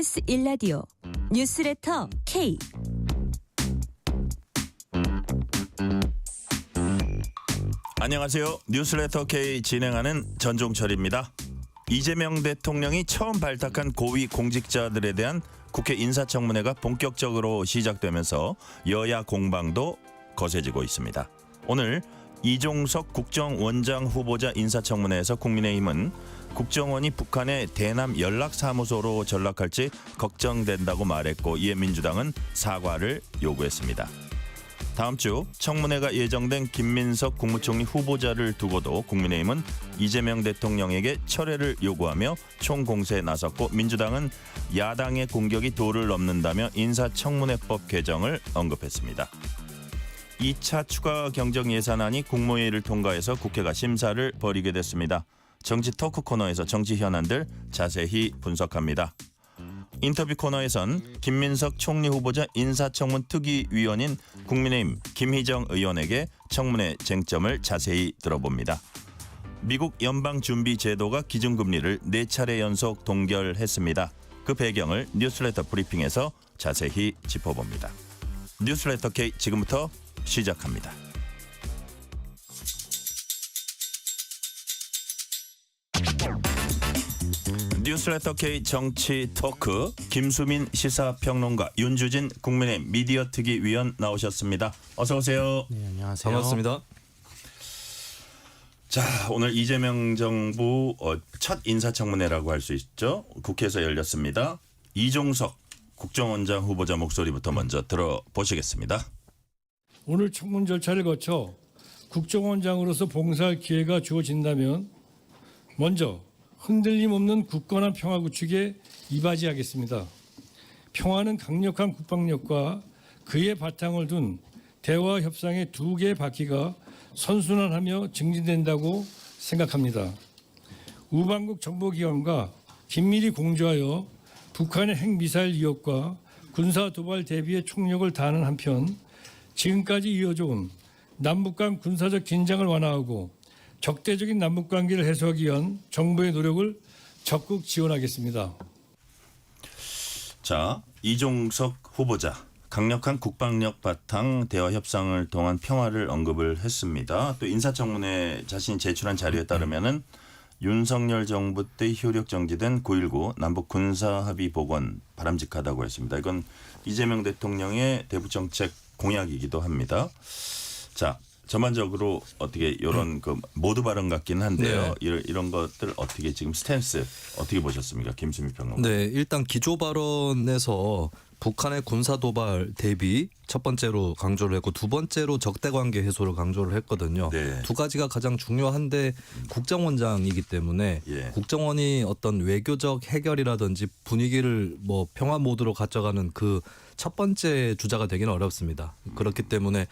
KBS 1라디오 뉴스레터 K. 안녕하세요. 뉴스레터 K 진행하는 전종철입니다. 이재명 대통령이 처음 발탁한 고위 공직자들에 대한 국회 인사청문회가 본격적으로 시작되면서 여야 공방도 거세지고 있습니다. 오늘 이종석 국정원장 후보자 인사청문회에서 국민의힘은 국정원이 북한의 대남 연락사무소로 전락할지 걱정된다고 말했고, 이에 민주당은 사과를 요구했습니다. 다음 주 청문회가 예정된 김민석 국무총리 후보자를 두고도 국민의힘은 이재명 대통령에게 철회를 요구하며 총공세에 나섰고, 민주당은 야당의 공격이 도를 넘는다며 인사청문회법 개정을 언급했습니다. 2차 추가 경정 예산안이 국무회의를 통과해서 국회가 심사를 벌이게 됐습니다. 정치 토크 코너에서 정치 현안들 자세히 분석합니다. 인터뷰 코너에선 김민석 총리 후보자 인사청문 특위위원인 국민의힘 김희정 의원에게 청문회 쟁점을 자세히 들어봅니다. 미국 연방준비제도가 기준금리를 4차례 연속 동결했습니다. 그 배경을 뉴스레터 브리핑에서 자세히 짚어봅니다. 뉴스레터 K 지금부터 시작합니다. 뉴스레터 K 정치 토크, 김수민 시사평론가, 윤주진 국민의힘 미디어 특위위원 나오셨습니다. 어서 오세요. 네, 안녕하세요. 반갑습니다. 자, 오늘 이재명 정부 첫 인사청문회라고 할 수 있죠. 국회에서 열렸습니다. 이종석 국정원장 후보자 목소리부터 먼저 들어보시겠습니다. 오늘 청문 절차를 거쳐 국정원장으로서 봉사할 기회가 주어진다면 먼저 흔들림 없는 굳건한 평화 구축에 이바지하겠습니다. 평화는 강력한 국방력과 그의 바탕을 둔 대화 협상의 두 개의 바퀴가 선순환하며 증진된다고 생각합니다. 우방국 정보기관과 긴밀히 공조하여 북한의 핵미사일 위협과 군사 도발 대비에 총력을 다하는 한편, 지금까지 이어져 온 남북 간 군사적 긴장을 완화하고 적대적인 남북관계를 해소하기 위한 정부의 노력을 적극 지원하겠습니다. 자, 이종석 후보자 강력한 국방력 바탕 대화 협상을 통한 평화를 언급을 했습니다. 또 인사청문회 자신이 제출한 자료에 따르면은 윤석열 정부 때 효력 정지된 9.19 남북 군사합의 복원 바람직하다고 했습니다. 이건 이재명 대통령의 대북정책 공약이기도 합니다. 자, 전반적으로 어떻게 이런 그 모두 발언 같긴 한데요. 네. 이런 것들 어떻게 지금 스탠스 어떻게 보셨습니까, 김수미 평론가? 네, 일단 기조 발언에서 북한의 군사 도발 대비 첫 번째로 강조를 했고, 두 번째로 적대 관계 해소를 강조를 했거든요. 네. 두 가지가 가장 중요한데 국정원장이기 때문에 국정원이 어떤 외교적 해결이라든지 분위기를 뭐 평화 모드로 가져가는 그 첫 번째 주자가 되기는 어렵습니다. 그렇기 때문에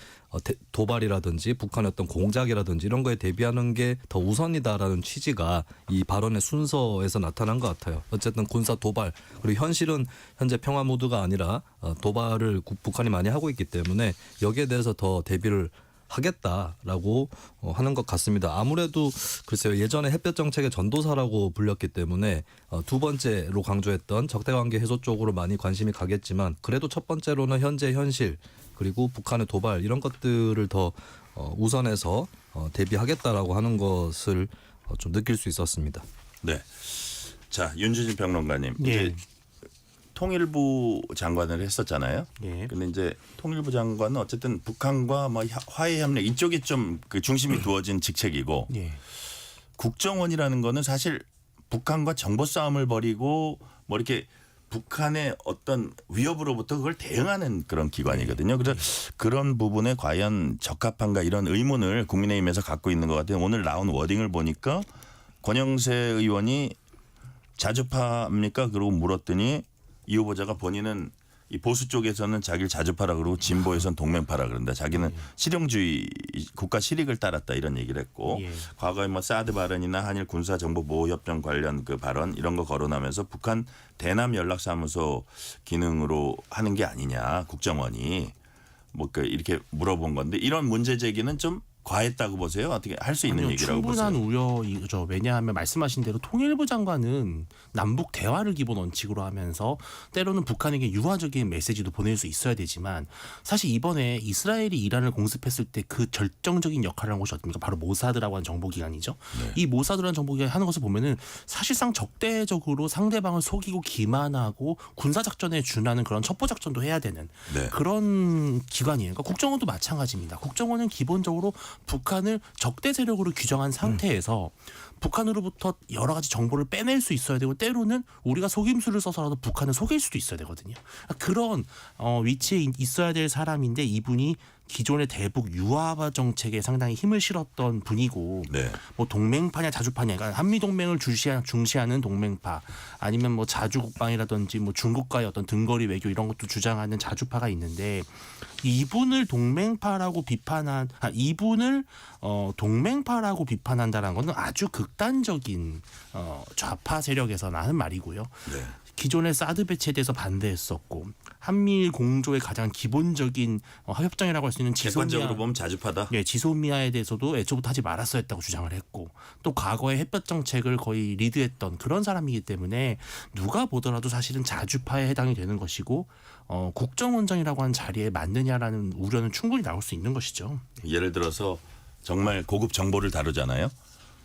도발이라든지 북한의 어떤 공작이라든지 이런 거에 대비하는 게 더 우선이다라는 취지가 이 발언의 순서에서 나타난 것 같아요. 어쨌든 군사 도발, 그리고 현실은 현재 평화 모드가 아니라 도발을 북한이 많이 하고 있기 때문에 여기에 대해서 더 대비를 하겠다라고 하는 것 같습니다. 아무래도 글쎄요, 예전에 햇볕 정책의 전도사라고 불렸기 때문에 두 번째로 강조했던 적대관계 해소 쪽으로 많이 관심이 가겠지만, 그래도 첫 번째로는 현재 현실 그리고 북한의 도발 이런 것들을 더 우선해서 대비하겠다라고 하는 것을 좀 느낄 수 있었습니다. 네. 자, 윤주진 평론가님. 예. 이제 통일부 장관을 했었잖아요. 예. 근데 이제 통일부 장관은 어쨌든 북한과 뭐 화해 협력 이쪽이 좀 그 중심이 두어진 직책이고, 예. 국정원이라는 거는 사실 북한과 정보 싸움을 벌이고 뭐 이렇게 북한의 어떤 위협으로부터 그걸 대응하는 그런 기관이거든요. 그래서 그런 부분에 과연 적합한가 이런 의문을 국민의힘에서 갖고 있는 것 같아요. 오늘 나온 워딩을 보니까 권영세 의원이 자주파입니까? 그러고 물었더니 이 후보자가 본인은 이 보수 쪽에서는 자기를 자주파라 그러고 진보에서는 동맹파라 그런다. 자기는 실용주의 국가 실익을 따랐다 이런 얘기를 했고, 과거에 뭐 사드 발언이나 한일 군사정보보호협정 관련 그 발언 이런 거 거론하면서 북한 대남 연락사무소 기능으로 하는 게 아니냐 국정원이 뭐 그 이렇게 물어본 건데, 이런 문제 제기는 좀 과했다고 보세요? 어떻게 할 수 있는 아니요, 얘기라고 충분한 보세요? 우려이죠. 왜냐하면 말씀하신 대로 통일부 장관은 남북 대화를 기본 원칙으로 하면서 때로는 북한에게 유화적인 메시지도 보낼 수 있어야 되지만 사실 이번에 이스라엘이 이란을 공습했을 때 그 결정적인 역할을 한 곳이 어딥니까? 바로 모사드라고 하는 정보기관이죠. 네. 이 모사드라는 정보기관이 하는 것을 보면은 사실상 적대적으로 상대방을 속이고 기만하고 군사작전에 준하는 그런 첩보작전도 해야 되는 네. 그런 기관이에요. 그러니까 국정원도 마찬가지입니다. 국정원은 기본적으로 북한을 적대 세력으로 규정한 상태에서 북한으로부터 여러 가지 정보를 빼낼 수 있어야 되고 때로는 우리가 속임수를 써서라도 북한을 속일 수도 있어야 되거든요. 그런 위치에 있어야 될 사람인데 이분이 기존의 대북 유화 정책에 상당히 힘을 실었던 분이고 네. 뭐 동맹파냐 자주파냐 그러니까 한미 동맹을 중시하는 동맹파 아니면 뭐 자주국방이라든지 뭐 중국과의 어떤 등거리 외교 이런 것도 주장하는 자주파가 있는데 이분을 동맹파라고 비판한다는 것은 아주 극단적인 좌파 세력에서 나는 말이고요. 네. 기존의 사드 배치에 대해서 반대했었고 한미일 공조의 가장 기본적인 협정이라고 할 수 있는 객관적으로 보면 자주파다. 예, 지소미아에 대해서도 애초부터 하지 말았어야 했다고 주장을 했고 또 과거에 햇볕 정책을 거의 리드했던 그런 사람이기 때문에 누가 보더라도 사실은 자주파에 해당이 되는 것이고 국정원장이라고 하는 자리에 맞느냐라는 우려는 충분히 나올 수 있는 것이죠. 예를 들어서 정말 고급 정보를 다루잖아요.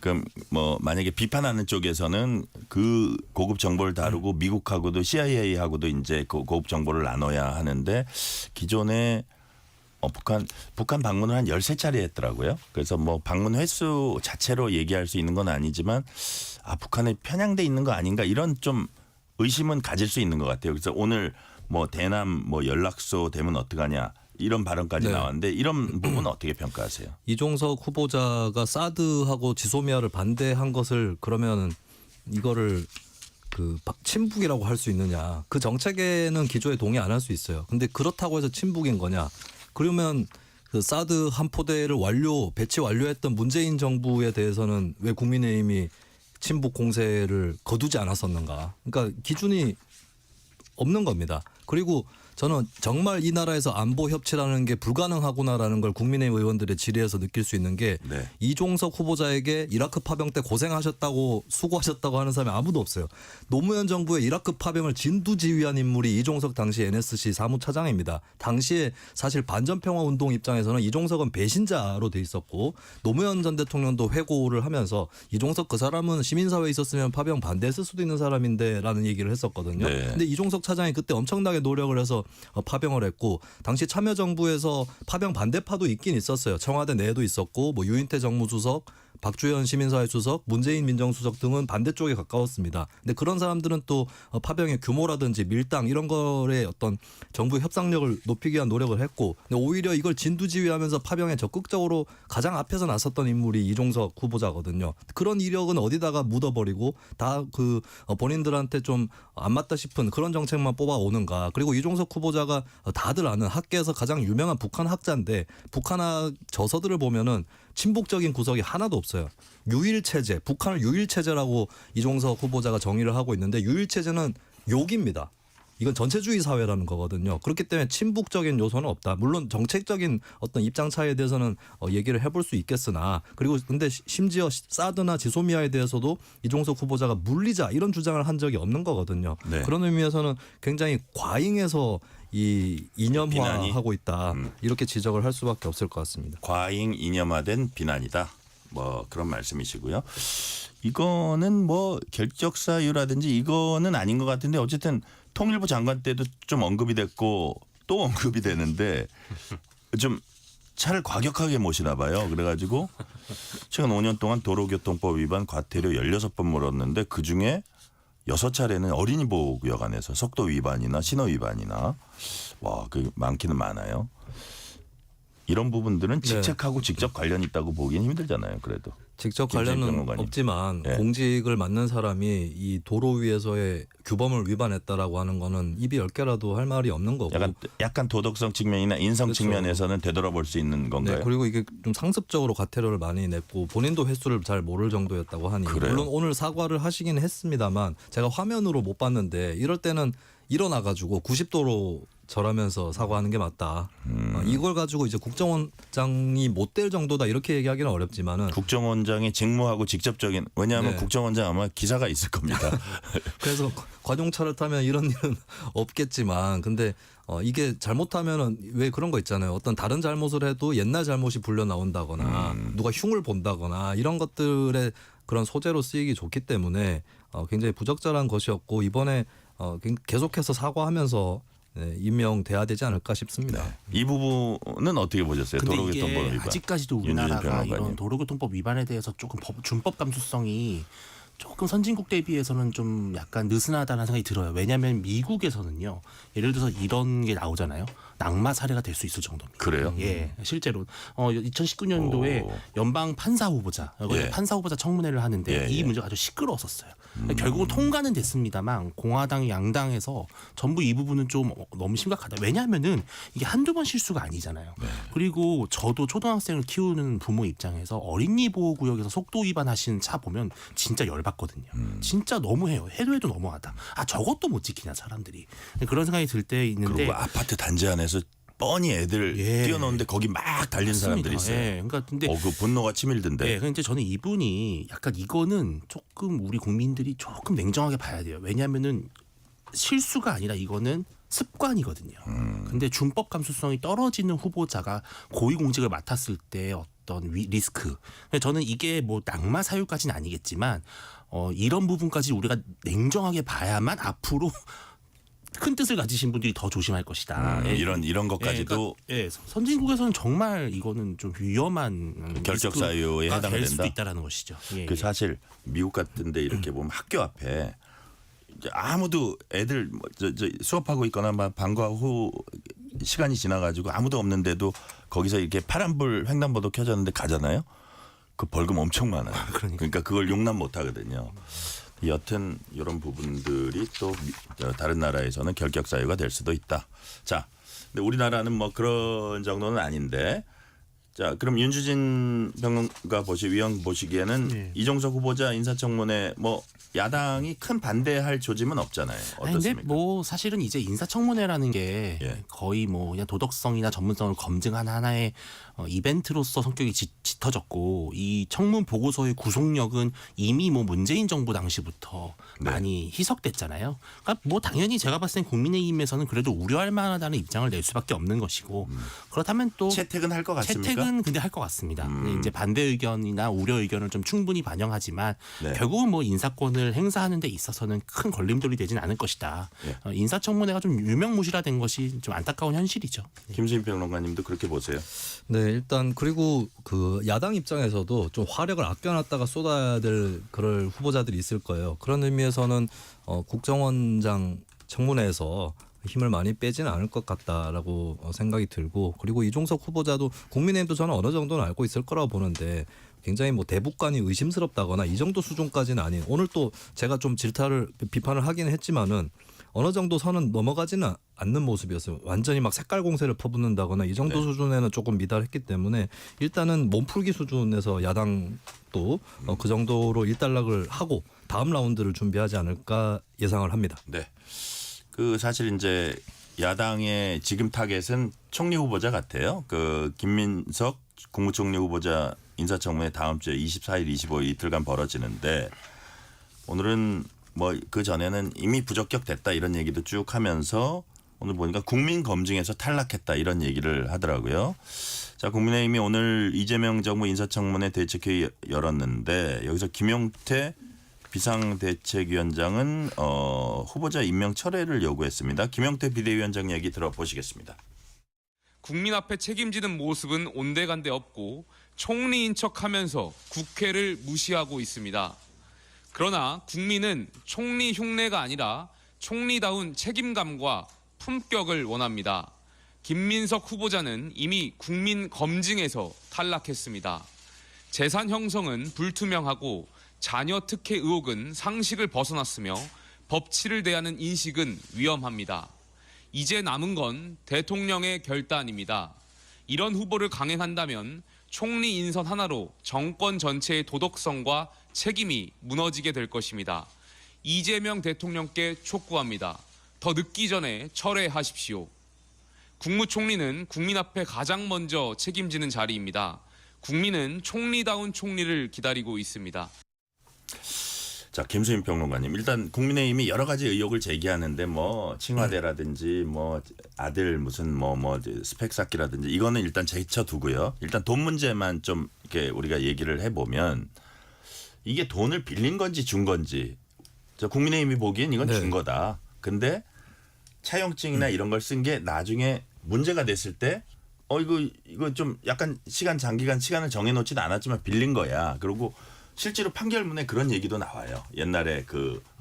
그럼 뭐 만약에 비판하는 쪽에서는 그 고급 정보를 다루고 미국하고도 CIA하고도 이제 그 고급 정보를 나눠야 하는데 기존에 북한 방문을 한 13차례 했더라고요. 그래서 뭐 방문 횟수 자체로 얘기할 수 있는 건 아니지만 북한에 편향돼 있는 거 아닌가 이런 좀 의심은 가질 수 있는 것 같아요. 그래서 오늘 뭐 대남 뭐 연락소 되면 어떡하냐 이런 발언까지 네. 나왔는데 이런 부분은 어떻게 평가하세요? 이종석 후보자가 사드하고 지소미아를 반대한 것을 그러면 이거를 그 친북이라고 할 수 있느냐? 그 정책에는 기조에 동의 안 할 수 있어요. 근데 그렇다고 해서 친북인 거냐? 그러면 그 사드 한 포대를 배치 완료했던 문재인 정부에 대해서는 왜 국민의힘이 친북 공세를 거두지 않았었는가? 그러니까 기준이 없는 겁니다. 그리고 저는 정말 이 나라에서 안보 협치라는 게 불가능하구나라는 걸 국민의힘 의원들의 질의에서 느낄 수 있는 게 네. 이종석 후보자에게 이라크 파병 때 고생하셨다고 수고하셨다고 하는 사람이 아무도 없어요. 노무현 정부의 이라크 파병을 진두지휘한 인물이 이종석 당시 NSC 사무차장입니다. 당시에 사실 반전평화운동 입장에서는 이종석은 배신자로 돼 있었고 노무현 전 대통령도 회고를 하면서 이종석 그 사람은 시민사회에 있었으면 파병 반대했을 수도 있는 사람인데 라는 얘기를 했었거든요. 네. 근데 이종석 차장이 그때 엄청나게 노력을 해서 파병을 했고 당시 참여정부에서 파병 반대파도 있긴 있었어요. 청와대 내에도 있었고 뭐 유인태 정무수석, 박주현 시민사회 수석, 문재인 민정수석 등은 반대쪽에 가까웠습니다. 근데 그런 사람들은 또 파병의 규모라든지 밀당 이런 거에 어떤 정부 협상력을 높이기 위한 노력을 했고 근데 오히려 이걸 진두지휘하면서 파병에 적극적으로 가장 앞에서 나섰던 인물이 이종석 후보자거든요. 그런 이력은 어디다가 묻어버리고 다 그 본인들한테 좀 안 맞다 싶은 그런 정책만 뽑아오는가. 그리고 이종석 후보자가 다들 아는 학계에서 가장 유명한 북한 학자인데 북한학 저서들을 보면은 친북적인 구석이 하나도 없어요. 유일체제, 북한을 유일체제라고 이종석 후보자가 정의를 하고 있는데 유일체제는 욕입니다. 이건 전체주의 사회라는 거거든요. 그렇기 때문에 친북적인 요소는 없다. 물론 정책적인 어떤 입장 차이에 대해서는 얘기를 해볼 수 있겠으나 그리고 근데 심지어 사드나 지소미아에 대해서도 이종석 후보자가 물리자 이런 주장을 한 적이 없는 거거든요. 네. 그런 의미에서는 굉장히 과잉해서 이 이념화하고 있다. 이렇게 지적을 할 수밖에 없을 것 같습니다. 과잉 이념화된 비난이다. 뭐 그런 말씀이시고요. 이거는 뭐 결적사유라든지 이거는 아닌 것 같은데 어쨌든 통일부 장관 때도 좀 언급이 됐고 또 언급이 되는데 좀 차를 과격하게 모시나 봐요. 그래가지고 최근 5년 동안 도로교통법 위반 과태료 16번 물었는데 그중에 6차례는 어린이 보호구역 안에서 속도 위반이나 신호 위반이나 와, 그 많기는 많아요. 이런 부분들은 직책하고 직접 관련 있다고 보기는 힘들잖아요. 그래도. 직접 김재익 관련은 변호사님. 없지만 예. 공직을 맡는 사람이 이 도로 위에서의 규범을 위반했다라고 하는 거는 입이 10개라도 할 말이 없는 거고. 약간 도덕성 측면이나 인성 그렇죠. 측면에서는 되돌아볼 수 있는 건가요? 네, 그리고 이게 좀 상습적으로 과태료를 많이 냈고 본인도 횟수를 잘 모를 정도였다고 하니 그래요? 물론 오늘 사과를 하시긴 했습니다만 제가 화면으로 못 봤는데 이럴 때는 일어나가지고 90도로 절하면서 사과하는 게 맞다. 이걸 가지고 이제 국정원장이 못 될 정도다 이렇게 얘기하기는 어렵지만은 국정원장의 직무하고 직접적인 왜냐하면 네. 국정원장 아마 기사가 있을 겁니다. 그래서 관용차를 타면 이런 일은 없겠지만 근데 이게 잘못하면은 왜 그런 거 있잖아요. 어떤 다른 잘못을 해도 옛날 잘못이 불려 나온다거나 누가 흉을 본다거나 이런 것들의 그런 소재로 쓰이기 좋기 때문에 굉장히 부적절한 것이었고 이번에 계속해서 사과하면서 임명돼야 되지 않을까 싶습니다. 이 부분은 어떻게 보셨어요? 근데 도로교통법 이게 위반. 아직까지도 윤주진 우리나라가 평론가님. 이런 도로교통법 위반에 대해서 조금 준법 감수성이 조금 선진국 대비해서는 좀 약간 느슨하다는 생각이 들어요. 왜냐하면 미국에서는요. 예를 들어서 이런 게 나오잖아요. 낙마 사례가 될 수 있을 정도입니다. 그래요? 예, 실제로 2019년도에 오. 연방 판사 후보자, 예. 판사 후보자 청문회를 하는데 예, 이 예. 문제가 아주 시끄러웠었어요. 결국은 통과는 됐습니다만 공화당 양당에서 전부 이 부분은 좀 너무 심각하다. 왜냐하면은 이게 한두 번 실수가 아니잖아요. 네. 그리고 저도 초등학생을 키우는 부모 입장에서 어린이 보호 구역에서 속도 위반하시는 차 보면 진짜 열받거든요. 진짜 너무해요. 해도 너무하다. 아 저것도 못 지키냐 사람들이. 그런 생각이 들 때 있는데. 그리고 아파트 단지 안에서 뻔히 애들 예. 뛰어노는데 거기 막 달리는 사람들이 있어요. 예, 그러니까 근데 그 분노가 치밀던데. 네, 근데 저는 이분이 약간 이거는 조금 우리 국민들이 조금 냉정하게 봐야 돼요. 왜냐하면은 실수가 아니라 이거는 습관이거든요. 근데 준법 감수성이 떨어지는 후보자가 고위공직을 맡았을 때 어떤 리스크. 저는 이게 뭐 낙마 사유까지는 아니겠지만 이런 부분까지 우리가 냉정하게 봐야만 앞으로 큰 뜻을 가지신 분들이 더 조심할 것이다. 예. 이런 것까지도 선진국에서는 정말 이거는 좀 위험한 결적 사유에 리스크가 해당된다. 될 수도 있다라는 것이죠. 예, 그 사실 미국 같은데 이렇게 보면 학교 앞에 이제 아무도 애들 저 수업하고 있거나 막 방과 후 시간이 지나가지고 아무도 없는데도 거기서 이렇게 파란불 횡단보도 켜졌는데 가잖아요. 그 벌금 엄청 많아요. 그러니까 그걸 용납 못 하거든요. 여튼 이런 부분들이 또 다른 나라에서는 결격 사유가 될 수도 있다. 자, 근데 우리나라는 뭐 그런 정도는 아닌데, 자, 그럼 윤주진 평론가 위원 보시기에는 네. 이종석 후보자 인사청문회 뭐 야당이 큰 반대할 조짐은 없잖아요. 근데 어떻습니까? 뭐 사실은 이제 인사청문회라는 게 예. 거의 뭐 그냥 도덕성이나 전문성을 검증한 하나의 이벤트로서 성격이 짙어졌고 이 청문 보고서의 구속력은 이미 뭐 문재인 정부 당시부터 네. 많이 희석됐잖아요. 그러니까 뭐 당연히 제가 봤을 땐 국민의힘에서는 그래도 우려할 만하다는 입장을 낼 수밖에 없는 것이고 그렇다면 또 채택은 할 것 같습니까? 채택은 근데 할 것 같습니다. 근데 이제 반대 의견이나 우려 의견을 좀 충분히 반영하지만 네. 결국은 뭐 인사권을 행사하는 데 있어서는 큰 걸림돌이 되진 않을 것이다. 예. 인사청문회가 좀 유명무실화된 것이 좀 안타까운 현실이죠. 김수인 평론가님도 그렇게 보세요. 네, 일단 그리고 그 야당 입장에서도 좀 화력을 아껴놨다가 쏟아야 될 그럴 후보자들이 있을 거예요. 그런 의미에서는 국정원장 청문회에서 힘을 많이 빼지는 않을 것 같다라고 생각이 들고 그리고 이종석 후보자도 국민의힘도 저는 어느 정도는 알고 있을 거라고 보는데 굉장히 뭐 대북관이 의심스럽다거나 이 정도 수준까지는 아닌 오늘 또 제가 좀 비판을 하긴 했지만은 어느 정도 선은 넘어가지는 않는 모습이었어요. 완전히 막 색깔 공세를 퍼붓는다거나 이 정도 네. 수준에는 조금 미달했기 때문에 일단은 몸풀기 수준에서 야당도 그 정도로 일단락을 하고 다음 라운드를 준비하지 않을까 예상을 합니다. 네. 그 사실 이제 야당의 지금 타겟은 총리 후보자 같아요. 그 김민석 국무총리 후보자 인사청문회 다음 주에 24일, 25일 이틀간 벌어지는데 오늘은 뭐 그 전에는 이미 부적격 됐다 이런 얘기도 쭉 하면서 오늘 보니까 국민 검증에서 탈락했다 이런 얘기를 하더라고요. 자, 국민의힘이 오늘 이재명 정부 인사청문회 대책회의 열었는데 여기서 김용태 비상대책위원장은 후보자 임명 철회를 요구했습니다. 김용태 비대위원장 얘기 들어보시겠습니다. 국민 앞에 책임지는 모습은 온데간데 없고 총리인 척하면서 국회를 무시하고 있습니다. 그러나 국민은 총리 흉내가 아니라 총리다운 책임감과 품격을 원합니다. 김민석 후보자는 이미 국민 검증에서 탈락했습니다. 재산 형성은 불투명하고 자녀 특혜 의혹은 상식을 벗어났으며 법치를 대하는 인식은 위험합니다. 이제 남은 건 대통령의 결단입니다. 이런 후보를 강행한다면 총리 인선 하나로 정권 전체의 도덕성과 책임이 무너지게 될 것입니다. 이재명 대통령께 촉구합니다. 더 늦기 전에 철회하십시오. 국무총리는 국민 앞에 가장 먼저 책임지는 자리입니다. 국민은 총리다운 총리를 기다리고 있습니다. 자, 김수민 평론가님, 일단 국민의힘이 여러 가지 의혹을 제기하는데 뭐 칭화대라든지 뭐 아들 무슨 뭐 스펙 쌓기라든지 이거는 일단 제쳐두고요. 일단 돈 문제만 좀 이렇게 우리가 얘기를 해보면 이게 돈을 빌린 건지 준 건지 저 국민의힘이 보기엔 이건 준 거다. 근데 차용증이나 이런 걸 쓴 게 나중에 문제가 됐을 때 이거 좀 약간 장기간 시간을 정해놓지는 않았지만 빌린 거야. 그리고 실제로 판결문에 그런 얘기도 나와요. 옛날에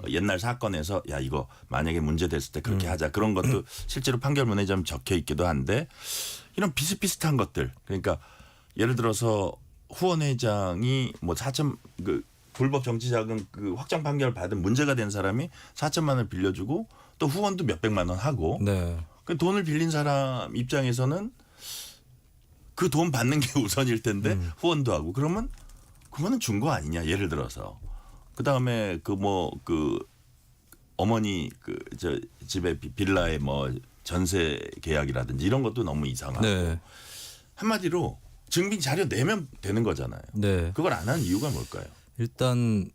옛날 사건에서 야 이거 만약에 문제 됐을 때 그렇게 하자. 그런 것도 실제로 판결문에 좀 적혀 있기도 한데 이런 비슷비슷한 것들. 그러니까 예를 들어서 후원 회장이 뭐 4천 불법 정치자금 확정 판결 받은 문제가 된 사람이 4천만 원을 빌려주고 또 후원도 몇백만 원 하고 그 돈을 빌린 사람 입장에서는 그 돈 받는 게 우선일 텐데 후원도 하고 그러면은 준 거 아니냐 예를 들어서 그다음에 어머니 저 집에 빌라의 뭐 전세 계약이라든지 이런 것도 너무 이상하고 한마디로 증빙 자료 내면 되는 거잖아요. 그걸 안 하는 이유가 뭘까요? 일단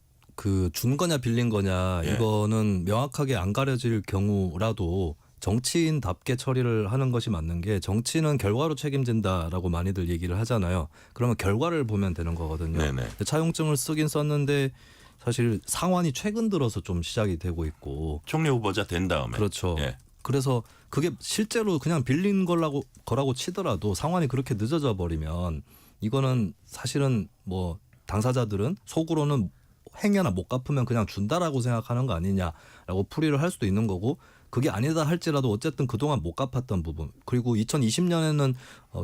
준 거냐 빌린 거냐 이거는 명확하게 안 가려질 경우라도 정치인답게 처리를 하는 것이 맞는 게 정치는 결과로 책임진다라고 많이들 얘기를 하잖아요. 그러면 결과를 보면 되는 거거든요. 차용증을 쓰긴 썼는데 사실 상환이 최근 들어서 좀 시작이 되고 있고 총리 후보자 된 다음에 그렇죠. 그래서 그게 실제로 그냥 빌린 거라고 치더라도 상환이 그렇게 늦어져 버리면 이거는 사실은 뭐 당사자들은 속으로는 행여나 못 갚으면 그냥 준다라고 생각하는 거 아니냐라고 풀이를 할 수도 있는 거고 그게 아니다 할지라도 어쨌든 그동안 못 갚았던 부분 그리고 2020년에는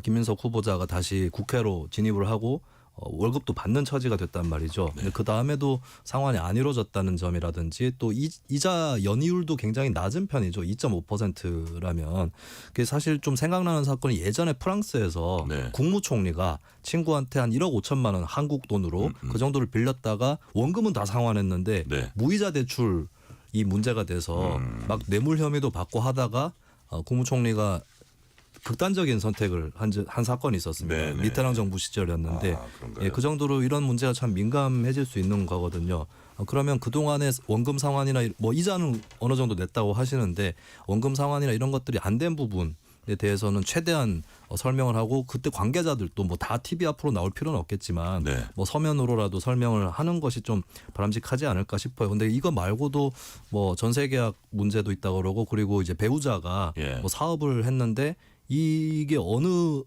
김민석 후보자가 다시 국회로 진입을 하고 월급도 받는 처지가 됐단 말이죠. 근데 그 다음에도 상환이 안 이루어졌다는 점이라든지 또 이자 연이율도 굉장히 낮은 편이죠. 2.5%라면 그게 사실 좀 생각나는 사건이 예전에 프랑스에서 국무총리가 친구한테 한 1억 5천만 원 한국 돈으로 그 정도를 빌렸다가 원금은 다 상환했는데 무이자 대출 이 문제가 돼서 막 뇌물 혐의도 받고 하다가 국무총리가 극단적인 선택을 한 사건이 있었습니다. 미테랑 정부 시절이었는데 그 정도로 이런 문제가 참 민감해질 수 있는 거거든요. 그러면 그동안의 원금 상환이나 뭐 이자는 어느 정도 냈다고 하시는데 원금 상환이나 이런 것들이 안 된 부분에 대해서는 최대한 설명을 하고 그때 관계자들도 뭐 다 TV 앞으로 나올 필요는 없겠지만 뭐 서면으로라도 설명을 하는 것이 좀 바람직하지 않을까 싶어요. 근데 이거 말고도 뭐 전세 계약 문제도 있다고 그러고 그리고 이제 배우자가 뭐 사업을 했는데 이게 어느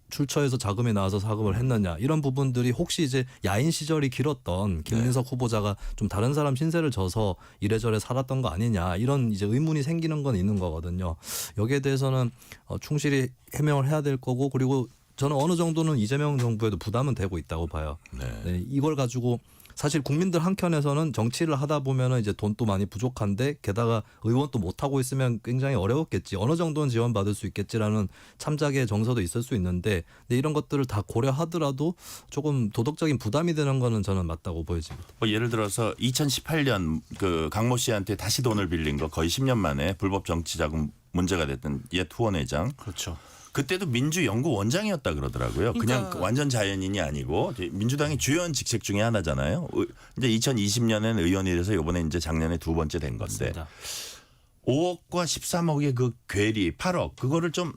출처에서 자금이 나와서 사업을 했느냐 이런 부분들이 혹시 이제 야인 시절이 길었던 김민석 후보자가 좀 다른 사람 신세를 져서 이래저래 살았던 거 아니냐 이런 이제 의문이 생기는 건 있는 거거든요. 여기에 대해서는 충실히 해명을 해야 될 거고 그리고 저는 어느 정도는 이재명 정부에도 부담은 되고 있다고 봐요. 이걸 가지고 사실 국민들 한켠에서는 정치를 하다 보면은 이제 돈도 많이 부족한데 게다가 의원도 못 하고 있으면 굉장히 어려웠겠지. 어느 정도는 지원받을 수 있겠지라는 참작의 정서도 있을 수 있는데 근데 이런 것들을 다 고려하더라도 조금 도덕적인 부담이 되는 거는 저는 맞다고 보여집니다. 뭐 예를 들어서 2018년 강모 씨한테 다시 돈을 빌린 거 거의 10년 만에 불법 정치자금 문제가 됐던 옛 후원회장. 그렇죠. 그때도 민주연구원장이었다 그러더라고요. 그냥 완전 자연인이 아니고 민주당의 주요한 직책 중에 하나잖아요. 이제 2020년에는 의원이 돼서 이번에 이제 작년에 두 번째 된 건데 맞습니다. 5억과 13억의 그 괴리 8억 그거를 좀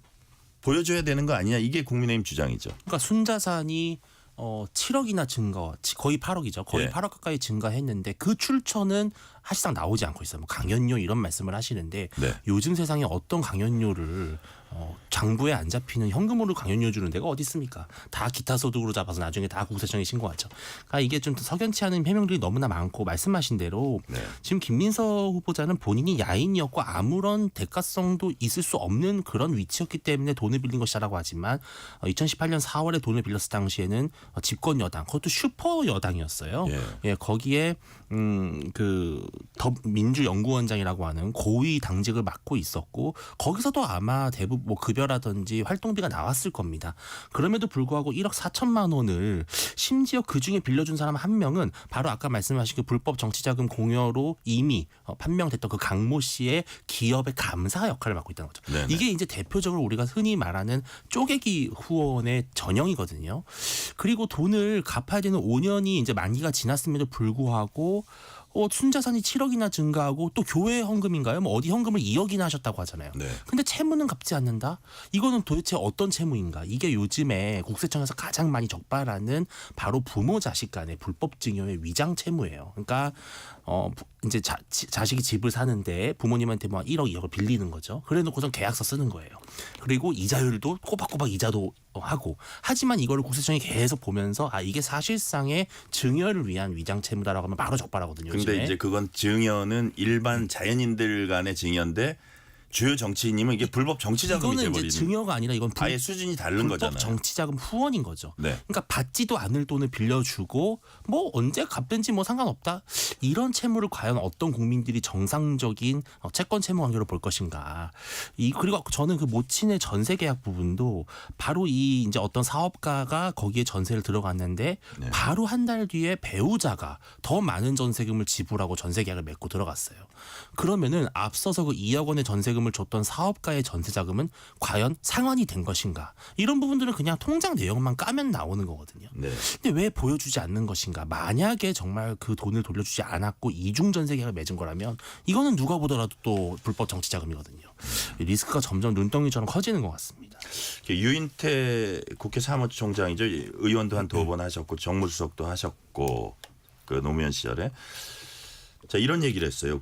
보여줘야 되는 거 아니냐 이게 국민의힘 주장이죠. 그러니까 순자산이 7억이나 증가, 거의 8억이죠. 거의 8억 가까이 증가했는데 그 출처는 사실상 나오지 않고 있어요. 뭐 강연료 이런 말씀을 하시는데 요즘 세상에 어떤 강연료를 장부에 안 잡히는 현금으로 강연료 주는 데가 어디 있습니까? 다 기타 소득으로 잡아서 나중에 다 국세청에 신고하죠. 그러니까 이게 좀 석연치 않은 해명들이 너무나 많고 말씀하신 대로 지금 김민석 후보자는 본인이 야인이었고 아무런 대가성도 있을 수 없는 그런 위치였기 때문에 돈을 빌린 것이라고 하지만 2018년 4월에 돈을 빌렸을 당시에는 집권 여당, 그것도 슈퍼 여당이었어요. 거기에 민주연구원장이라고 하는 고위 당직을 맡고 있었고 거기서도 아마 대부분 뭐 급여라든지 활동비가 나왔을 겁니다. 그럼에도 불구하고 1억 4천만 원을 심지어 그중에 빌려준 사람 한 명은 바로 아까 말씀하신 그 불법 정치자금 공여로 이미 판명됐던 그 강모 씨의 기업의 감사 역할을 맡고 있다는 거죠. 네네. 이게 이제 대표적으로 우리가 흔히 말하는 쪼개기 후원의 전형이거든요. 그리고 돈을 갚아야 되는 5년이 이제 만기가 지났음에도 불구하고 순자산이 7억이나 증가하고 또 교회 헌금인가요? 뭐 어디 헌금을 2억이나 하셨다고 하잖아요. 네. 근데 채무는 갚지 않는다? 이거는 도대체 어떤 채무인가? 이게 요즘에 국세청에서 가장 많이 적발하는 바로 부모 자식 간의 불법 증여의 위장 채무예요. 그러니까 이제 자식이 집을 사는데 부모님한테 뭐 1억, 2억을 빌리는 거죠. 그래놓고선 계약서 쓰는 거예요. 그리고 이자율도 꼬박꼬박 이자도 하고 하지만 이거를 국세청이 계속 보면서 이게 사실상의 증여를 위한 위장 채무다라고 하면 바로 적발하거든요. 근데 요즘에. 이제 그건 증여는 일반 자연인들 간의 증여인데 주요 정치인님은 이게 불법 정치자금이 이거는 돼버리는. 이제 증여가 아니라 이건 아예 수준이 다른 불법 거잖아요. 정치자금 후원인 거죠. 네. 그러니까 받지도 않을 돈을 빌려주고 뭐 언제 갚든지 뭐 상관없다. 이런 채무를 과연 어떤 국민들이 정상적인 채권 채무 관계로 볼 것인가. 그리고 저는 그 모친의 전세 계약 부분도 바로 이 이제 어떤 사업가가 거기에 전세를 들어갔는데 네. 바로 한 달 뒤에 배우자가 더 많은 전세금을 지불하고 전세 계약을 맺고 들어갔어요. 그러면은 앞서서 그 2억 원의 전세금을 줬던 사업가의 전세 자금은 과연 상환이 된 것인가? 이런 부분들은 그냥 통장 내용만 까면 나오는 거거든요. 네. 근데 왜 보여주지 않는 것인가? 만약에 정말 그 돈을 돌려주지 않았고 이중 전세 계약을 맺은 거라면 이거는 누가 보더라도 또 불법 정치 자금이거든요. 리스크가 점점 눈덩이처럼 커지는 것 같습니다. 유인태 국회 사무총장이죠. 의원도 한 2번 하셨고 정무수석도 하셨고 그 노무현 시절에. 자 이런 얘기를 했어요.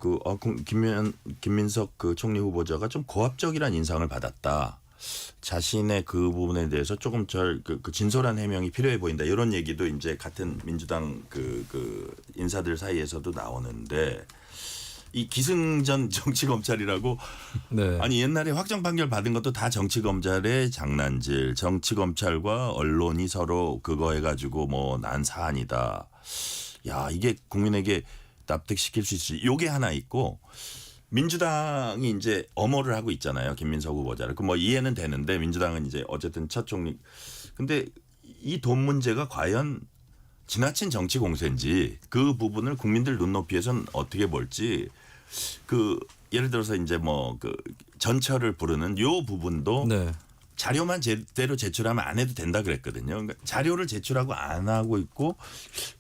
김민석 그 총리 후보자가 좀 고압적이라는 인상을 받았다. 자신의 그 부분에 대해서 조금 그 진솔한 해명이 필요해 보인다. 이런 얘기도 이제 같은 민주당 그 인사들 사이에서도 나오는데 이 기승전 정치검찰이라고 네. 아니 옛날에 확정 판결 받은 것도 다 정치검찰의 장난질, 정치검찰과 언론이 서로 그거 해가지고 뭐 난 사안이다. 야 이게 국민에게 납득시킬 수 있을지 요게 하나 있고 민주당이 이제 엄호를 하고 있잖아요. 김민석 후보자를. 그 뭐 이해는 되는데 민주당은 이제 어쨌든 첫 총리. 근데 이 돈 문제가 과연 지나친 정치 공세인지 그 부분을 국민들 눈높이에선 어떻게 볼지 예를 들어서 이제 뭐 전철을 부르는 요 부분도 네. 자료만 제대로 제출하면 안 해도 된다 그랬거든요. 그러니까 자료를 제출하고 안 하고 있고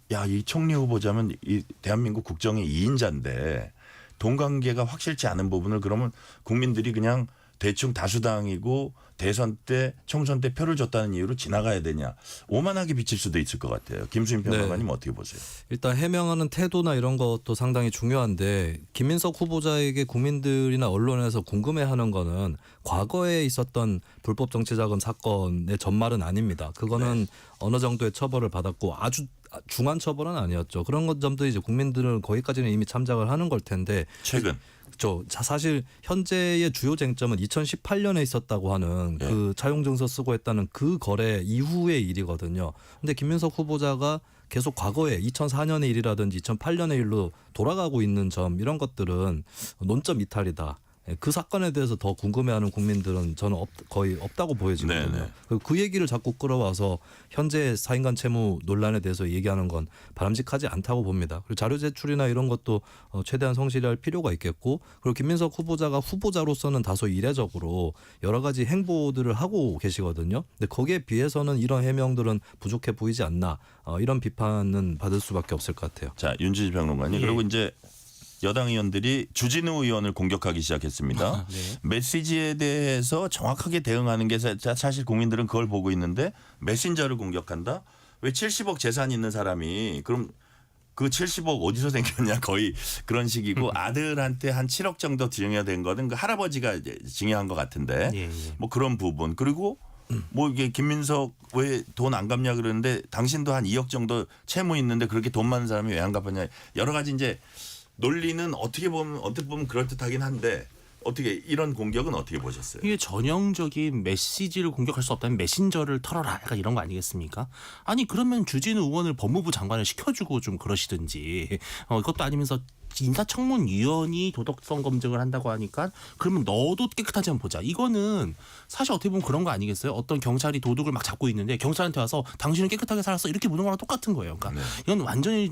이 총리 후보자면 이 대한민국 국정의 2인자인데 돈 관계가 확실치 않은 부분을 그러면 국민들이 그냥 대충 다수당이고 대선 때 총선 때 표를 줬다는 이유로 지나가야 되냐. 오만하게 비칠 수도 있을 것 같아요. 김수민 평론가님 어떻게 보세요? 일단 해명하는 태도나 이런 것도 상당히 중요한데 김민석 후보자에게 국민들이나 언론에서 궁금해하는 거는 과거에 있었던 불법 정치자금 사건의 전말은 아닙니다. 그거는 어느 정도의 처벌을 받았고 아주 중한 처벌은 아니었죠. 그런 것 점도 이제 국민들은 거기까지는 이미 참작을 하는 걸 텐데 최근. 사실 현재의 주요 쟁점은 2018년에 있었다고 하는 그 차용증서 쓰고 했다는 그 거래 이후의 일이거든요. 근데 김민석 후보자가 계속 과거에 2004년의 일이라든지 2008년의 일로 돌아가고 있는 점 이런 것들은 논점 이탈이다. 그 사건에 대해서 더 궁금해하는 국민들은 저는 거의 없다고 보여지거든요. 그 얘기를 자꾸 끌어와서 현재 4인간 채무 논란에 대해서 얘기하는 건 바람직하지 않다고 봅니다. 그리고 자료 제출이나 이런 것도 최대한 성실히 할 필요가 있겠고 그리고 김민석 후보자가 후보자로서는 다소 이례적으로 여러 가지 행보들을 하고 계시거든요. 근데 거기에 비해서는 이런 해명들은 부족해 보이지 않나 이런 비판은 받을 수밖에 없을 것 같아요. 자 윤지지 평론가님 그리고 이제 여당 의원들이 주진우 의원을 공격하기 시작했습니다. 네. 메시지에 대해서 정확하게 대응하는 게 사실 국민들은 그걸 보고 있는데 메신저를 공격한다? 왜 70억 재산 있는 사람이 그럼 그 70억 어디서 생겼냐 거의 그런 식이고 아들한테 한 7억 정도 증여된 거는 그 할아버지가 이제 증여한 것 같은데 뭐 그런 부분 그리고 뭐 이게 김민석 왜 돈 안 갚냐 그러는데 당신도 한 2억 정도 채무 있는데 그렇게 돈 많은 사람이 왜 안 갚았냐 여러 가지 이제 논리는 어떻게 보면 그럴듯하긴 한데 어떻게 이런 공격은 어떻게 보셨어요? 이게 전형적인 메시지를 공격할 수 없다면 메신저를 털어라 약간 이런 거 아니겠습니까? 아니 그러면 주진우 의원을 법무부 장관을 시켜주고 좀 그러시든지 이것도 아니면서 인사청문위원이 도덕성 검증을 한다고 하니까 그러면 너도 깨끗하지 한번 보자. 이거는 사실 어떻게 보면 그런 거 아니겠어요? 어떤 경찰이 도둑을 막 잡고 있는데 경찰한테 와서 당신은 깨끗하게 살았어 이렇게 묻는 거랑 똑같은 거예요. 그러니까 이건 완전히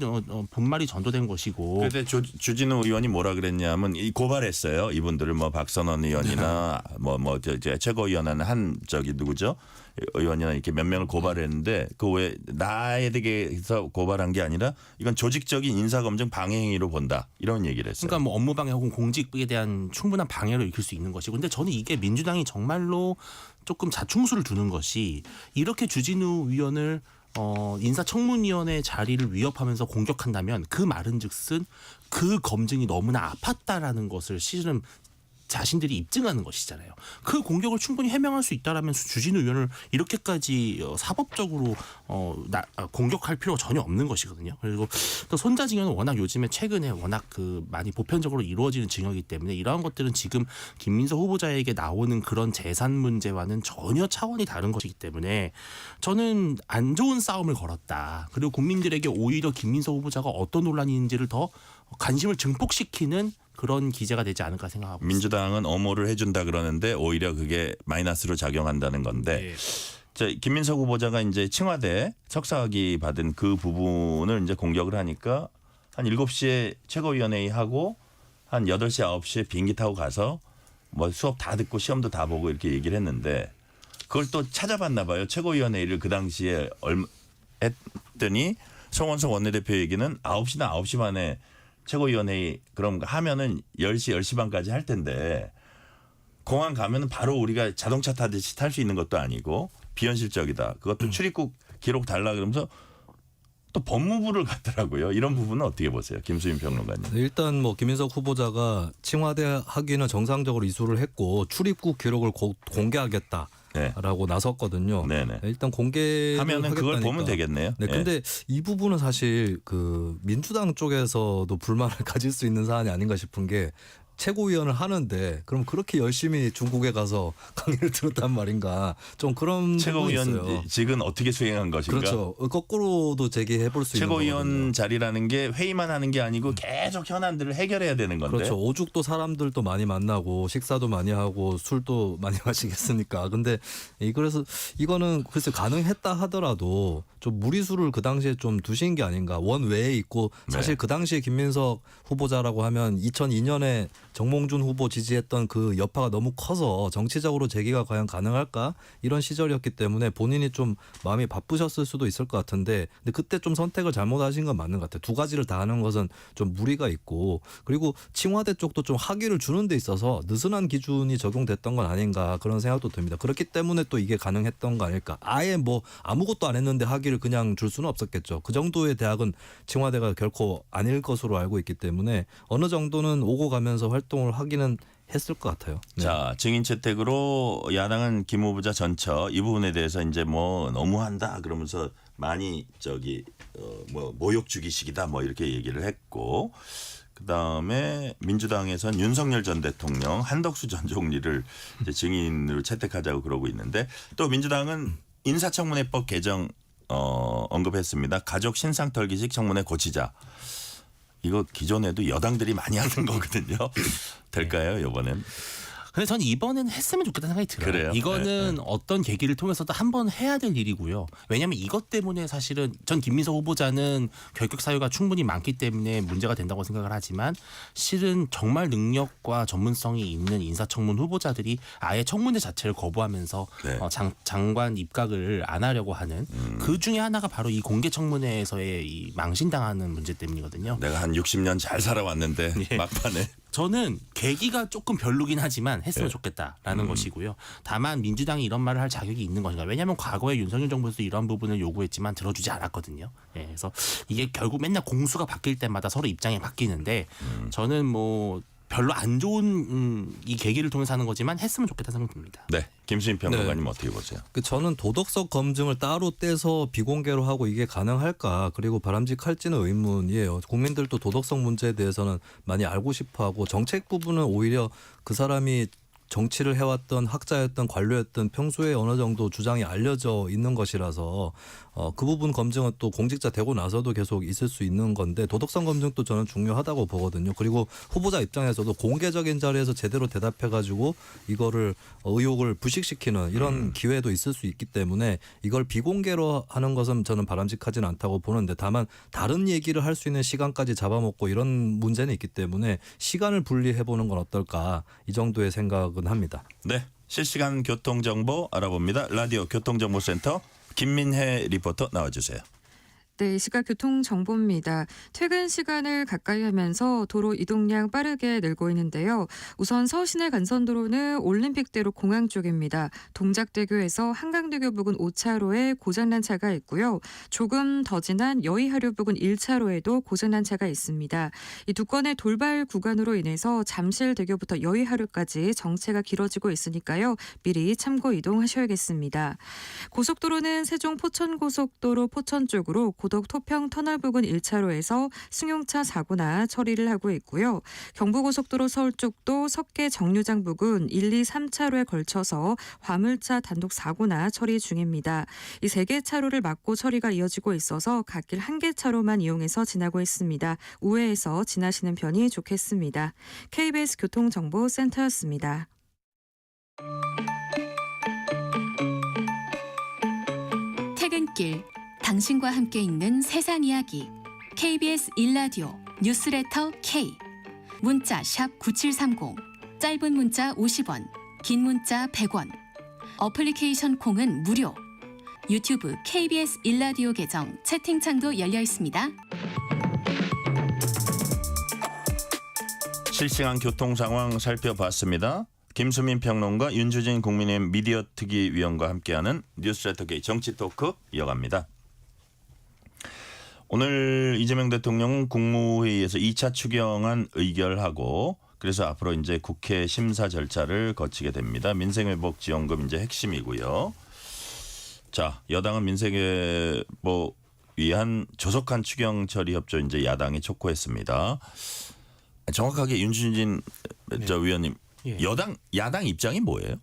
분말이 전도된 것이고. 그때 주진우 의원이 뭐라 그랬냐면 이 고발했어요. 이분들을 뭐 박선원 의원이나 뭐 최고위원회는 한 저기 누구죠? 의원이나 이렇게 몇 명을 고발했는데 그 왜 나에 대해서 고발한 게 아니라 이건 조직적인 인사검증 방해 행위로 본다 이런 얘기를 했어요. 그러니까 뭐 업무 방해 혹은 공직에 대한 충분한 방해로 읽힐 수 있는 것이고, 근데 저는 이게 민주당이 정말로 조금 자충수를 두는 것이 이렇게 주진우 위원을 인사청문위원회 자리를 위협하면서 공격한다면 그 말은즉슨 그 검증이 너무나 아팠다라는 것을 실은 자신들이 입증하는 것이잖아요. 그 공격을 충분히 해명할 수 있다라면 주진우 의원을 이렇게까지 사법적으로 공격할 필요가 전혀 없는 것이거든요. 그리고 또 손자징역은 워낙 요즘에 최근에 워낙 많이 보편적으로 이루어지는 징역이기 때문에 이러한 것들은 지금 김민석 후보자에게 나오는 그런 재산 문제와는 전혀 차원이 다른 것이기 때문에 저는 안 좋은 싸움을 걸었다. 그리고 국민들에게 오히려 김민석 후보자가 어떤 논란이 있는지를 더 관심을 증폭시키는 그런 기재가 되지 않을까 생각하고 있습니다. 민주당은 엄호를 해준다 그러는데 오히려 그게 마이너스로 작용한다는 건데 김민석 후보자가 이제 청와대 석사학위 받은 그 부분을 이제 공격을 하니까 한 7시에 최고위원회의 하고 한 8시 9시에 비행기 타고 가서 뭐 수업 다 듣고 시험도 다 보고 이렇게 얘기를 했는데 그걸 또 찾아봤나 봐요. 최고위원회의를 그 당시에 했더니 송원석 원내대표 얘기는 9시나 9시 반에 최고위원회의 그럼 하면은 10시, 10시 반까지 할 텐데 공항 가면은 바로 우리가 자동차 타듯이 탈 수 있는 것도 아니고 비현실적이다. 그것도 출입국 기록 달라 그러면서 또 법무부를 갔더라고요. 이런 부분은 어떻게 보세요? 김수민 평론가님. 일단 뭐 김민석 후보자가 청와대 학위는 정상적으로 이수를 했고 출입국 기록을 공개하겠다. 라고 나섰거든요. 네네. 일단 공개하면은 그걸 보면 되겠네요. 네, 근데 이 부분은 사실 민주당 쪽에서도 불만을 가질 수 있는 사안이 아닌가 싶은 게 최고위원을 하는데 그럼 그렇게 열심히 중국에 가서 강의를 들었단 말인가 좀 그런 최고위원직은 어떻게 수행한 것인가. 그렇죠. 거꾸로도 제기해 볼 수 있는 최고위원 거거든요. 자리라는 게 회의만 하는 게 아니고 계속 현안들을 해결해야 되는 건데. 그렇죠. 오죽도 사람들도 많이 만나고 식사도 많이 하고 술도 많이 마시겠습니까. 근데 그래서 이거는 글쎄 가능했다 하더라도 좀 무리수를 그 당시에 좀 두신 게 아닌가. 원외에 있고 사실 그 당시에 김민석 후보자라고 하면 2002년에 정몽준 후보 지지했던 그 여파가 너무 커서 정치적으로 재기가 과연 가능할까 이런 시절이었기 때문에 본인이 좀 마음이 바쁘셨을 수도 있을 것 같은데 근데 그때 좀 선택을 잘못하신 건 맞는 것 같아요. 두 가지를 다 하는 것은 좀 무리가 있고 그리고 청와대 쪽도 좀 학위를 주는 데 있어서 느슨한 기준이 적용됐던 건 아닌가 그런 생각도 듭니다. 그렇기 때문에 또 이게 가능했던 거 아닐까. 아예 뭐 아무것도 안 했는데 학위를 그냥 줄 수는 없었겠죠. 그 정도의 대학은 청와대가 결코 아닐 것으로 알고 있기 때문에 어느 정도는 오고 가면서 활동을 하기는 했을 것 같아요. 네. 자, 증인 채택으로 야당은 김 후보자 전처 이 부분에 대해서 이제 뭐 너무한다 그러면서 많이 뭐 모욕 주기식이다 뭐 이렇게 얘기를 했고 그다음에 민주당에선 윤석열 전 대통령, 한덕수 전 총리를 이제 증인으로 채택하자고 그러고 있는데 또 민주당은 인사청문회법 개정 언급했습니다. 가족 신상털기식 청문회 고치자. 이거 기존에도 여당들이 많이 하는 거거든요. 될까요, 이번엔? 근데 저는 이번엔 했으면 좋겠다는 생각이 들어요. 그래요? 이거는 어떤 계기를 통해서도 한번 해야 될 일이고요. 왜냐하면 이것 때문에 사실은 전 김민석 후보자는 결격 사유가 충분히 많기 때문에 문제가 된다고 생각을 하지만 실은 정말 능력과 전문성이 있는 인사청문 후보자들이 아예 청문회 자체를 거부하면서 장관 입각을 안 하려고 하는 그 중에 하나가 바로 이 공개청문회에서의 이 망신당하는 문제 때문이거든요. 내가 한 60년 잘 살아왔는데 막판에. 저는 계기가 조금 별로긴 하지만 했으면 좋겠다라는 것이고요. 다만 민주당이 이런 말을 할 자격이 있는 것인가. 왜냐하면 과거에 윤석열 정부에서도 이런 부분을 요구했지만 들어주지 않았거든요. 그래서 이게 결국 맨날 공수가 바뀔 때마다 서로 입장이 바뀌는데 저는 뭐 별로 안 좋은 이 계기를 통해서 하는 거지만 했으면 좋겠다는 생각이 듭니다. 네, 김수인 평론가님 어떻게 보세요? 저는 도덕성 검증을 따로 떼서 비공개로 하고 이게 가능할까 그리고 바람직할지는 의문이에요. 국민들도 도덕성 문제에 대해서는 많이 알고 싶어하고 정책 부분은 오히려 그 사람이 정치를 해왔던 학자였던 관료였던 평소에 어느 정도 주장이 알려져 있는 것이라서 그 부분 검증은 또 공직자 되고 나서도 계속 있을 수 있는 건데 도덕성 검증도 저는 중요하다고 보거든요. 그리고 후보자 입장에서도 공개적인 자리에서 제대로 대답해가지고 이거를 의혹을 부식시키는 이런 기회도 있을 수 있기 때문에 이걸 비공개로 하는 것은 저는 바람직하지는 않다고 보는데 다만 다른 얘기를 할 수 있는 시간까지 잡아먹고 이런 문제는 있기 때문에 시간을 분리해보는 건 어떨까 이 정도의 생각은 합니다. 네, 실시간 교통정보 알아봅니다. 라디오 교통정보센터 김민혜 리포터 나와주세요. 네, 이 시각 교통정보입니다. 퇴근 시간을 가까이 하면서 도로 이동량 빠르게 늘고 있는데요. 우선 서울시내 간선도로는 올림픽대로 공항 쪽입니다. 동작대교에서 한강대교 부근 5차로에 고장난 차가 있고요. 조금 더 지난 여의하류 부근 1차로에도 고장난 차가 있습니다. 이 두 건의 돌발 구간으로 인해서 잠실대교부터 여의하류까지 정체가 길어지고 있으니까요. 미리 참고 이동하셔야겠습니다. 고속도로는 세종 포천고속도로 포천 쪽으로 고덕 토평 터널 부근 1차로에서 승용차 사고나 처리를 하고 있고요. 경부고속도로 서울 쪽도 석계 정류장 부근 1, 2, 3차로에 걸쳐서 화물차 단독 사고나 처리 중입니다. 이 3개 차로를 막고 처리가 이어지고 있어서 갓길 1개 차로만 이용해서 지나고 있습니다. 우회해서 지나시는 편이 좋겠습니다. KBS 교통정보센터였습니다. 퇴근길 당신과 함께 있는 세상 이야기 KBS 1라디오 뉴스레터 K 문자 샵 9730 짧은 문자 50원 긴 문자 100원 어플리케이션 콩은 무료 유튜브 KBS 1라디오 계정 채팅창도 열려 있습니다. 실시간 교통 상황 살펴봤습니다. 김수민 평론가 윤주진 국민의힘 미디어특위위원과 함께하는 뉴스레터 K 정치토크 이어갑니다. 오늘 이재명 대통령은 국무회의에서 2차 추경안 의결하고 그래서 앞으로 이제 국회 심사 절차를 거치게 됩니다. 민생회복지원금 이제 핵심이고요. 자, 여당은 민생회복 위한 조속한 추경 처리 협조 이제 야당이 촉구했습니다. 정확하게 윤준진 저 위원님, 예. 야당 입장이 뭐예요?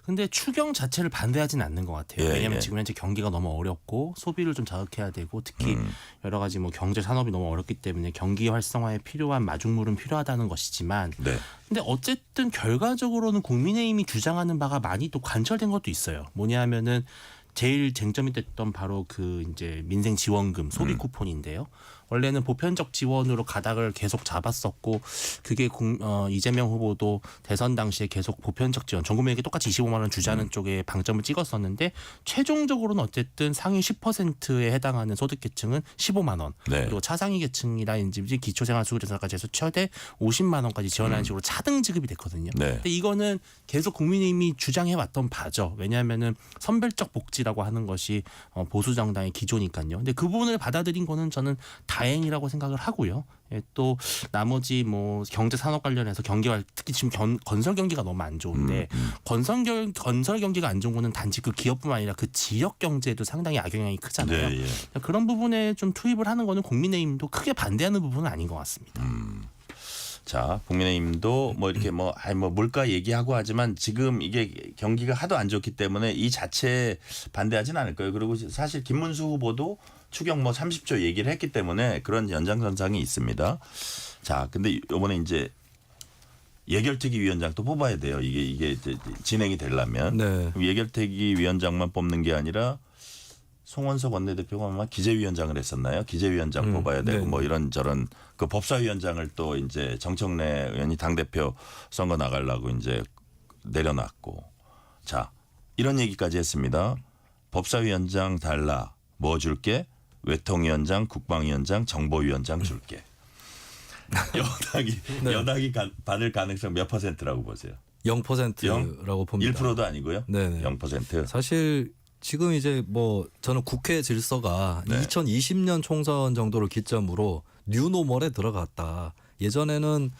근데 추경 자체를 반대하진 않는 것 같아요. 예, 왜냐하면 예. 지금 현재 경기가 너무 어렵고 소비를 좀 자극해야 되고 특히 여러 가지 뭐 경제 산업이 너무 어렵기 때문에 경기 활성화에 필요한 마중물은 필요하다는 것이지만 네. 근데 어쨌든 결과적으로는 국민의힘이 주장하는 바가 많이 또 관철된 것도 있어요. 뭐냐 하면은 제일 쟁점이 됐던 바로 그 이제 민생 지원금 소비 쿠폰인데요. 원래는 보편적 지원으로 가닥을 계속 잡았었고 그게 이재명 후보도 대선 당시에 계속 보편적 지원 전 국민에게 똑같이 25만 원 주자는 쪽에 방점을 찍었었는데 최종적으로는 어쨌든 상위 10%에 해당하는 소득계층은 15만 원 네. 그리고 차상위 계층이라든지 기초생활수급자까지 해서 최대 50만 원까지 지원하는 식으로 차등 지급이 됐거든요. 네. 근데 이거는 계속 국민의힘이 주장해왔던 바죠. 왜냐하면은 선별적 복지라고 하는 것이 보수 정당의 기조니까요. 근데 그 부분을 받아들인 거는 저는 다행이라고 생각을 하고요. 예, 또 나머지 뭐 경제 산업 관련해서 경기가 특히 지금 건설 경기가 너무 안 좋은데 건설 경기가 안 좋은 거는 단지 그 기업뿐만 아니라 그 지역 경제에도 상당히 악영향이 크잖아요. 네, 예. 그런 부분에 좀 투입을 하는 거는 국민의힘도 크게 반대하는 부분은 아닌 것 같습니다. 자, 국민의힘도 뭐 이렇게 뭐 물가 얘기하고 하지만 지금 이게 경기가 하도 안 좋기 때문에 이 자체에 반대하진 않을 거예요. 그리고 사실 김문수 후보도 추경 뭐 30조 얘기를 했기 때문에 그런 연장선상이 있습니다. 자, 근데 이번에 이제 예결특위 위원장 또 뽑아야 돼요. 이게 이제 진행이 되려면 네. 예결특위 위원장만 뽑는 게 아니라 송원석 원내대표가 아마 기재위원장을 했었나요? 기재위원장 뽑아야 되고 네. 뭐 이런저런 그 법사위원장을 또 이제 정청래 의원이 당대표 선거 나가려고 이제 내려놨고 자 이런 얘기까지 했습니다. 법사위원장 달라 뭐 줄게 외통위원장 국방위원장 정보위원장 줄게. 여당이 받을 가능성 몇 %라고 보세요? 0%라고 봅니다. 1%도 아니고요. 네네. 0%. 사실 지금 이제 뭐 저는 국회 질서가 네. 2020년 총선 정도를 기점으로 뉴노멀에 들어갔다. 예전에는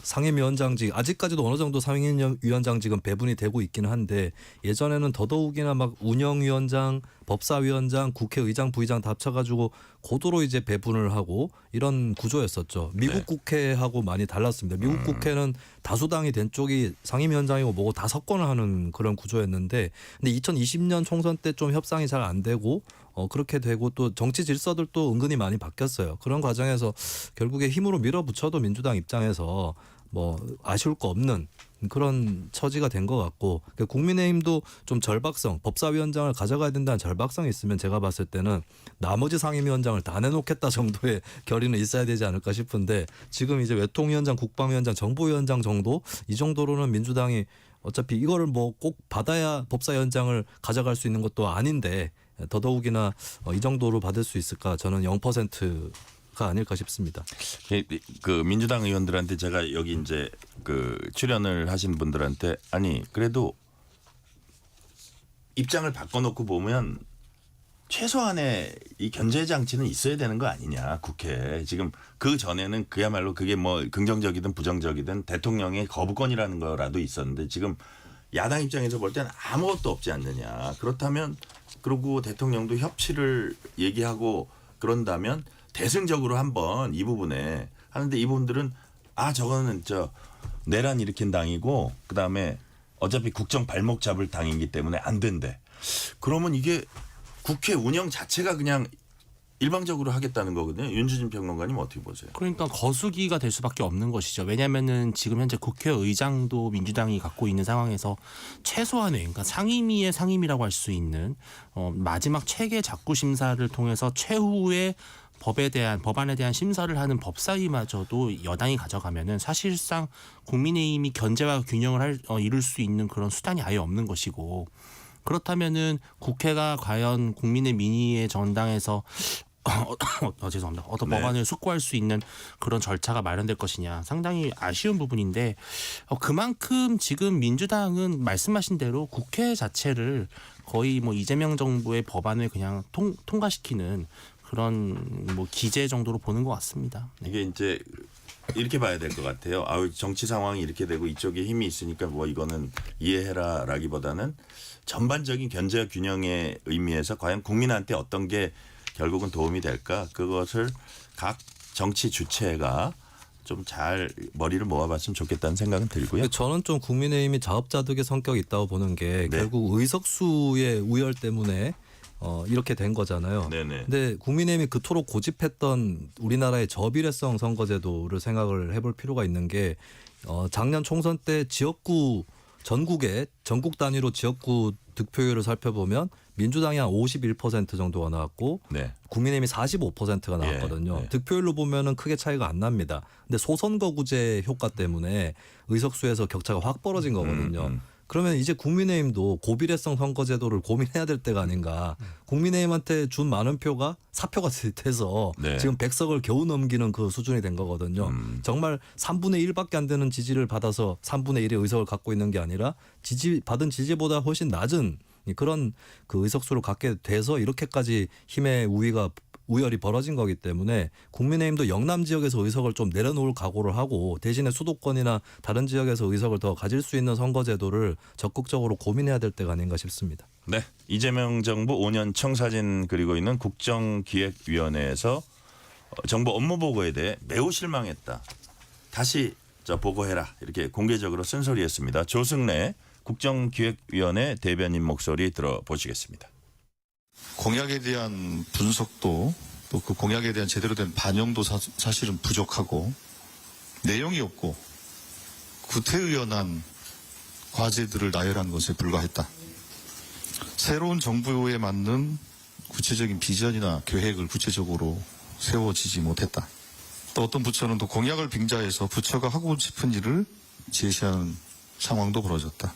상임위원장직 아직까지도 어느 정도 상임위원장직은 배분이 되고 있기는 한데 예전에는 더더욱이나 막 운영위원장, 법사위원장, 국회의장, 부의장 다 합쳐가지고 고도로 이제 배분을 하고 이런 구조였었죠. 미국 네. 국회하고 많이 달랐습니다. 미국 국회는 다수당이 된 쪽이 상임위원장이고 뭐고 다 석권을 하는 그런 구조였는데 근데 2020년 총선 때 좀 협상이 잘 안 되고 그렇게 되고 또 정치 질서들도 은근히 많이 바뀌었어요. 그런 과정에서 결국에 힘으로 밀어붙여도 민주당 입장에서 뭐 아쉬울 거 없는 그런 처지가 된 것 같고 국민의힘도 좀 절박성, 법사위원장을 가져가야 된다는 절박성이 있으면 제가 봤을 때는 나머지 상임위원장을 다 내놓겠다 정도의 결의는 있어야 되지 않을까 싶은데 지금 이제 외통위원장, 국방위원장, 정보위원장 정도 이 정도로는 민주당이 어차피 이거를 뭐 꼭 받아야 법사위원장을 가져갈 수 있는 것도 아닌데 더더욱이나 이 정도로 받을 수 있을까 저는 0%가 아닐까 싶습니다. 그 민주당 의원들한테 제가 여기 이제 그 출연을 하신 분들한테 아니 그래도 입장을 바꿔놓고 보면 최소한의 이 견제 장치는 있어야 되는 거 아니냐 국회에. 지금 그 전에는 그야말로 그게 뭐 긍정적이든 부정적이든 대통령의 거부권이라는 거라도 있었는데 지금 야당 입장에서 볼 때는 아무것도 없지 않느냐. 그렇다면 그리고 대통령도 협치를 얘기하고 그런다면 대승적으로 한번 이 부분에 하는데 이분들은 저거는 내란 일으킨 당이고 그다음에 어차피 국정 발목 잡을 당이기 때문에 안 된대. 그러면 이게 국회 운영 자체가 그냥 일방적으로 하겠다는 거거든요. 윤주진 평론가님 어떻게 보세요? 그러니까 거수기가 될 수밖에 없는 것이죠. 왜냐하면은 지금 현재 국회의장도 민주당이 갖고 있는 상황에서 최소한의 그러니까 상임위의 상임이라고 할 수 있는 마지막 체계 작구 심사를 통해서 최후의 법안에 대한 심사를 하는 법사위마저도 여당이 가져가면은 사실상 국민의힘이 견제와 균형을 이룰 수 있는 그런 수단이 아예 없는 것이고 그렇다면은 국회가 과연 국민의 민의의 전당에서 죄송합니다. 어떤 네. 법안을 숙고할 수 있는 그런 절차가 마련될 것이냐 상당히 아쉬운 부분인데 그만큼 지금 민주당은 말씀하신 대로 국회 자체를 거의 뭐 이재명 정부의 법안을 그냥 통과시키는 그런 뭐 기재 정도로 보는 것 같습니다. 이게 이제 이렇게 봐야 될 것 같아요. 정치 상황이 이렇게 되고 이쪽에 힘이 있으니까 뭐 이거는 이해해라라기보다는 전반적인 견제와 균형의 의미에서 과연 국민한테 어떤 게 결국은 도움이 될까? 그것을 각 정치 주체가 좀 잘 머리를 모아봤으면 좋겠다는 생각은 들고요. 저는 좀 국민의힘이 자업자득의 성격이 있다고 보는 게 네. 결국 의석수의 우열 때문에 이렇게 된 거잖아요. 네네. 근데 국민의힘이 그토록 고집했던 우리나라의 저비례성 선거제도를 생각을 해볼 필요가 있는 게 작년 총선 때 지역구 전국 단위로 지역구 득표율을 살펴보면 민주당이 한 51% 정도가 나왔고 네. 국민의힘이 45%가 나왔거든요. 예. 득표율로 보면은 크게 차이가 안 납니다. 근데 소선거구제 효과 때문에 의석수에서 격차가 확 벌어진 거거든요. 그러면 이제 국민의힘도 고비례성 선거제도를 고민해야 될 때가 아닌가. 국민의힘한테 준 많은 표가 사표가 돼서 네. 지금 100석을 겨우 넘기는 그 수준이 된 거거든요. 정말 3분의 1밖에 안 되는 지지를 받아서 3분의 1의 의석을 갖고 있는 게 아니라 받은 지지보다 훨씬 낮은 그런 그 의석수를 갖게 돼서 이렇게까지 힘의 우열이 벌어진 거기 때문에 국민의힘도 영남 지역에서 의석을 좀 내려놓을 각오를 하고 대신에 수도권이나 다른 지역에서 의석을 더 가질 수 있는 선거제도를 적극적으로 고민해야 될 때가 아닌가 싶습니다. 네. 이재명 정부 5년 청사진 그리고 있는 국정기획위원회에서 정부 업무 보고에 대해 매우 실망했다. 다시 보고해라. 이렇게 공개적으로 쓴소리했습니다. 조승래 국정기획위원회 대변인 목소리 들어보시겠습니다. 공약에 대한 분석도 또 그 공약에 대한 제대로 된 반영도 사실은 부족하고 내용이 없고 구태의연한 과제들을 나열한 것에 불과했다. 새로운 정부에 맞는 구체적인 비전이나 계획을 구체적으로 세워지지 못했다. 또 어떤 부처는 또 공약을 빙자해서 부처가 하고 싶은 일을 제시하는 상황도 벌어졌다.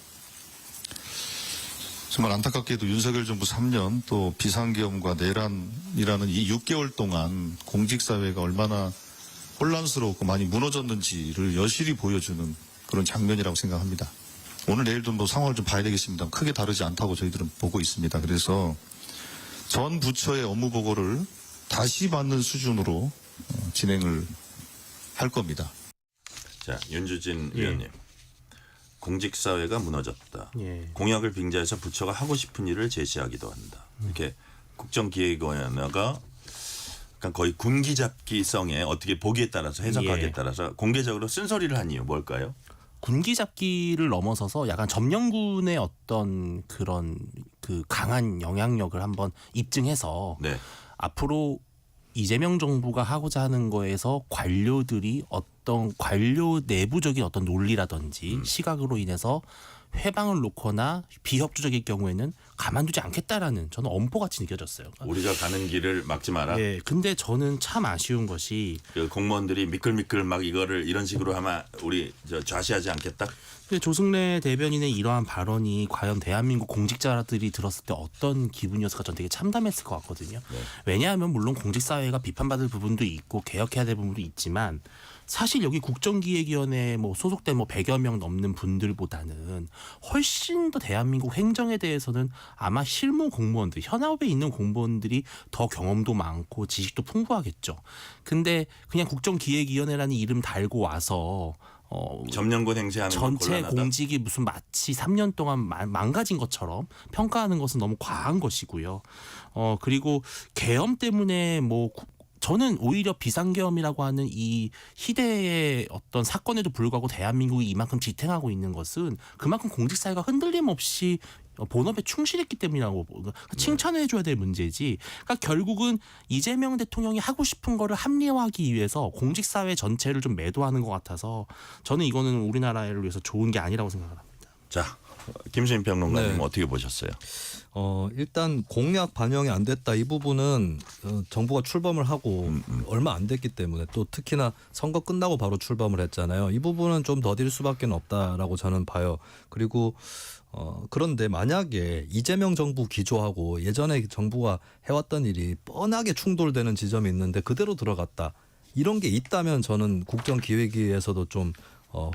정말 안타깝게도 윤석열 정부 3년 또 비상계엄과 내란이라는 이 6개월 동안 공직사회가 얼마나 혼란스럽고 많이 무너졌는지를 여실히 보여주는 그런 장면이라고 생각합니다. 오늘 내일도 뭐 상황을 좀 봐야 되겠습니다. 크게 다르지 않다고 저희들은 보고 있습니다. 그래서 전 부처의 업무 보고를 다시 받는 수준으로 진행을 할 겁니다. 자, 윤주진 의원님. 공직사회가 무너졌다. 예. 공약을 빙자해서 부처가 하고 싶은 일을 제시하기도 한다. 이렇게 국정기획위원회가 약간 거의 군기잡기성에 어떻게 보기에 따라서 해석하기에 예. 따라서 공개적으로 쓴소리를 한 이유 뭘까요? 군기잡기를 넘어서서 약간 점령군의 어떤 그런 그 강한 영향력을 한번 입증해서 네. 앞으로 이재명 정부가 하고자 하는 거에서 관료들이 어떤 관료 내부적인 어떤 논리라든지 시각으로 인해서 회방을 놓거나 비협조적일 경우에는 가만두지 않겠다라는 저는 엄포같이 느껴졌어요. 우리가 가는 길을 막지 마라. 예, 근데 저는 참 아쉬운 것이 그 공무원들이 미끌미끌 막 이거를 이런 식으로 하면 우리 좌시하지 않겠다. 근데 조승래 대변인의 이러한 발언이 과연 대한민국 공직자들이 들었을 때 어떤 기분이었을까 전 되게 참담했을 것 같거든요. 네. 왜냐하면 물론 공직사회가 비판받을 부분도 있고 개혁해야 될 부분도 있지만 사실 여기 국정기획위원회에 뭐 소속된 뭐 100여 명 넘는 분들보다는 훨씬 더 대한민국 행정에 대해서는 아마 실무 공무원들, 현업에 있는 공무원들이 더 경험도 많고 지식도 풍부하겠죠. 근데 그냥 국정기획위원회라는 이름 달고 와서 점령군 행세하는 건 전체 곤란하다. 공직이 무슨 마치 3년 동안 망가진 것처럼 평가하는 것은 너무 과한 것이고요. 그리고 계엄 때문에 저는 오히려 비상계엄이라고 하는 이 희대의 어떤 사건에도 불구하고 대한민국이 이만큼 지탱하고 있는 것은 그만큼 공직사회가 흔들림 없이 본업에 충실했기 때문이라고 칭찬해줘야 될 문제지. 그러니까 결국은 이재명 대통령이 하고 싶은 거를 합리화하기 위해서 공직사회 전체를 좀 매도하는 것 같아서 저는 이거는 우리나라를 위해서 좋은 게 아니라고 생각합니다. 자, 김수민 평론가님 네. 어떻게 보셨어요? 일단 공약 반영이 안 됐다 이 부분은 정부가 출범을 하고 얼마 안 됐기 때문에 또 특히나 선거 끝나고 바로 출범을 했잖아요. 이 부분은 좀 더딜 수밖에 없다라고 저는 봐요. 그리고 그런데 만약에 이재명 정부 기조하고 예전에 정부가 해왔던 일이 뻔하게 충돌되는 지점이 있는데 그대로 들어갔다. 이런 게 있다면 저는 국정기획위에서도 좀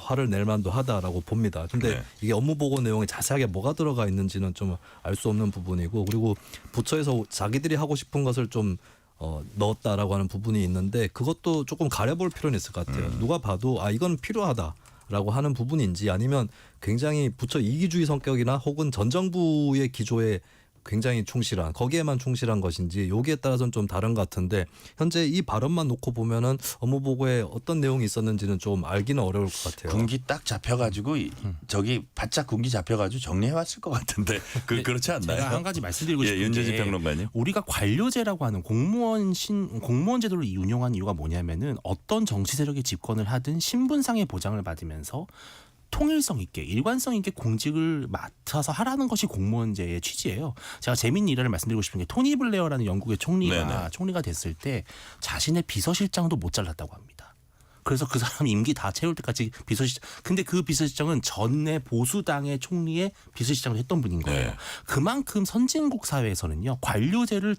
화를 낼 만도 하다라고 봅니다. 근데 네. 이게 업무 보고 내용에 자세하게 뭐가 들어가 있는지는 좀 알 수 없는 부분이고 그리고 부처에서 자기들이 하고 싶은 것을 좀 넣었다라고 하는 부분이 있는데 그것도 조금 가려볼 필요는 있을 것 같아요. 누가 봐도 이건 필요하다라고 하는 부분인지 아니면 굉장히 부처 이기주의 성격이나 혹은 전 정부의 기조에 굉장히 충실한 거기에만 충실한 것인지 여기에 따라서는 좀 다른 것 같은데 현재 이 발언만 놓고 보면은 업무 보고에 어떤 내용이 있었는지는 좀 알기는 어려울 것 같아요. 군기 딱 잡혀가지고 저기 바짝 군기 잡혀가지고 정리해왔을 것 같은데 그렇지 않나요? 제가 한 가지 말씀드리고 싶은 윤재진 게 평론가님. 우리가 관료제라고 하는 공무원 제도를 운용한 이유가 뭐냐면은 어떤 정치 세력이 집권을 하든 신분상의 보장을 받으면서 통일성 있게 일관성 있게 공직을 맡아서 하라는 것이 공무원제의 취지예요. 제가 재미있는 일화를 말씀드리고 싶은 게 토니 블레어라는 영국의 총리가 됐을 때 자신의 비서실장도 못 잘랐다고 합니다. 그래서 그 사람 임기 다 채울 때까지 비서실장. 근데 그 비서실장은 전에 보수당의 총리의 비서실장을 했던 분인 거예요. 네. 그만큼 선진국 사회에서는요. 관료제를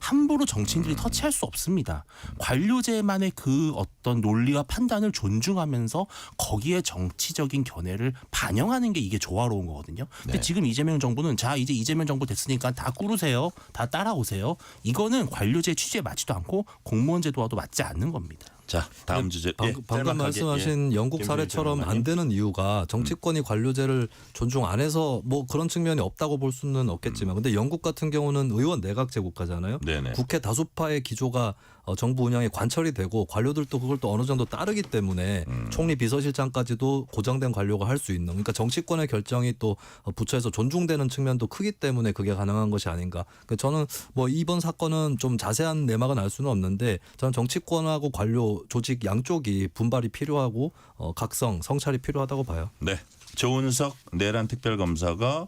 함부로 정치인들이 터치할 수 없습니다. 관료제만의 그 어떤 논리와 판단을 존중하면서 거기에 정치적인 견해를 반영하는 게 이게 조화로운 거거든요. 근데 네. 지금 이재명 정부는 자 이제 이재명 정부 됐으니까 다 꾸르세요. 다 따라오세요. 이거는 관료제 취지에 맞지도 않고 공무원 제도와도 맞지 않는 겁니다. 자, 다음 주제. 방금 짤막하게, 말씀하신 영국 김수민 사례처럼 안 평론가님. 되는 이유가 정치권이 관료제를 존중 안 해서 뭐 그런 측면이 없다고 볼 수는 없겠지만 근데 영국 같은 경우는 의원 내각제 국가잖아요. 네네. 국회 다수파의 기조가 정부 운영에 관철이 되고 관료들도 그걸 또 어느 정도 따르기 때문에 총리 비서실장까지도 고정된 관료가 할 수 있는 그러니까 정치권의 결정이 또 부처에서 존중되는 측면도 크기 때문에 그게 가능한 것이 아닌가. 저는 뭐 이번 사건은 좀 자세한 내막은 알 수는 없는데 저는 정치권하고 관료 조직 양쪽이 분발이 필요하고 각성 성찰이 필요하다고 봐요. 네. 조은석 내란 특별검사가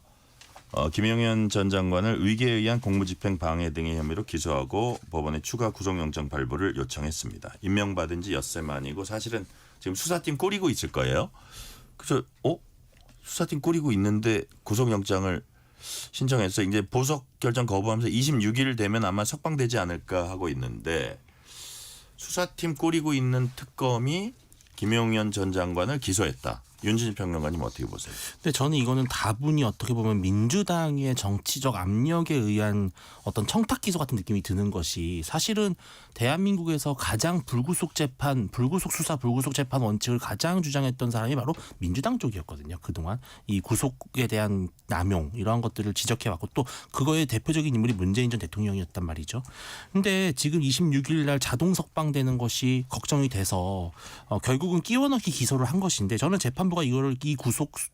김영현 전 장관을 위계에 의한 공무집행 방해 등의 혐의로 기소하고 법원에 추가 구속영장 발부를 요청했습니다. 임명받은 지 엿새 만이고 사실은 지금 수사팀 꾸리고 있을 거예요. 그래서 수사팀 꾸리고 있는데 구속영장을 신청해서 이제 보석 결정 거부하면서 26일 되면 아마 석방되지 않을까 하고 있는데 수사팀 꾸리고 있는 특검이 김용현 전 장관을 기소했다. 윤진일 평론가님 어떻게 보세요? 근데 저는 이거는 다분히 어떻게 보면 민주당의 정치적 압력에 의한 어떤 청탁 기소 같은 느낌이 드는 것이 사실은 대한민국에서 가장 불구속 수사, 불구속 재판 원칙을 가장 주장했던 사람이 바로 민주당 쪽이었거든요. 그동안 이 구속에 대한 남용 이러한 것들을 지적해왔고 또 그거의 대표적인 인물이 문재인 전 대통령이었단 말이죠. 근데 지금 26일 날 자동 석방되는 것이 걱정이 돼서 결국은 끼워넣기 기소를 한 것인데 저는 재판부가 이거를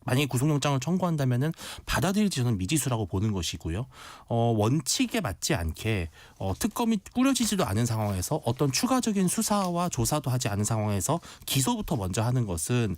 만약에 구속영장을 청구한다면은 받아들일지 저는 미지수라고 보는 것이고요. 원칙에 맞지 않게 특검이 꾸려지지도 않은 상황에서 어떤 추가적인 수사와 조사도 하지 않은 상황에서 기소부터 먼저 하는 것은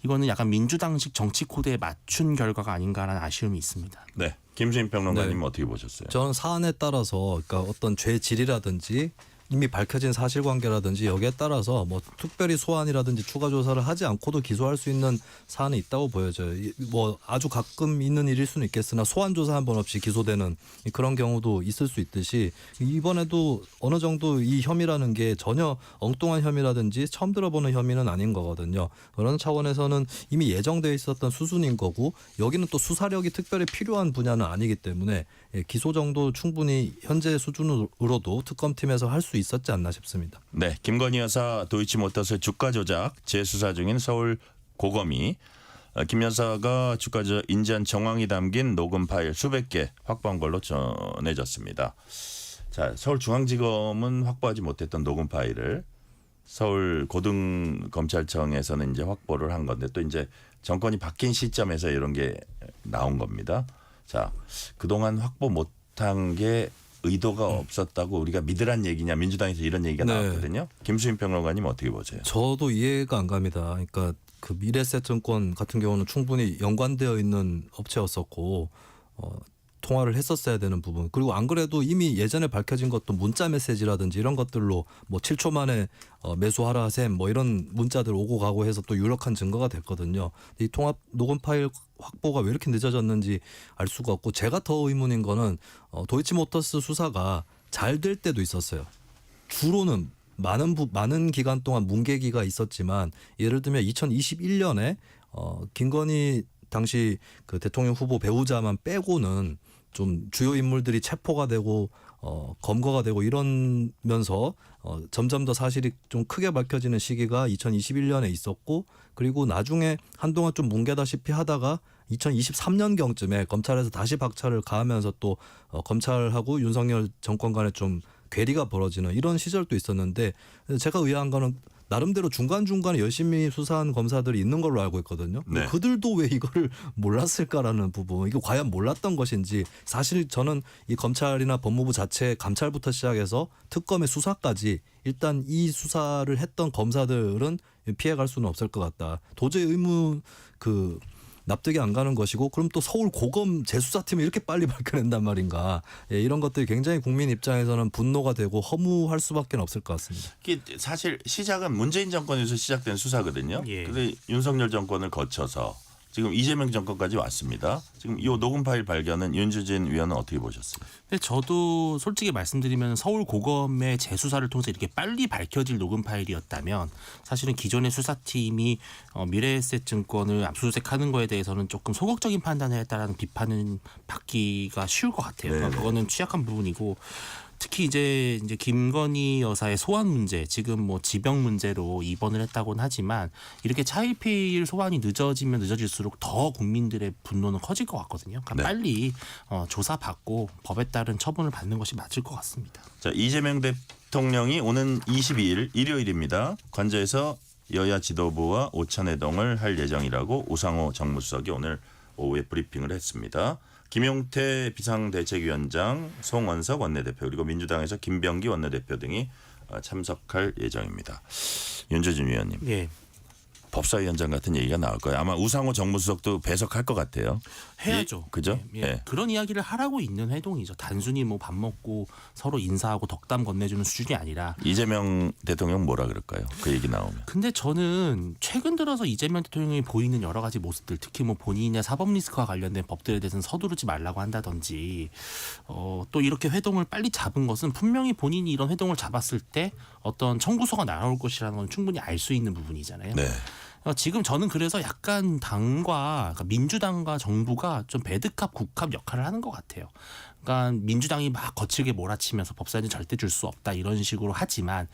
이거는 약간 민주당식 정치 코드에 맞춘 결과가 아닌가라는 아쉬움이 있습니다. 네, 김수인 평론가님 어떻게 보셨어요? 저는 사안에 따라서 그러니까 어떤 죄 질이라든지 이미 밝혀진 사실관계라든지 여기에 따라서 뭐 특별히 소환이라든지 추가 조사를 하지 않고도 기소할 수 있는 사안이 있다고 보여져요. 뭐 아주 가끔 있는 일일 수는 있겠으나 소환 조사 한 번 없이 기소되는 그런 경우도 있을 수 있듯이 이번에도 어느 정도 이 혐의라는 게 전혀 엉뚱한 혐의라든지 처음 들어보는 혐의는 아닌 거거든요. 그런 차원에서는 이미 예정돼 있었던 수준인 거고 여기는 또 수사력이 특별히 필요한 분야는 아니기 때문에 기소 정도 충분히 현재 수준으로도 특검팀에서 할 수 있었지 않나 싶습니다. 네, 김건희 여사 도이치모터스 주가 조작 재수사 중인 서울 고검이 김 여사가 주가 조작 인지한 정황이 담긴 녹음 파일 수백 개 확보한 걸로 전해졌습니다. 자, 서울중앙지검은 확보하지 못했던 녹음 파일을 서울 고등검찰청에서는 이제 확보를 한 건데 또 이제 정권이 바뀐 시점에서 이런 게 나온 겁니다. 자, 그동안 확보 못한 게 의도가 없었다고 우리가 믿으란 얘기냐 민주당에서 이런 얘기가 나왔거든요. 김수인 평론가님 어떻게 보세요? 저도 이해가 안 갑니다. 그러니까 그 미래에셋증권 같은 경우는 충분히 연관되어 있는 업체였었고 통화를 했었어야 되는 부분 그리고 안 그래도 이미 예전에 밝혀진 것도 문자 메시지라든지 이런 것들로 뭐 7초 만에 매수하라 셈 뭐 이런 문자들 오고 가고 해서 또 유력한 증거가 됐거든요. 이 통합 녹음 파일 확보가 왜 이렇게 늦어졌는지 알 수가 없고 제가 더 의문인 거는 도이치모터스 수사가 잘 될 때도 있었어요. 주로는 많은 기간 동안 문개기가 있었지만 예를 들면 2021년에 김건희 당시 그 대통령 후보 배우자만 빼고는 좀 주요 인물들이 체포가 되고 검거가 되고 이러면서 점점 더 사실이 좀 크게 밝혀지는 시기가 2021년에 있었고 그리고 나중에 한동안 좀 뭉개다시피 하다가 2023년경쯤에 검찰에서 다시 박차를 가하면서 또 검찰하고 윤석열 정권 간에 좀 괴리가 벌어지는 이런 시절도 있었는데 제가 의아한 거는 나름대로 중간중간에 열심히 수사한 검사들이 있는 걸로 알고 있거든요. 네. 그들도 왜 이거를 몰랐을까라는 부분. 이거 과연 몰랐던 것인지 사실 저는 이 검찰이나 법무부 자체 감찰부터 시작해서 특검의 수사까지 일단 이 수사를 했던 검사들은 피해갈 수는 없을 것 같다. 도저히 납득이 안 가는 것이고 그럼 또 서울 고검 재수사팀이 이렇게 빨리 밝혀낸단 말인가. 예, 이런 것들이 굉장히 국민 입장에서는 분노가 되고 허무할 수밖에 없을 것 같습니다. 이게 사실 시작은 문재인 정권에서 시작된 수사거든요. 예. 근데 윤석열 정권을 거쳐서 지금 이재명 정권까지 왔습니다. 지금 이 녹음 파일 발견은 윤주진 위원은 어떻게 보셨어요? 근데 저도 솔직히 말씀드리면 서울 고검의 재수사를 통해서 이렇게 빨리 밝혀질 녹음 파일이었다면 사실은 기존의 수사팀이 미래에셋증권을 압수수색하는 거에 대해서는 조금 소극적인 판단을 했다라는 비판은 받기가 쉬울 것 같아요. 네네. 그거는 취약한 부분이고 특히 이제 김건희 여사의 소환 문제, 지금 뭐 지병 문제로 입원을 했다고는 하지만 이렇게 차일피일 소환이 늦어지면 늦어질수록 더 국민들의 분노는 커질 것 같거든요. 그러니까 네. 빨리 조사받고 법에 따른 처분을 받는 것이 맞을 것 같습니다. 자, 이재명 대통령이 오는 22일 일요일입니다. 관저에서 여야 지도부와 오찬회동을 할 예정이라고 우상호 정무수석이 오늘 오후에 브리핑을 했습니다. 김용태 비상대책위원장, 송원석 원내대표 그리고 민주당에서 김병기 원내대표 등이 참석할 예정입니다. 윤주진 위원님. 예. 법사위원장 같은 얘기가 나올 거예요. 아마 우상호 정무수석도 배석할 것 같아요. 해야죠. 그죠? 예. 예. 그런 이야기를 하라고 있는 회동이죠. 단순히 뭐 밥 먹고 서로 인사하고 덕담 건네주는 수준이 아니라. 이재명 대통령 뭐라 그럴까요? 그 얘기 나오면. 근데 저는 최근 들어서 이재명 대통령이 보이는 여러 가지 모습들, 특히 뭐 본인의 사법 리스크와 관련된 법들에 대해서는 서두르지 말라고 한다든지, 또 이렇게 회동을 빨리 잡은 것은 분명히 본인이 이런 회동을 잡았을 때 어떤 청구서가 나올 것이라는 건 충분히 알 수 있는 부분이잖아요. 네. 지금 저는 그래서 약간 그러니까 민주당과 정부가 좀 배드캅 국캅 역할을 하는 것 같아요. 그러니까 민주당이 막 거칠게 몰아치면서 법사위는 절대 줄 수 없다 이런 식으로 하지만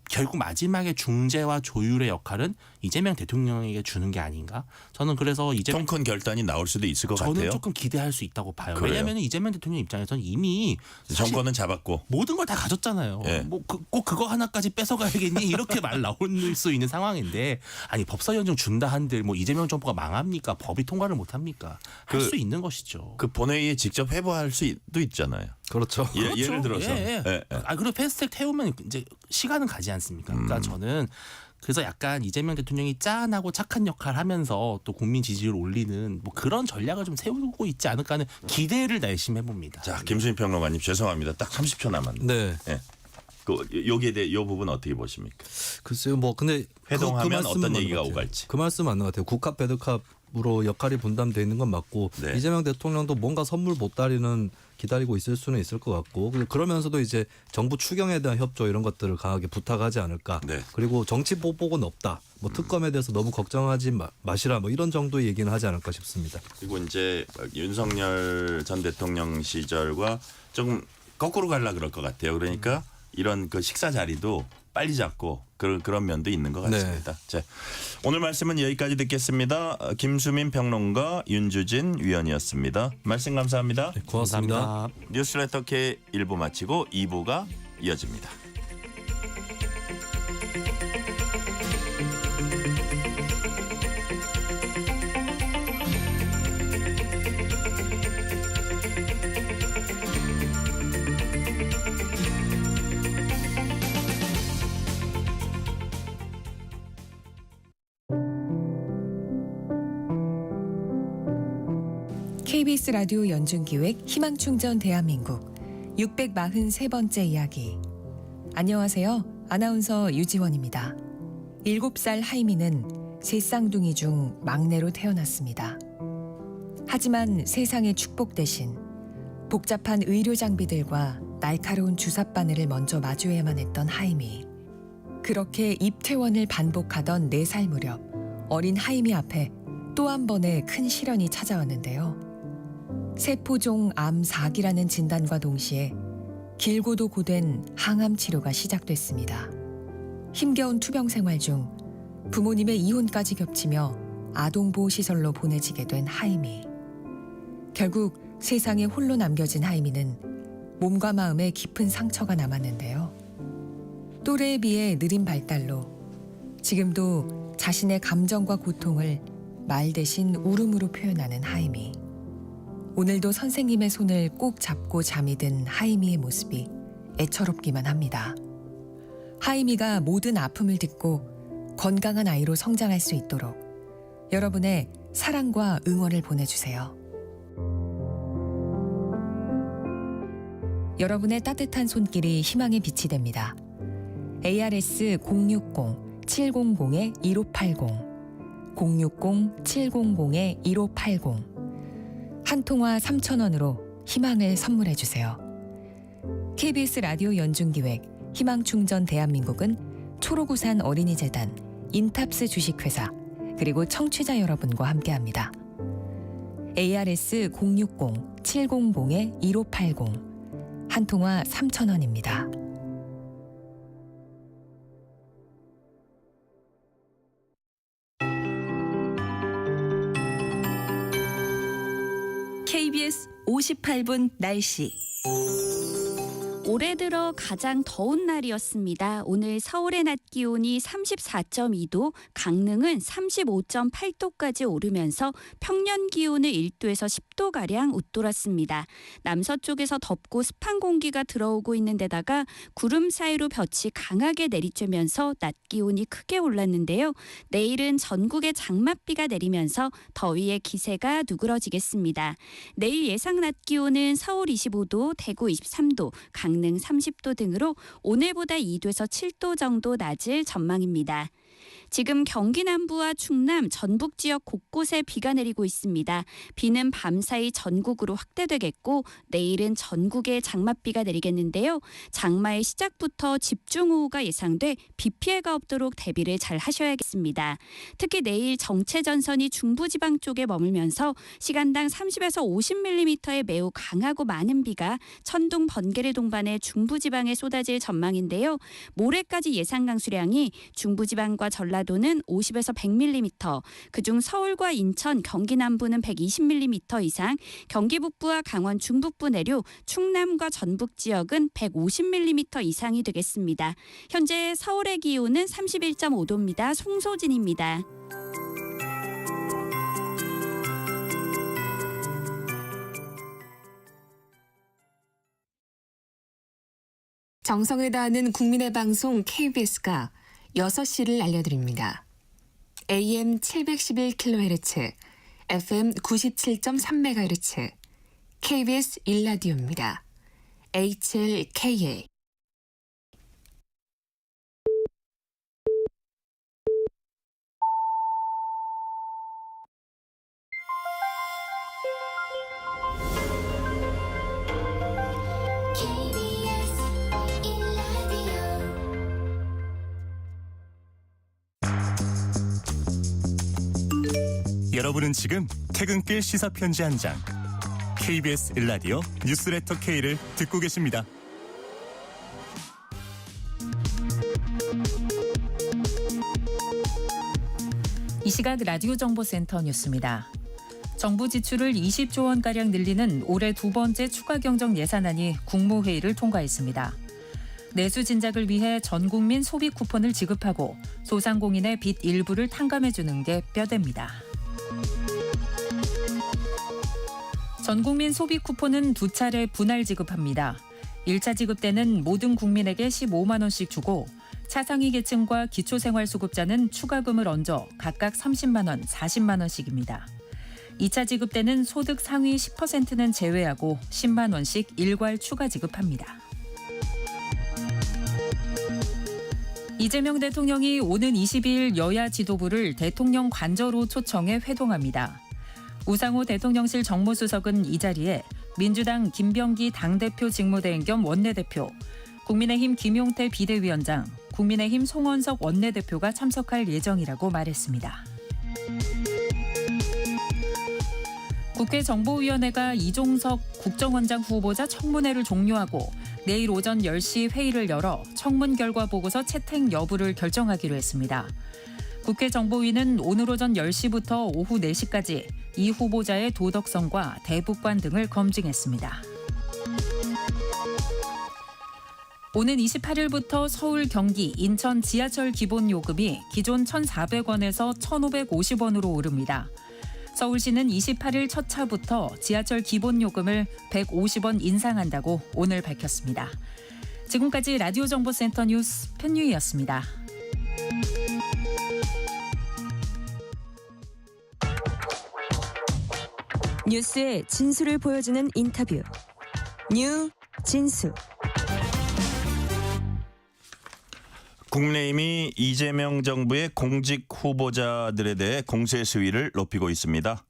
결국 마지막에 중재와 조율의 역할은 이재명 대통령에게 주는 게 아닌가? 저는 그래서 통 큰 결단이 나올 수도 있을 것 저는 같아요. 조금 기대할 수 있다고 봐요. 그래요? 왜냐하면 이재명 대통령 입장에서는 이미 사실 정권은 잡았고 모든 걸 다 가졌잖아요. 예. 뭐 꼭 그거 하나까지 뺏어가야겠니? 이렇게 말 나올 수 있는 상황인데 아니 법사위 연정 준다 한들 뭐 이재명 정부가 망합니까? 법이 통과를 못합니까? 할 수 있는 것이죠. 그 본회의에 직접 회부할 수도 있잖아요. 그렇죠. 그렇죠. 예를 들어서. 예. 그리고 패스트트랙 태우면 이제 시간은 가지 않습니까? 그러니까 저는 그래서 약간 이재명 대통령이 짠하고 착한 역할을 하면서 또 국민 지지율을 올리는 뭐 그런 전략을 좀 세우고 있지 않을까 하는 기대를 열심히 해봅니다. 자, 김수민 평론가님 죄송합니다. 딱 30초 남았는데. 네. 예. 여기에 대해 이 부분 어떻게 보십니까? 글쎄요, 뭐 근데 회동하면 말씀은 어떤 맞는 얘기가 것 같아요. 오갈지. 그 말씀 맞는 것 같아요. 국합 배드캅으로 역할이 분담돼 있는 건 맞고 네. 이재명 대통령도 뭔가 선물 보따리는 기다리고 있을 수는 있을 것 같고 그러면서도 이제 정부 추경에 대한 협조 이런 것들을 강하게 부탁하지 않을까. 네. 그리고 정치 보복은 없다. 뭐 특검에 대해서 너무 걱정하지 마시라. 뭐 이런 정도의 얘기는 하지 않을까 싶습니다. 그리고 이제 윤석열 전 대통령 시절과 조금 거꾸로 가려 그럴 것 같아요. 그러니까 이런 그 식사 자리도 빨리 잡고 그런 면도 있는 것 같습니다. 자, 오늘 말씀은 여기까지 듣겠습니다. 김수민 평론가, 윤주진 위원이었습니다. 말씀 감사합니다. 네, 고맙습니다. 감사합니다. 뉴스레터 K 1부 마치고 2부가 이어집니다. KBS 라디오 연중기획 희망충전 대한민국 643번째 이야기. 안녕하세요. 아나운서 유지원입니다. 7살 하이미는 세 쌍둥이 중 막내로 태어났습니다. 하지만 세상의 축복 대신 복잡한 의료 장비들과 날카로운 주사 바늘을 먼저 마주해야만 했던 하이미. 그렇게 입퇴원을 반복하던 4살 무렵 어린 하이미 앞에 또 한 번의 큰 시련이 찾아왔는데요. 세포종 암 4기라는 진단과 동시에 길고도 고된 항암 치료가 시작됐습니다. 힘겨운 투병 생활 중 부모님의 이혼까지 겹치며 아동보호시설로 보내지게 된 하이미. 결국 세상에 홀로 남겨진 하이미는 몸과 마음에 깊은 상처가 남았는데요. 또래에 비해 느린 발달로 지금도 자신의 감정과 고통을 말 대신 울음으로 표현하는 하이미. 오늘도 선생님의 손을 꼭 잡고 잠이 든 하이미의 모습이 애처롭기만 합니다. 하이미가 모든 아픔을 딛고 건강한 아이로 성장할 수 있도록 여러분의 사랑과 응원을 보내주세요. 여러분의 따뜻한 손길이 희망의 빛이 됩니다. ARS 060-700-1580 060-700-1580 한 통화 3,000원으로 희망을 선물해 주세요. KBS 라디오 연중기획 희망충전 대한민국은 초록우산 어린이재단, 인탑스 주식회사, 그리고 청취자 여러분과 함께합니다. ARS 060-700-1580 한 통화 3,000원입니다. KBS 58분 날씨. 올해 들어 가장 더운 날이었습니다. 오늘 서울의 낮 기온이 34.2도, 강릉은 35.8도까지 오르면서 평년 기온을 1도에서 10도가량 웃돌았습니다. 남서쪽에서 덥고 습한 공기가 들어오고 있는 데다가 구름 사이로 볕이 강하게 내리쬐면서 낮 기온이 크게 올랐는데요. 내일은 전국에 장맛비가 내리면서 더위의 기세가 누그러지겠습니다. 내일 예상 낮 기온은 서울 25도, 대구 23도, 강릉 30도 등으로 오늘보다 2도에서 7도 정도 낮을 전망입니다. 지금 경기 남부와 충남, 전북 지역 곳곳에 비가 내리고 있습니다. 비는 밤사이 전국으로 확대되겠고 내일은 전국에 장맛비가 내리겠는데요. 장마의 시작부터 집중호우가 예상돼 비 피해가 없도록 대비를 잘 하셔야겠습니다. 특히 내일 정체전선이 중부지방 쪽에 머물면서 시간당 30에서 50mm의 매우 강하고 많은 비가 천둥, 번개를 동반해 중부지방에 쏟아질 전망인데요. 모레까지 예상 강수량이 중부지방과 전라도는 50에서 100mm, 그중 서울과 인천, 경기 남부는 120mm 이상, 경기 북부와 강원 중북부 내륙, 충남과 전북 지역은 150mm 이상이 되겠습니다. 현재 서울의 기온은 31.5도입니다. 송소진입니다. 정성을 다하는 국민의 방송 KBS가 6시를 알려드립니다. AM 711kHz, FM 97.3MHz, KBS 1라디오입니다. HLKA. 여러분은 지금 퇴근길 시사편지 한 장, KBS 1라디오 뉴스레터 K를 듣고 계십니다. 이 시각 라디오 정보센터 뉴스입니다. 정부 지출을 20조 원가량 늘리는 올해 두 번째 추가 경정 예산안이 국무회의를 통과했습니다. 내수 진작을 위해 전 국민 소비 쿠폰을 지급하고 소상공인의 빚 일부를 탕감해주는 게 뼈대입니다. 전 국민 소비 쿠폰은 두 차례 분할 지급합니다. 1차 지급 때는 모든 국민에게 15만 원씩 주고 차상위 계층과 기초생활수급자는 추가금을 얹어 각각 30만 원, 40만 원씩입니다. 2차 지급 때는 소득 상위 10%는 제외하고 10만 원씩 일괄 추가 지급합니다. 이재명 대통령이 오는 22일 여야 지도부를 대통령 관저로 초청해 회동합니다. 우상호 대통령실 정무수석은 이 자리에 민주당 김병기 당대표 직무대행 겸 원내대표, 국민의힘 김용태 비대위원장, 국민의힘 송원석 원내대표가 참석할 예정이라고 말했습니다. 국회 정보위원회가 이종석 국정원장 후보자 청문회를 종료하고 내일 오전 10시 회의를 열어 청문 결과 보고서 채택 여부를 결정하기로 했습니다. 국회 정보위는 오늘 오전 10시부터 오후 4시까지 이 후보자의 도덕성과 대북관 등을 검증했습니다. 오는 28일부터 서울, 경기, 인천 지하철 기본요금이 기존 1,400원에서 1,550원으로 오릅니다. 서울시는 28일 첫 차부터 지하철 기본요금을 150원 인상한다고 오늘 밝혔습니다. 지금까지 라디오 정보센터 뉴스 편유희였습니다. 뉴스의 진수를 보여주는 인터뷰. 뉴 진수. 국민의힘이 이재명 정부의 공직 후보자들에 대해 공세 수위를 높이고 있습니다.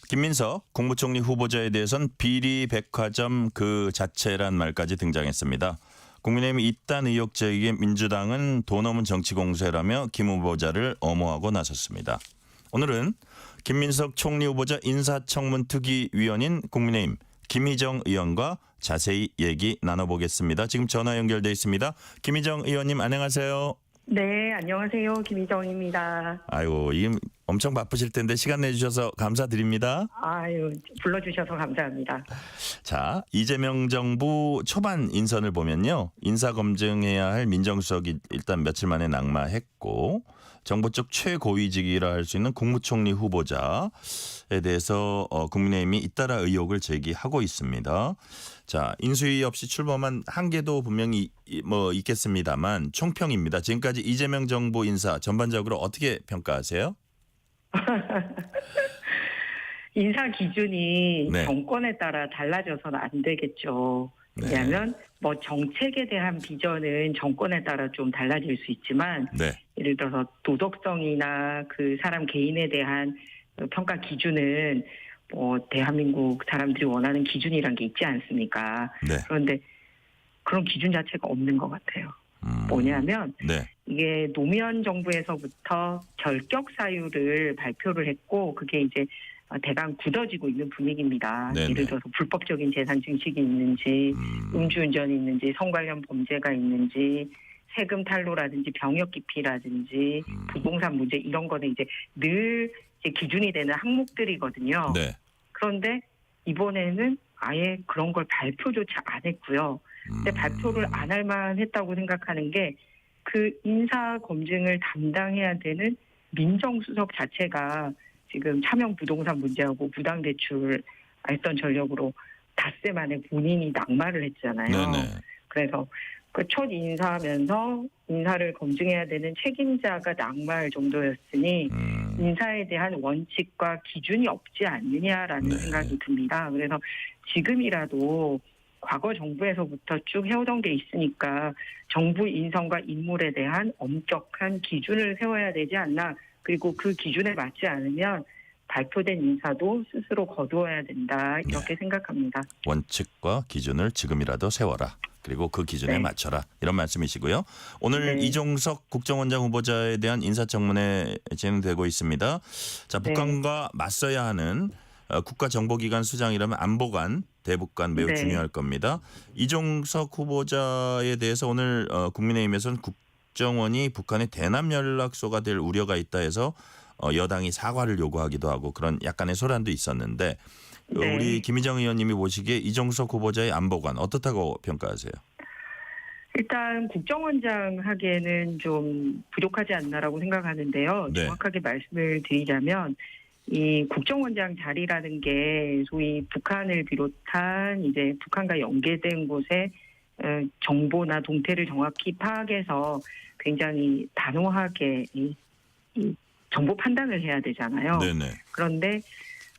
김민석 국무총리 후보자에 대해선 비리백화점 그 자체란 말까지 등장했습니다. 국민의힘이 이딴 의혹 제기에 민주당은 돈 없는 정치 공세라며 김 후보자를 엄호하고 나섰습니다. 오늘은 김민석 총리 후보자 인사청문특위위원인 국민의힘 김희정 의원과 자세히 얘기 나눠보겠습니다. 지금 전화 연결돼 있습니다. 김희정 의원님 안녕하세요. 네, 안녕하세요. 김희정입니다. 아이고, 이게 엄청 바쁘실 텐데 시간 내주셔서 감사드립니다. 아유, 불러주셔서 감사합니다. 자, 이재명 정부 초반 인선을 보면요. 인사검증해야 할 민정수석이 일단 며칠 만에 낙마했고 정부 쪽 최고위직이라 할 수 있는 국무총리 후보자에 대해서 국민의힘이 잇따라 의혹을 제기하고 있습니다. 자, 인수위 없이 출범한 한계도 분명히 있겠습니다만 총평입니다. 지금까지 이재명 정부 인사 전반적으로 어떻게 평가하세요? 인사 기준이 네. 정권에 따라 달라져서는 안 되겠죠. 왜냐하면 뭐 정책에 대한 비전은 정권에 따라 좀 달라질 수 있지만 네. 예를 들어서 도덕성이나 그 사람 개인에 대한 평가 기준은 뭐 대한민국 사람들이 원하는 기준이란 게 있지 않습니까? 네. 그런데 그런 기준 자체가 없는 것 같아요. 뭐냐면 네. 이게 노무현 정부에서부터 결격 사유를 발표를 했고 그게 이제 대강 굳어지고 있는 분위기입니다. 네네. 예를 들어서 불법적인 재산 증식이 있는지, 음주운전이 있는지, 성 관련 범죄가 있는지, 세금 탈루라든지 병역 기피라든지 부동산 문제 이런 거는 이제 늘 이제 기준이 되는 항목들이거든요. 네. 그런데 이번에는 아예 그런 걸 발표조차 안 했고요. 근데 발표를 안 할 만했다고 생각하는 게 그 인사 검증을 담당해야 되는 민정수석 자체가 지금 차명 부동산 문제하고 부당대출 알선 전력으로 닷새 만에 본인이 낙마를 했잖아요. 네네. 그래서 그 첫 인사하면서 인사를 검증해야 되는 책임자가 낙마할 정도였으니 인사에 대한 원칙과 기준이 없지 않느냐라는 네. 생각이 듭니다. 그래서 지금이라도 과거 정부에서부터 쭉 해오던 게 있으니까 정부 인선과 인물에 대한 엄격한 기준을 세워야 되지 않나. 그리고 그 기준에 맞지 않으면 발표된 인사도 스스로 거두어야 된다. 이렇게 생각합니다. 원칙과 기준을 지금이라도 세워라. 그리고 그 기준에 네. 맞춰라. 이런 말씀이시고요. 오늘 네. 이종석 국정원장 후보자에 대한 인사청문회 진행되고 있습니다. 자, 북한과 맞서야 하는 국가정보기관 수장이라면 안보관, 대북관 매우 네. 중요할 겁니다. 이종석 후보자에 대해서 오늘 국민의힘에서는 국정원이 북한의 대남 연락소가 될 우려가 있다 해서 여당이 사과를 요구하기도 하고 그런 약간의 소란도 있었는데 네. 우리 김희정 의원님이 보시기에 이종석 후보자의 안보관 어떻다고 평가하세요? 일단 국정원장 하기에는 좀 부족하지 않나라고 생각하는데요. 네. 정확하게 말씀을 드리자면 이 국정원장 자리라는 게 소위 북한을 비롯한 이제 북한과 연계된 곳에 정보나 동태를 정확히 파악해서 굉장히 단호하게 이 정보 판단을 해야 되잖아요. 네네. 그런데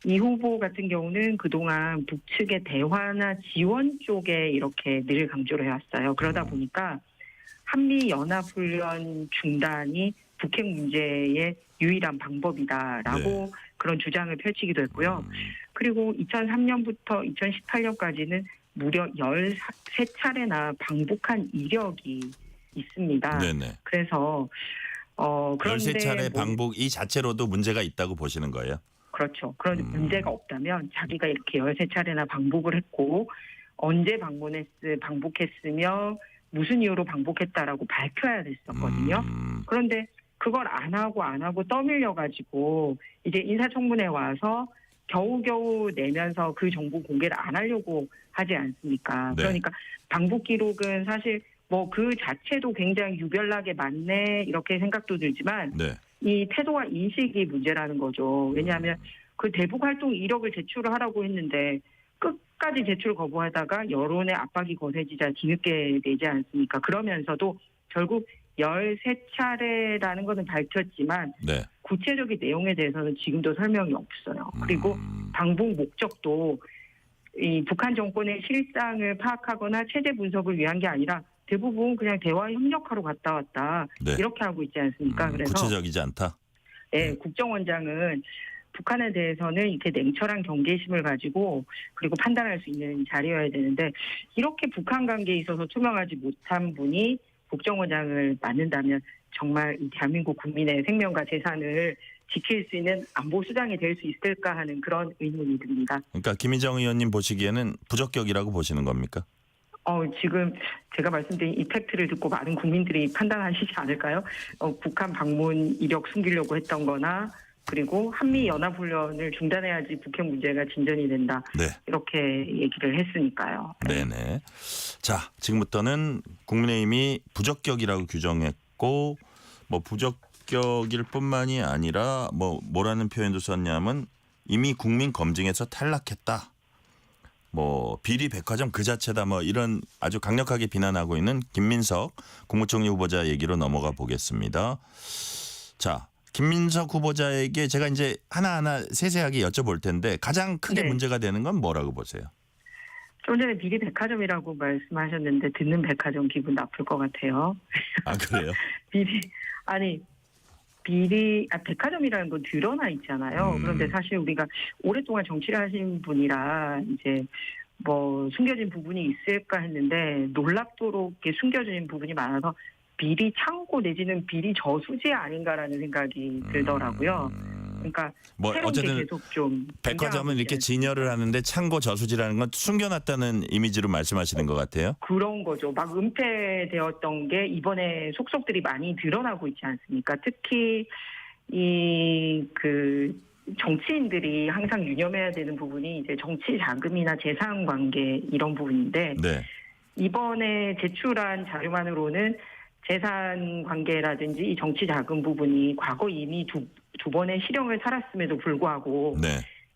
이 후보 같은 경우는 그동안 북측의 대화나 지원 쪽에 이렇게 늘 강조를 해왔어요. 그러다 보니까 한미연합훈련 중단이 북핵 문제의 유일한 방법이다라고 그런 주장을 펼치기도 했고요. 그리고 2003년부터 2018년까지는 무려 13차례나 방북한 이력이 있습니다. 네네. 그래서 그런데 13차례 방북 이 자체로도 문제가 있다고 보시는 거예요? 그렇죠. 그런 문제가 없다면 자기가 이렇게 13차례나 방북을 했고 언제 방북했으며 무슨 이유로 방북했다라고 밝혀야 됐었거든요. 그런데 그걸 안 하고 떠밀려가지고 이제 인사청문회 와서 겨우겨우 내면서 그 정보 공개를 안 하려고 하지 않습니까? 네. 그러니까 방북 기록은 사실 뭐 그 자체도 굉장히 유별나게 많네 이렇게 생각도 들지만 네. 이 태도와 인식이 문제라는 거죠. 왜냐하면 그 대북 활동 이력을 제출을 하라고 했는데 끝까지 제출 거부하다가 여론의 압박이 거세지자 뒤늦게 내지 않습니까? 그러면서도 결국 13차례라는 것은 밝혔지만 네. 구체적인 내용에 대해서는 지금도 설명이 없어요. 그리고 방북 목적도 이 북한 정권의 실상을 파악하거나 체제 분석을 위한 게 아니라 대부분 그냥 대화 협력하러 갔다 왔다. 네. 이렇게 하고 있지 않습니까? 그래서 구체적이지 않다. 네, 국정원장은 북한에 대해서는 이렇게 냉철한 경계심을 가지고 그리고 판단할 수 있는 자리여야 되는데 이렇게 북한 관계에 있어서 투명하지 못한 분이 국정원장을 맡는다면 정말 이 대한민국 국민의 생명과 재산을 지킬 수 있는 안보 수장이 될 수 있을까 하는 그런 의문이 듭니다. 그러니까 김희정 의원님 보시기에는 부적격이라고 보시는 겁니까? 지금 제가 말씀드린 이 팩트를 듣고 많은 국민들이 판단하시지 않을까요? 북한 방문 이력 숨기려고 했던 거나 그리고 한미연합훈련을 중단해야지 북핵 문제가 진전이 된다. 네. 이렇게 얘기를 했으니까요. 네네. 자, 지금부터는 국민의힘이 부적격이라고 규정했고 뭐 부적격일 뿐만이 아니라 뭐라는 표현도 썼냐면 이미 국민 검증에서 탈락했다. 뭐 비리 백화점 그 자체다 뭐 이런 아주 강력하게 비난하고 있는 김민석 국무총리 후보자 얘기로 넘어가 보겠습니다. 자, 김민석 후보자에게 제가 이제 하나하나 세세하게 여쭤볼 텐데 가장 크게 네. 문제가 되는 건 뭐라고 보세요? 좀 전에 비리 백화점이라고 말씀하셨는데 듣는 백화점 기분 나쁠 것 같아요. 아 그래요? 백화점이라는 건 드러나 있잖아요. 그런데 사실 우리가 오랫동안 정치를 하신 분이라 이제 뭐 숨겨진 부분이 있을까 했는데 놀랍도록 이렇게 숨겨진 부분이 많아서 비리 창고 내지는 비리 저수지 아닌가라는 생각이 들더라고요. 그러니까 뭐 새로운 게 어쨌든 계속 좀 백화점은 이렇게 진열을 하는데 창고 저수지라는 건 숨겨놨다는 이미지로 말씀하시는 것 같아요. 그런 거죠. 막 은폐되었던 게 이번에 속속들이 많이 드러나고 있지 않습니까? 특히 그 정치인들이 항상 유념해야 되는 부분이 이제 정치 자금이나 재산 관계 이런 부분인데 네. 이번에 제출한 자료만으로는 재산 관계라든지 이 정치 자금 부분이 과거 이미 두 번의 실형을 살았음에도 불구하고 네.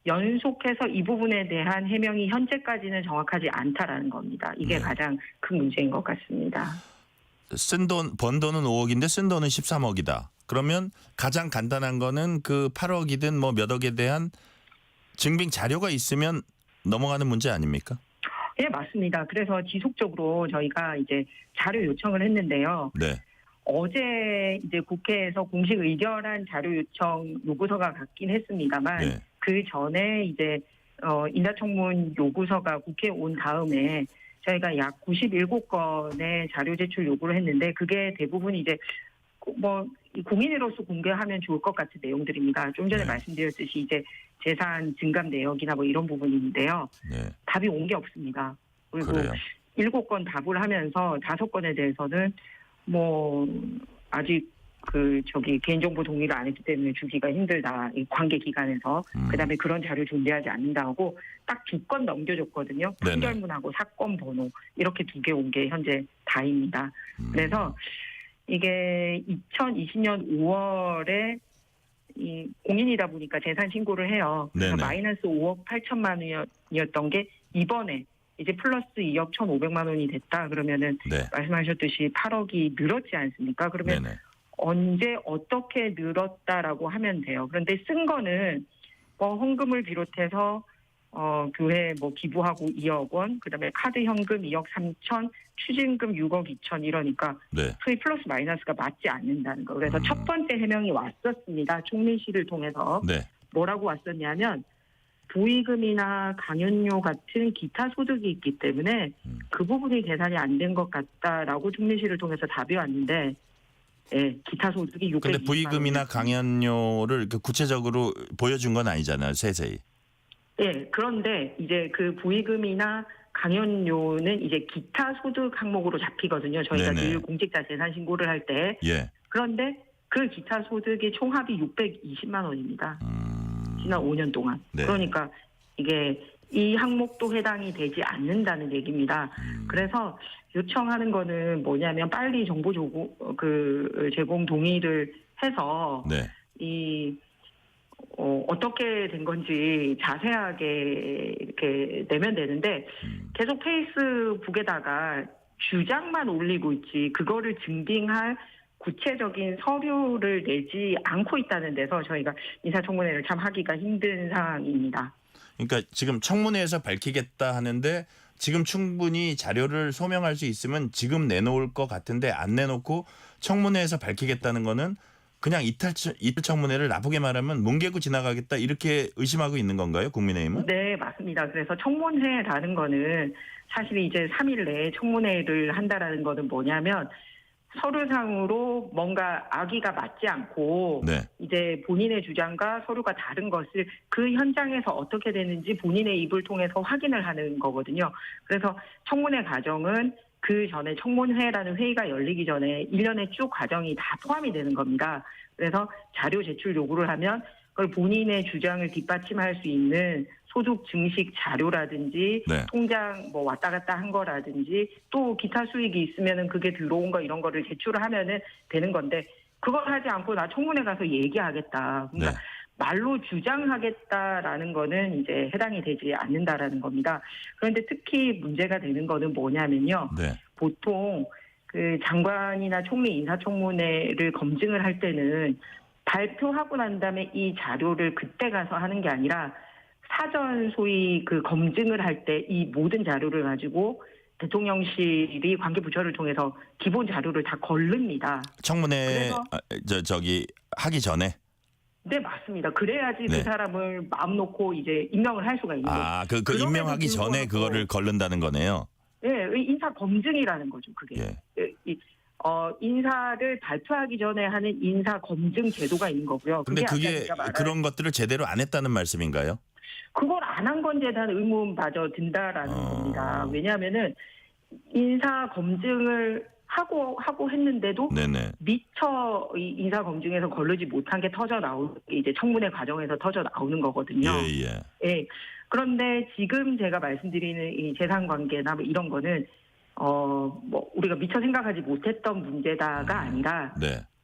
연속해서 이 부분에 대한 해명이 현재까지는 정확하지 않다라는 겁니다. 이게 가장 큰 문제인 것 같습니다. 번 돈은 5억인데 쓴 돈은 13억이다. 그러면 가장 간단한 거는 그 8억이든 뭐 몇 억에 대한 증빙 자료가 있으면 넘어가는 문제 아닙니까? 네, 맞습니다. 그래서 지속적으로 저희가 이제 자료 요청을 했는데요. 네. 어제 이제 국회에서 공식 의결한 자료 요청 요구서가 갔긴 했습니다만 네. 그 전에 이제 인사청문 요구서가 국회에 온 다음에 저희가 약 97건의 자료 제출 요구를 했는데 그게 대부분 이제 뭐 공인으로서 공개하면 좋을 것 같은 내용들입니다. 좀 전에 말씀드렸듯이 이제 재산 증감 내역이나 뭐 이런 부분인데요. 네. 답이 온 게 없습니다. 그리고 그래요. 7건 답을 하면서 5건에 대해서는 뭐 아직 개인정보 동의를 안 했기 때문에 주기가 힘들다. 이 관계 기관에서 그다음에 그런 자료 존재하지 않는다고 딱 2건 넘겨줬거든요. 네네. 판결문하고 사건 번호 이렇게 2개 온 게 현재 다입니다. 그래서 이게 2020년 5월에 이 공인이다 보니까 재산 신고를 해요. 그래서 네네. 마이너스 5억 8천만 원이었던 게 이번에 이제 플러스 2억 1,500만 원이 됐다. 그러면은 네. 말씀하셨듯이 8억이 늘었지 않습니까? 그러면 네네. 언제 어떻게 늘었다라고 하면 돼요. 그런데 쓴 거는 뭐 헌금을 비롯해서 교회 뭐 기부하고 2억 원, 그다음에 카드 현금 2억 3천, 추징금 6억 2천 이러니까 네. 소위 플러스 마이너스가 맞지 않는다는 거. 그래서 첫 번째 해명이 왔었습니다. 총리실을 통해서 네. 뭐라고 왔었냐면 보위금이나 강연료 같은 기타 소득이 있기 때문에 그 부분이 계산이 안 된 것 같다라고 총리실을 통해서 답이 왔는데 예, 기타 소득이 600만 원. 근데 부의금이나 강연료를 구체적으로 보여준 건 아니잖아요. 세세히. 예, 그런데 이제 그 부의금이나 강연료는 이제 기타 소득 항목으로 잡히거든요. 저희가 네네. 늘 공직자 재산 신고를 할 때. 예. 그런데 그 기타 소득의 총합이 620만 원입니다. 지난 5년 동안. 네. 그러니까 이게 이 항목도 해당이 되지 않는다는 얘기입니다. 그래서 요청하는 거는 뭐냐면 빨리 정보 제공 동의를 해서 네. 어떻게 된 건지 자세하게 이렇게 내면 되는데 계속 페이스북에다가 주장만 올리고 있지 그거를 증빙할 구체적인 서류를 내지 않고 있다는 데서 저희가 인사청문회를 참 하기가 힘든 상황입니다. 그러니까 지금 청문회에서 밝히겠다 하는데 지금 충분히 자료를 소명할 수 있으면 지금 내놓을 것 같은데 안 내놓고 청문회에서 밝히겠다는 거는 그냥 이틀 청문회를 나쁘게 말하면 뭉개고 지나가겠다 이렇게 의심하고 있는 건가요? 국민의힘은? 네, 맞습니다. 그래서 청문회라는 거는 사실 이제 3일 내에 청문회를 한다라는 거는 뭐냐면 서류상으로 뭔가 악의가 맞지 않고 네. 이제 본인의 주장과 서류가 다른 것을 그 현장에서 어떻게 되는지 본인의 입을 통해서 확인을 하는 거거든요. 그래서 청문회 과정은 그 전에 청문회라는 회의가 열리기 전에 1년의 쭉 과정이 다 포함이 되는 겁니다. 그래서 자료 제출 요구를 하면 그걸 본인의 주장을 뒷받침할 수 있는 소득 증식 자료라든지 네. 통장 뭐 왔다 갔다 한 거라든지 또 기타 수익이 있으면은 그게 들어온 거 이런 거를 제출을 하면은 되는 건데 그걸 하지 않고 나 청문회 가서 얘기하겠다. 그러니까 네. 말로 주장하겠다라는 거는 이제 해당이 되지 않는다라는 겁니다. 그런데 특히 문제가 되는 거는 뭐냐면요. 네. 보통 그 장관이나 총리 인사청문회를 검증을 할 때는 발표하고 난 다음에 이 자료를 그때 가서 하는 게 아니라 사전 소위 그 검증을 할 때 이 모든 자료를 가지고 대통령실이 관계부처를 통해서 기본 자료를 다 걸릅니다. 청문회 저기 하기 전에. 네, 맞습니다. 그래야지 네. 그 사람을 마음 놓고 이제 임명을 할 수가 있는 거죠. 그 임명하기 전에 그거를 걸른다는 거네요. 네, 인사 검증이라는 거죠. 그게 인사를 발표하기 전에 하는 인사 검증 제도가 있는 거고요. 근데 그게 그게 아까 제가 그런 것들을 제대로 안 했다는 말씀인가요? 그걸 안 한 건지에 대한 의문마저 든다라는 겁니다. 왜냐하면은 인사 검증을 하고 했는데도 네네. 미처 이 인사 검증에서 거르지 못한 게 터져 나오는 게 이제 청문회 과정에서 터져 나오는 거거든요. 예. 그런데 지금 제가 말씀드리는 이 재산 관계나 뭐 이런 거는 뭐 우리가 미처 생각하지 못했던 문제다가 아니라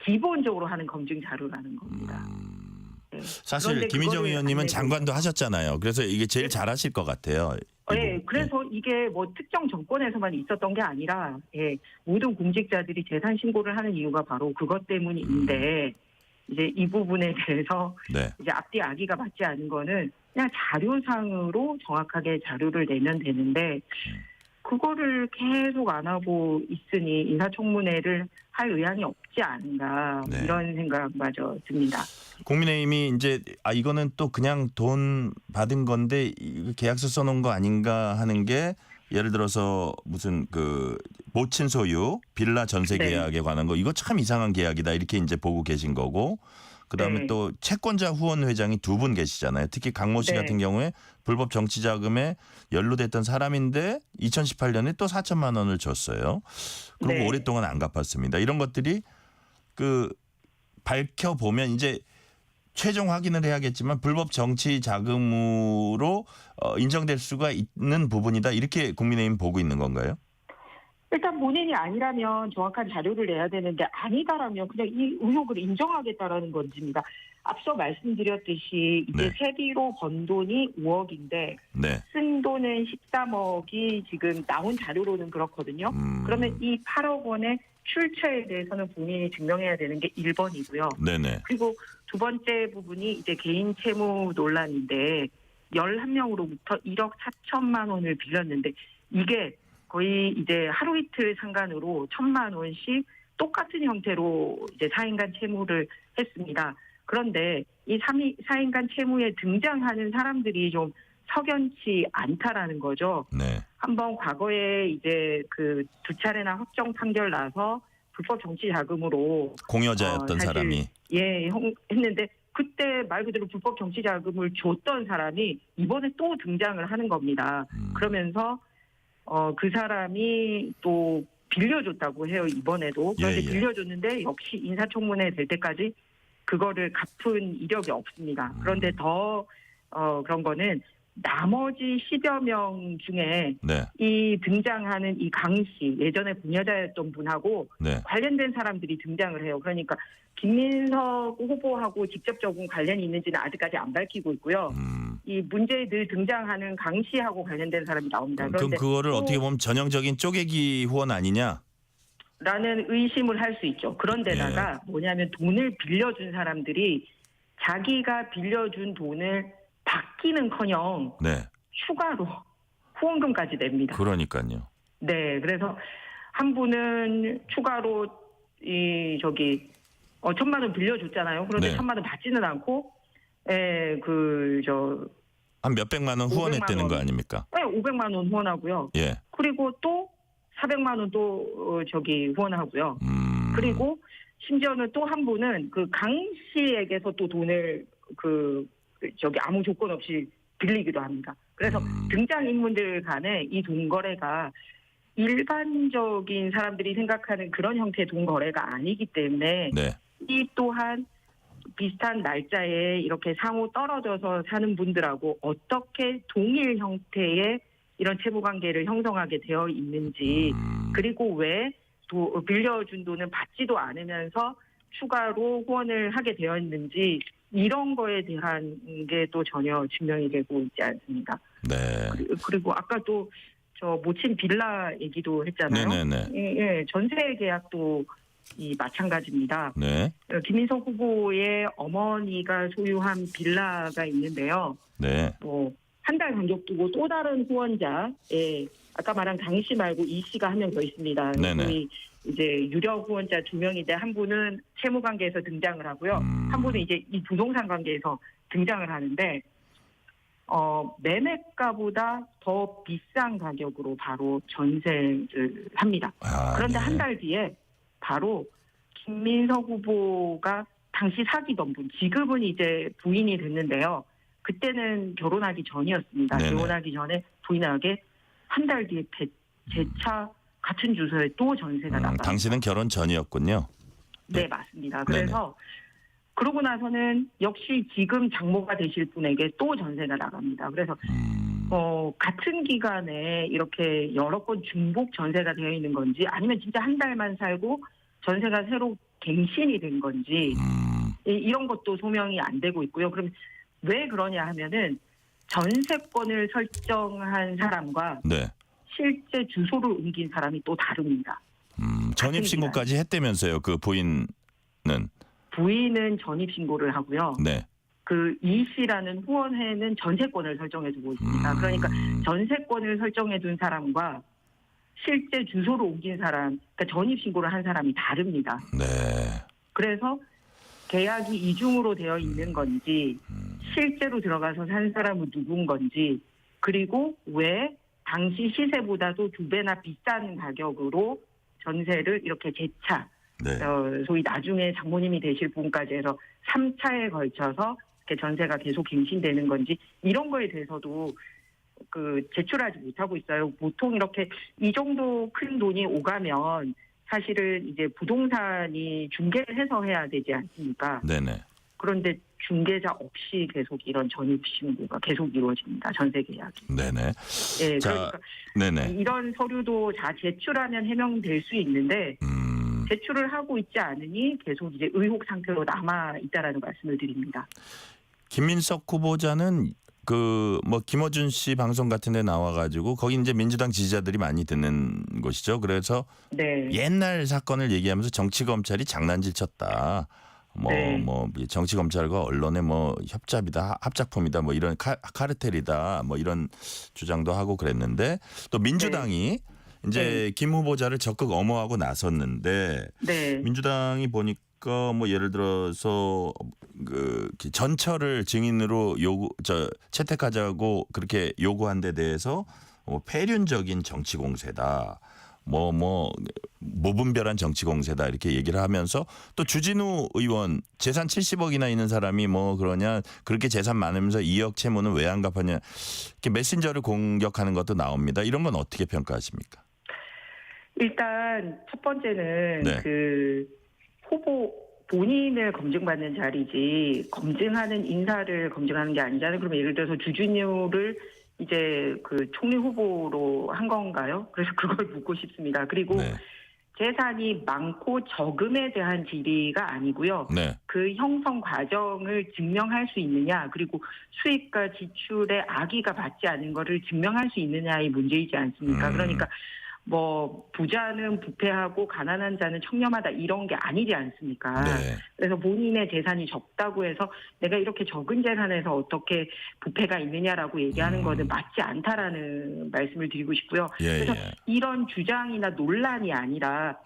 기본적으로 하는 검증 자료라는 겁니다. 네. 사실 김희정 의원님은 장관도 하셨잖아요. 그래서 이게 제일 잘하실 것 같아요. 네, 그래서 이게 뭐 특정 정권에서만 있었던 게 아니라 모든 공직자들이 재산 신고를 하는 이유가 바로 그것 때문인데 이제 이 부분에 대해서 이제 앞뒤 아기가 맞지 않은 거는 그냥 자료상으로 정확하게 자료를 내면 되는데 그거를 계속 안 하고 있으니 인사청문회를 할 의향이 없지 않은가 이런 생각마저 듭니다. 국민의힘이 이제 이거는 또 그냥 돈 받은 건데 계약서 써놓은 거 아닌가 하는 게 예를 들어서 무슨 그 모친 소유 빌라 전세 계약에 관한 거 이거 참 이상한 계약이다 이렇게 이제 보고 계신 거고 그다음에 또 채권자 후원 회장이 두 분 계시잖아요. 특히 강모 씨 같은 경우에 불법 정치 자금에 연루됐던 사람인데 2018년에 또 4천만 원을 줬어요. 그리고 오랫동안 안 갚았습니다. 이런 것들이 그 밝혀 보면 이제 최종 확인을 해야겠지만 불법 정치 자금으로 인정될 수가 있는 부분이다. 이렇게 국민의힘 보고 있는 건가요? 일단 본인이 아니라면 정확한 자료를 내야 되는데 아니다라면 그냥 이 의혹을 인정하겠다라는 건지입니다. 앞서 말씀드렸듯이 이제 세비로 번 돈이 5억인데 쓴 돈은 13억이 지금 나온 자료로는 그렇거든요. 그러면 이 8억 원의 출처에 대해서는 본인이 증명해야 되는 게 1번이고요. 그리고 두 번째 부분이 이제 개인 채무 논란인데 11명으로부터 1억 4천만 원을 빌렸는데 이게 거의 이제 하루 이틀 상간으로 1,000만 원씩 똑같은 형태로 이제 4인간 채무를 했습니다. 그런데 이 4인간 채무에 등장하는 사람들이 좀 석연치 않다라는 거죠. 한번 과거에 이제 그 두 차례나 확정 판결 나서 불법 정치 자금으로 공여자였던 사람이 했는데 그때 말 그대로 불법 정치 자금을 줬던 사람이 이번에 또 등장을 하는 겁니다. 그러면서 그 사람이 또 빌려줬다고 해요. 이번에도. 그런데 빌려줬는데 역시 인사청문회 될 때까지 그거를 갚은 이력이 없습니다. 그런데 더 그런 거는 나머지 10여 명 중에 이 등장하는 이 강 씨, 예전에 공여자였던 분하고 관련된 사람들이 등장을 해요. 그러니까 김민석 후보하고 직접적인 관련이 있는지는 아직까지 안 밝히고 있고요. 이 문제에 늘 등장하는 강 씨하고 관련된 사람이 나옵니다. 그럼 그거를 어떻게 보면 전형적인 쪼개기 후원 아니냐? 라는 의심을 할 수 있죠. 그런데다가 뭐냐면 돈을 빌려준 사람들이 자기가 빌려준 돈을 받기는커녕 추가로 후원금까지 냅니다. 그러니까요. 네, 그래서 한 분은 추가로 1,000만 원 빌려줬잖아요. 그런데 1,000만 원 받지는 않고, 한 몇백만 원 후원했다는 거 아닙니까? 네, 500만 원 후원하고요. 그리고 또 400만 원 또 후원하고요. 그리고 심지어는 또 한 분은 그 강 씨에게서 또 돈을 아무 조건 없이 빌리기도 합니다. 그래서 등장인물들 간에 이 돈 거래가 일반적인 사람들이 생각하는 그런 형태의 돈 거래가 아니기 때문에 이 또한 비슷한 날짜에 이렇게 상호 떨어져서 사는 분들하고 어떻게 동일 형태의 이런 채무 관계를 형성하게 되어 있는지 그리고 왜 빌려준 돈은 받지도 않으면서 추가로 후원을 하게 되어 있는지 이런 거에 대한 게 또 전혀 증명이 되고 있지 않습니다. 그리고 아까 또 저 모친 빌라 얘기도 했잖아요. 전세 계약도 마찬가지입니다. 네. 김민석 후보의 어머니가 소유한 빌라가 있는데요. 네. 뭐 한 달 간격 두고 또 다른 후원자에 아까 말한 강 씨 말고 이 씨가 한 명 더 있습니다. 네네. 소위 이제 유력 후원자 2명인데 한 분은 채무 관계에서 등장을 하고요. 한 분은 이제 이 부동산 관계에서 등장을 하는데 매매가보다 더 비싼 가격으로 바로 전세를 합니다. 그런데 네. 한 달 뒤에 바로 김민석 후보가 당시 사귀던 분, 지금은 이제 부인이 됐는데요. 그때는 결혼하기 전이었습니다. 네네. 결혼하기 전에 부인에게 한 달 뒤에 재차 같은 주소에 또 전세가 나가요. 당신은 결혼 전이었군요. 네, 맞습니다. 그래서 그러고 나서는 역시 지금 장모가 되실 분에게 또 전세가 나갑니다. 그래서 같은 기간에 이렇게 여러 건 중복 전세가 되어 있는 건지 아니면 진짜 한 달만 살고 전세가 새로 갱신이 된 건지 이런 것도 소명이 안 되고 있고요. 그럼 왜 그러냐 하면은 전세권을 설정한 사람과 네. 실제 주소를 옮긴 사람이 또 다릅니다. 전입신고까지 했다면서요. 그 부인은. 부인은 전입신고를 하고요. 네. 그 이 씨라는 후원회는 전세권을 설정해두고 있습니다. 그러니까 전세권을 설정해둔 사람과 실제 주소를 옮긴 사람, 그러니까 전입신고를 한 사람이 다릅니다. 네. 그래서 계약이 이중으로 되어 있는 건지 실제로 들어가서 산 사람은 누군 건지 그리고 왜 당시 시세보다도 2배나 비싼 가격으로 전세를 이렇게 재차 소위 나중에 장모님이 되실 분까지 해서 3차에 걸쳐서 이렇게 전세가 계속 갱신되는 건지 이런 거에 대해서도 제출하지 못하고 있어요. 보통 이렇게 이 정도 큰 돈이 오가면 사실은 이제 부동산이 중개를 해서 해야 되지 않습니까? 네네. 그런데 중개자 없이 계속 이런 전입신고가 계속 이루어집니다. 전세 계약이. 네네. 예, 자, 그러니까 네네. 이런 서류도 다 제출하면 해명될 수 있는데 제출을 하고 있지 않으니 계속 이제 의혹 상태로 남아 있다라는 말씀을 드립니다. 김민석 후보자는 김어준 씨 방송 같은 데 나와가지고 거기 이제 민주당 지지자들이 많이 듣는 곳이죠. 그래서 옛날 사건을 얘기하면서 정치 검찰이 장난질 쳤다. 정치 검찰과 언론의 협잡이다, 합작품이다, 이런 카르텔이다, 이런 주장도 하고 그랬는데 또 민주당이 이제 김 후보자를 적극 엄호하고 나섰는데 민주당이 보니까 예를 들어서 전처를 증인으로 채택하자고 그렇게 요구한 데 대해서 폐륜적인 정치 공세다. 무분별한 정치 공세다 이렇게 얘기를 하면서 또 주진우 의원 재산 70억이나 있는 사람이 그러냐 그렇게 재산 많으면서 2억 채무는 왜 안 갚았냐 이렇게 메신저를 공격하는 것도 나옵니다. 이런 건 어떻게 평가하십니까? 일단 첫 번째는 후보 본인을 검증받는 자리지 검증하는 인사를 검증하는 게 아니잖아요. 그러면 예를 들어서 주진우를 이제 총리 후보로 한 건가요? 그래서 그걸 묻고 싶습니다. 그리고 재산이 많고 적음에 대한 질의가 아니고요. 그 형성 과정을 증명할 수 있느냐, 그리고 수입과 지출의 악의가 맞지 않은 거를 증명할 수 있느냐의 문제이지 않습니까? 그러니까 부자는 부패하고 가난한 자는 청렴하다 이런 게 아니지 않습니까? 그래서 본인의 재산이 적다고 해서 내가 이렇게 적은 재산에서 어떻게 부패가 있느냐라고 얘기하는 거는 맞지 않다라는 말씀을 드리고 싶고요. 그래서 이런 주장이나 논란이 아니라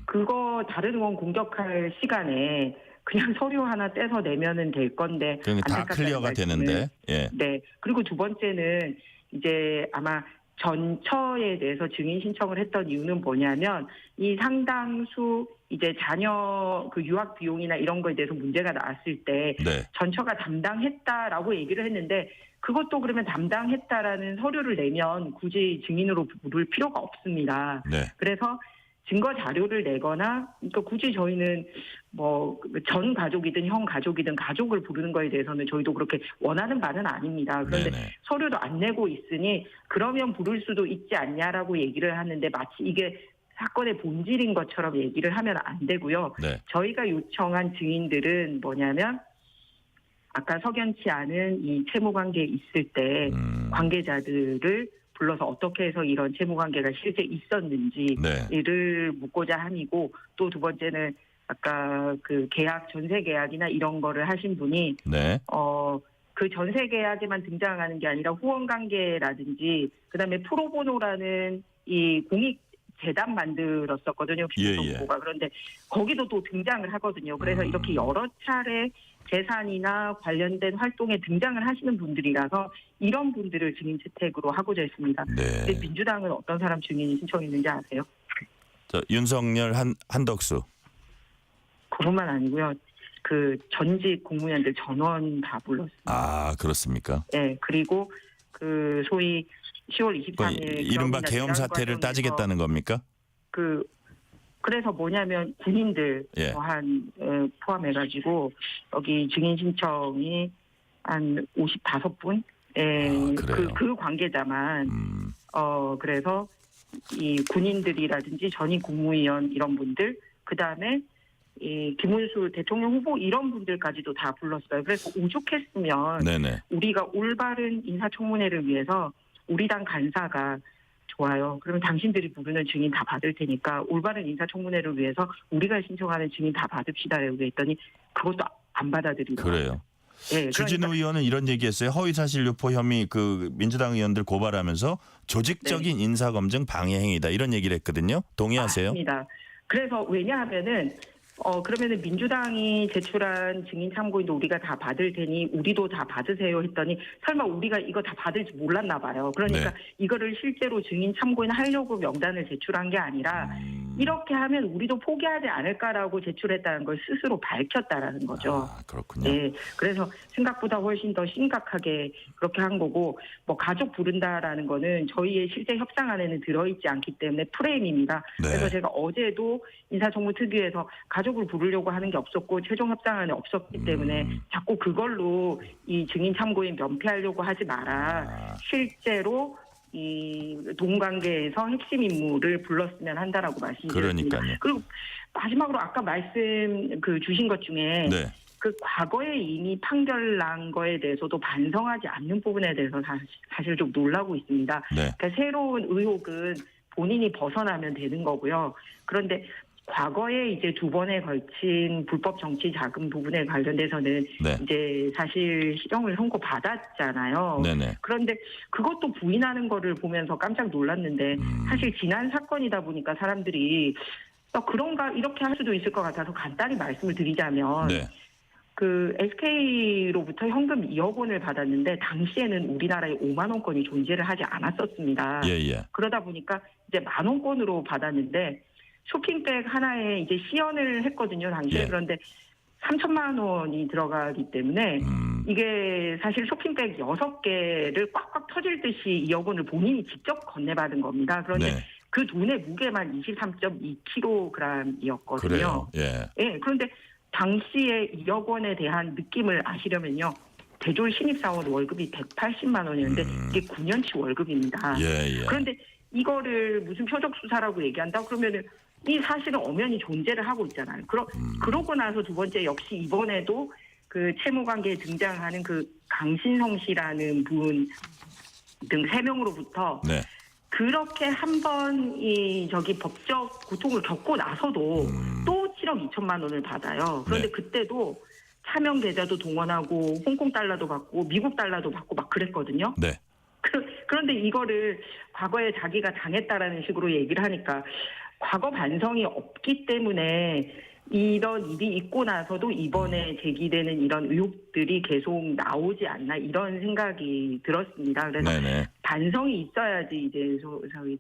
그거 다른 의원 공격할 시간에 그냥 서류 하나 떼서 내면은 될 건데 다 클리어가 되는데. 네. 그리고 두 번째는 이제 아마 전처에 대해서 증인 신청을 했던 이유는 뭐냐면 이 상당수 이제 자녀 유학 비용이나 이런 거에 대해서 문제가 나왔을 때 전처가 담당했다라고 얘기를 했는데 그것도 그러면 담당했다라는 서류를 내면 굳이 증인으로 부를 필요가 없습니다. 그래서 증거 자료를 내거나 그러니까 굳이 저희는 전 가족이든 형 가족이든 가족을 부르는 거에 대해서는 저희도 그렇게 원하는 바는 아닙니다. 그런데 서류도 안 내고 있으니 그러면 부를 수도 있지 않냐라고 얘기를 하는데 마치 이게 사건의 본질인 것처럼 얘기를 하면 안 되고요. 저희가 요청한 증인들은 뭐냐면 아까 석연치 않은 이 채무 관계에 있을 때 관계자들을 불러서 어떻게 해서 이런 채무관계가 실제 있었는지를 묻고자 함이고, 또 두 번째는 아까 그 계약, 전세 계약이나 이런 거를 하신 분이 그 전세 계약에만 등장하는 게 아니라 후원 관계라든지 그다음에 프로보노라는 이 공익 재단 만들었었거든요. 기초정보가. 그런데 거기도 또 등장을 하거든요. 그래서 이렇게 여러 차례 재산이나 관련된 활동에 등장을 하시는 분들이라서 이런 분들을 증인 채택으로 하고자 했습니다. 근데 민주당은 어떤 사람 증인이 신청했는지 아세요? 윤석열, 한덕수. 그것만 아니고요. 그 전직 공무원들 전원 다 불렀습니다. 아, 그렇습니까? 네. 그리고 그 소위 10월 23일 이른바 계엄 사태를 따지겠다는 겁니까? 그래서 뭐냐면 군인들 포함해가지고 여기 증인 신청이 한 55분 그 관계자만 그래서 이 군인들이라든지 전임 국무위원 이런 분들 그다음에 이 김문수 대통령 후보 이런 분들까지도 다 불렀어요. 그래서 오죽했으면 우리가 올바른 인사청문회를 위해서 우리 당 간사가 좋아요. 그러면 당신들이 부르는 증인 다 받을 테니까 올바른 인사청문회를 위해서 우리가 신청하는 증인 다 받읍시다라고 했더니 그것도 안 받아들이더라고요. 그래요. 네, 주진우 의원은 이런 얘기했어요. 허위사실 유포 혐의 그 민주당 의원들 고발하면서 조직적인 인사검증 방해 행위다 이런 얘기를 했거든요. 동의하세요? 맞습니다. 그래서 왜냐하면은 그러면은 민주당이 제출한 증인 참고인도 우리가 다 받을 테니 우리도 다 받으세요 했더니 설마 우리가 이거 다 받을지 몰랐나 봐요. 그러니까 이거를 실제로 증인 참고인 하려고 명단을 제출한 게 아니라 이렇게 하면 우리도 포기하지 않을까라고 제출했다는 걸 스스로 밝혔다라는 거죠. 아, 그렇군요. 네, 그래서 생각보다 훨씬 더 심각하게 그렇게 한 거고 뭐 가족 부른다라는 거는 저희의 실제 협상안에는 들어있지 않기 때문에 프레임입니다. 그래서 제가 어제도 인사정무특위에서 가족을 부르려고 하는 게 없었고 최종 협상안에 없었기 때문에 자꾸 그걸로 이 증인 참고인 면피하려고 하지 마라. 실제로 이 동관계에서 핵심 인물을 불렀으면 한다라고 말씀드렸습니다. 그러니까요. 그리고 마지막으로 아까 말씀 주신 것 중에 그 과거에 이미 판결 난 거에 대해서도 반성하지 않는 부분에 대해서 사실 좀 놀라고 있습니다. 그러니까 새로운 의혹은 본인이 벗어나면 되는 거고요. 그런데 과거에 이제 2번에 걸친 불법 정치 자금 부분에 관련돼서는 이제 사실 실형을 선고받았잖아요. 그런데 그것도 부인하는 거를 보면서 깜짝 놀랐는데 사실 지난 사건이다 보니까 사람들이 그런가 이렇게 할 수도 있을 것 같아서 간단히 말씀을 드리자면 그 SK로부터 현금 2억 원을 받았는데 당시에는 우리나라에 5만 원권이 존재를 하지 않았었습니다. 그러다 보니까 이제 10,000원권으로 받았는데 쇼핑백 하나에 이제 시연을 했거든요, 당시에. 그런데 3,000만 원이 들어가기 때문에 이게 사실 쇼핑백 6개를 꽉꽉 터질 듯이 2억 원을 본인이 직접 건네받은 겁니다. 그런데 그 돈의 무게만 23.2kg이었거든요. 그래요. 그런데 당시에 2억 원에 대한 느낌을 아시려면요. 대졸 신입사원 월급이 180만 원이었는데 이게 9년치 월급입니다. 그런데 이거를 무슨 표적 수사라고 얘기한다 그러면은 이 사실은 엄연히 존재를 하고 있잖아요. 그러고 나서 두 번째 역시 이번에도 그 채무관계에 등장하는 그 강신성 씨라는 분 등 3명으로부터 그렇게 한 번 이 법적 고통을 겪고 나서도 또 7억 2천만 원을 받아요. 그런데 그때도 차명 계좌도 동원하고 홍콩 달러도 받고 미국 달러도 받고 막 그랬거든요. 그런데 이거를 과거에 자기가 당했다라는 식으로 얘기를 하니까 과거 반성이 없기 때문에 이런 일이 있고 나서도 이번에 제기되는 이런 의혹들이 계속 나오지 않나 이런 생각이 들었습니다. 그래서 반성이 있어야지 이제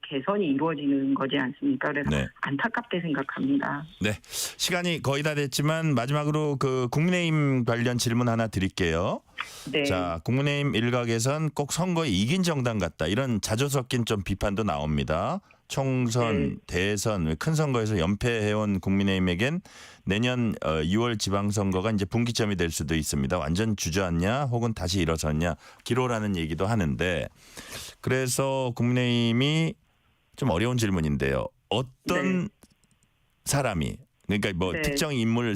개선이 이루어지는 거지 않습니까? 그래서 안타깝게 생각합니다. 시간이 거의 다 됐지만 마지막으로 그 국민의힘 관련 질문 하나 드릴게요. 자, 국민의힘 일각에선 꼭 선거에 이긴 정당 같다 이런 자주 섞인 좀 비판도 나옵니다. 총선, 대선, 큰 선거에서 연패해온 국민의힘에겐 내년 6월 지방선거가 이제 분기점이 될 수도 있습니다. 완전 주저앉냐 혹은 다시 일어섰냐 기로라는 얘기도 하는데 그래서 국민의힘이 좀 어려운 질문인데요. 어떤 사람이 그러니까 뭐 특정 인물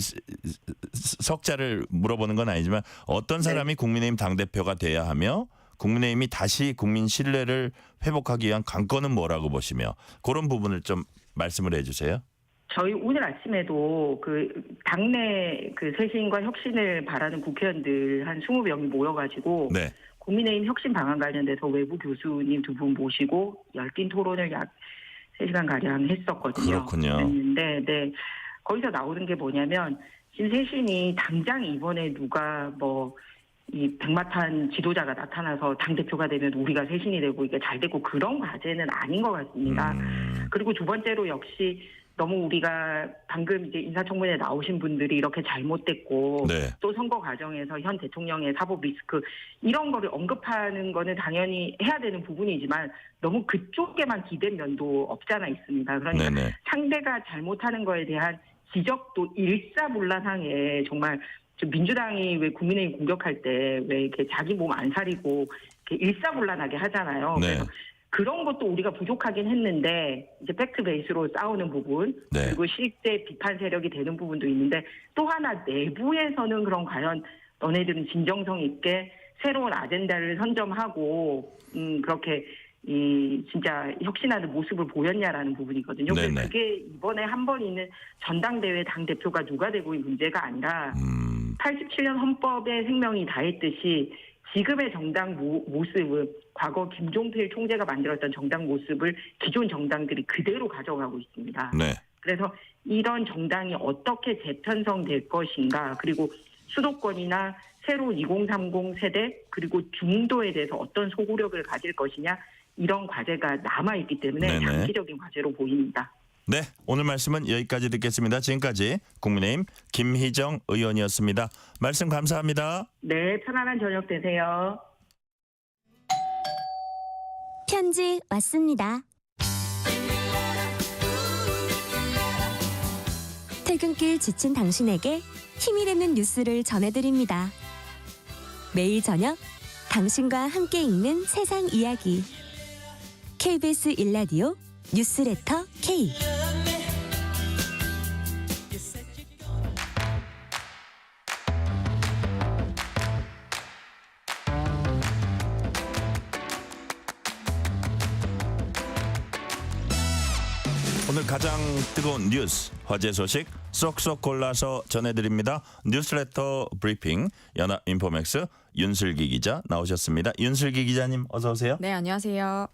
석자를 물어보는 건 아니지만 어떤 사람이 국민의힘 당대표가 돼야 하며 국민의힘이 다시 국민 신뢰를 회복하기 위한 관건은 뭐라고 보시며 그런 부분을 좀 말씀을 해주세요. 저희 오늘 아침에도 그 당내 그 쇄신과 혁신을 바라는 국회의원들 한 20명이 모여가지고 네. 국민의힘 혁신 방안 관련돼서 외부 교수님 2분 모시고 열띤 토론을 약 3시간 가량 했었거든요. 그렇군요. 했는데 네. 거기서 나오는 게 뭐냐면 지금 쇄신이 당장 이번에 누가 뭐 이 백마탄 지도자가 나타나서 당대표가 되면 우리가 쇄신이 되고 이게 잘 되고 그런 과제는 아닌 것 같습니다. 그리고 두 번째로 역시 너무 우리가 방금 이제 인사청문회에 나오신 분들이 이렇게 잘못됐고 네. 또 선거 과정에서 현 대통령의 사법 리스크 이런 거를 언급하는 거는 당연히 해야 되는 부분이지만 너무 그쪽에만 기댄 면도 없잖아 있습니다. 그러니까 네네. 상대가 잘못하는 거에 대한 지적도 일사불란하게 정말 민주당이 왜 국민의힘 공격할 때 왜 이렇게 자기 몸 안 사리고 이렇게 일사불란하게 하잖아요. 네. 그래서 그런 것도 우리가 부족하긴 했는데 이제 팩트 베이스로 싸우는 부분 네. 그리고 실제 비판 세력이 되는 부분도 있는데 또 하나 내부에서는 그럼 과연 너네들은 진정성 있게 새로운 아젠다를 선점하고 그렇게 이 진짜 혁신하는 모습을 보였냐라는 부분이거든요. 네네. 그래서 그게 이번에 한 번 있는 전당대회 당 대표가 누가 되고의 문제가 아니라 87년 헌법에 생명이 다했듯이 지금의 정당 모습은 과거 김종필 총재가 만들었던 정당 모습을 기존 정당들이 그대로 가져가고 있습니다. 네. 그래서 이런 정당이 어떻게 재편성될 것인가 그리고 수도권이나 새로운 2030 세대 그리고 중도에 대해서 어떤 소구력을 가질 것이냐 이런 과제가 남아있기 때문에 네네. 장기적인 과제로 보입니다. 네, 오늘 말씀은 여기까지 듣겠습니다. 지금까지 국민의힘 김희정 의원이었습니다. 말씀 감사합니다. 네, 편안한 저녁 되세요. 편지 왔습니다. 퇴근길 지친 당신에게 힘이 되는 뉴스를 전해드립니다. 매일 저녁 당신과 함께 읽는 세상 이야기 KBS 1라디오 뉴스레터 K 오늘 가장 뜨거운 뉴스, 화제 소식 쏙쏙 골라서 전해드립니다. 뉴스레터 브리핑 연합인포맥스 윤슬기 기자 나오셨습니다. 윤슬기 기자님 어서 오세요. 네, 안녕하세요.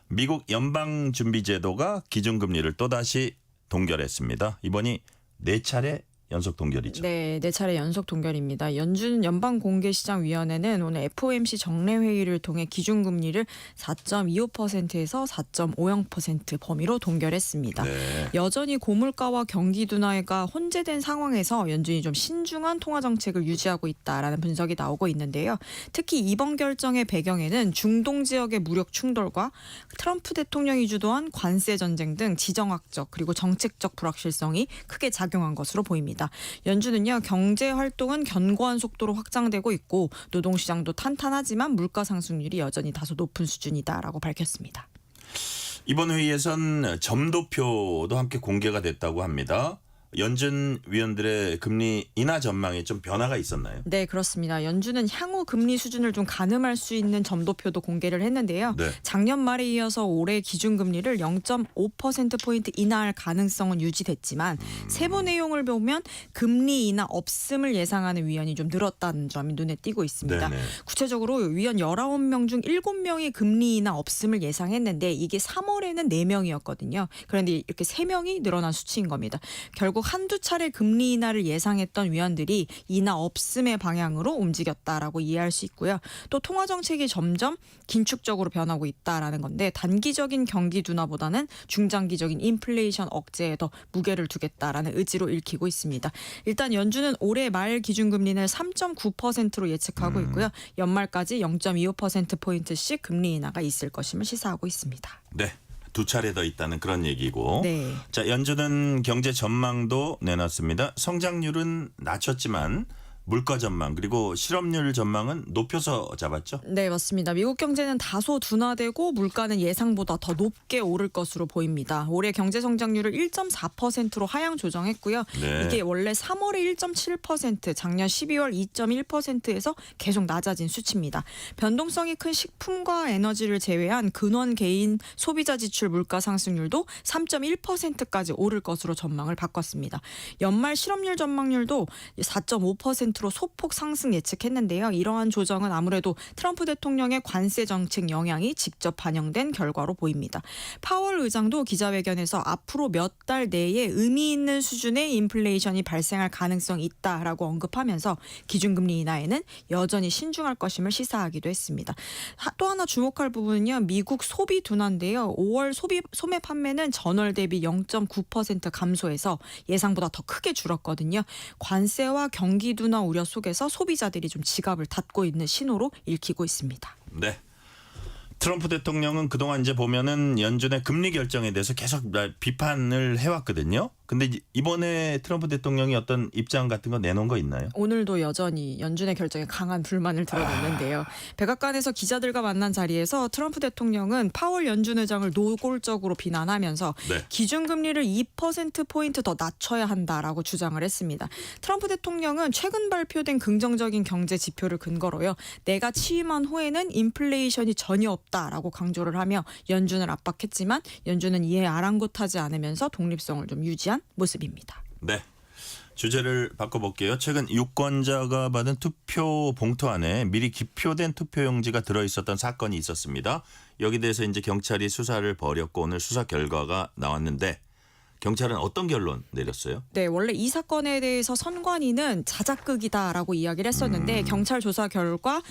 미국 연방준비제도가 기준금리를 또다시 동결했습니다. 이번이 4차례 연속 동결이죠. 네, 4차례 연속 동결입니다. 연준연방공개시장위원회는 오늘 FOMC 정례회의를 통해 기준금리를 4.25%에서 4.50% 범위로 동결했습니다. 네. 여전히 고물가와 경기 둔화가 혼재된 상황에서 연준이 좀 신중한 통화 정책을 유지하고 있다라는 분석이 나오고 있는데요. 특히 이번 결정의 배경에는 중동 지역의 무력 충돌과 트럼프 대통령이 주도한 관세 전쟁 등 지정학적 그리고 정책적 불확실성이 크게 작용한 것으로 보입니다. 연준은요, 경제 활동은 견고한 속도로 확장되고 있고 노동시장도 탄탄하지만 물가 상승률이 여전히 다소 높은 수준이다라고 밝혔습니다. 이번 회의에선 점도표도 함께 공개가 됐다고 합니다. 연준 위원들의 금리 인하 전망에 좀 변화가 있었나요? 네, 그렇습니다. 연준은 향후 금리 수준을 좀 가늠할 수 있는 점도표도 공개를 했는데요. 네. 작년 말에 이어서 올해 기준금리를 0.5%포인트 인하할 가능성은 유지됐지만 세부 내용을 보면 금리 인하 없음을 예상하는 위원이 좀 늘었다는 점이 눈에 띄고 있습니다. 네네. 구체적으로 위원 19명 중 7명이 금리 인하 없음을 예상했는데 이게 3월에는 4명이었거든요. 그런데 이렇게 3명이 늘어난 수치인 겁니다. 결국 한두 차례 금리 인하를 예상했던 위원들이 인하 없음의 방향으로 움직였다라고 이해할 수 있고요. 또 통화 정책이 점점 긴축적으로 변하고 있다라는 건데 단기적인 경기 둔화보다는 중장기적인 인플레이션 억제에 더 무게를 두겠다라는 의지로 읽히고 있습니다. 일단 연준은 올해 말 기준금리는 3.9%로 예측하고 있고요. 연말까지 0.25%포인트씩 금리 인하가 있을 것임을 시사하고 있습니다. 네. 2차례 더 있다는 그런 얘기고. 네. 자, 연준은 경제 전망도 내놨습니다. 성장률은 낮췄지만 물가 전망 그리고 실업률 전망은 높여서 잡았죠? 네, 맞습니다. 미국 경제는 다소 둔화되고 물가는 예상보다 더 높게 오를 것으로 보입니다. 올해 경제 성장률을 1.4%로 하향 조정했고요. 네. 이게 원래 3월에 1.7%, 작년 12월 2.1%에서 계속 낮아진 수치입니다. 변동성이 큰 식품과 에너지를 제외한 근원 개인 소비자 지출 물가 상승률도 3.1%까지 오를 것으로 전망을 바꿨습니다. 연말 실업률 전망률도 4.5%로 소폭 상승 예측했는데요. 이러한 조정은 아무래도 트럼프 대통령의 관세 정책 영향이 직접 반영된 결과로 보입니다. 파월 의장도 기자회견에서 앞으로 몇 달 내에 의미 있는 수준의 인플레이션이 발생할 가능성이 있다라고 언급하면서 기준금리 인하에는 여전히 신중할 것임을 시사하기도 했습니다. 또 하나 주목할 부분은요. 미국 소비 둔화인데요. 5월 소매 판매는 전월 대비 0.9% 감소해서 예상보다 더 크게 줄었거든요. 관세와 경기 둔화 우려 속에서 소비자들이 좀 지갑을 닫고 있는 신호로 읽히고 있습니다. 네. 트럼프 대통령은 그동안 이제 보면은 연준의 금리 결정에 대해서 계속 비판을 해왔거든요. 근데 이번에 트럼프 대통령이 어떤 입장 같은 거 내놓은 거 있나요? 오늘도 여전히 연준의 결정에 강한 불만을 드러냈는데요. 백악관에서 기자들과 만난 자리에서 트럼프 대통령은 파월 연준 의장을 노골적으로 비난하면서 네. 기준금리를 2%포인트 더 낮춰야 한다라고 주장을 했습니다. 트럼프 대통령은 최근 발표된 긍정적인 경제 지표를 근거로요. 내가 취임한 후에는 인플레이션이 전혀 없다라고 강조를 하며 연준을 압박했지만 연준은 이에 아랑곳하지 않으면서 독립성을 좀 유지한 모습입니다. 네. 주제를 바꿔볼게요. 최근 유권자가 받은 투표 봉투 안에 미리 기표된 투표용지가 들어있었던 사건이 있었습니다. 여기 대해서 이제 경찰이 수사를 벌였고 오늘 수사 결과가 나왔는데 경찰은 어떤 결론 내렸어요? 네, 원래 이 사건에 대해서 선관위는 자작극이다라고 이야기를 했었는데 경찰 조사 결과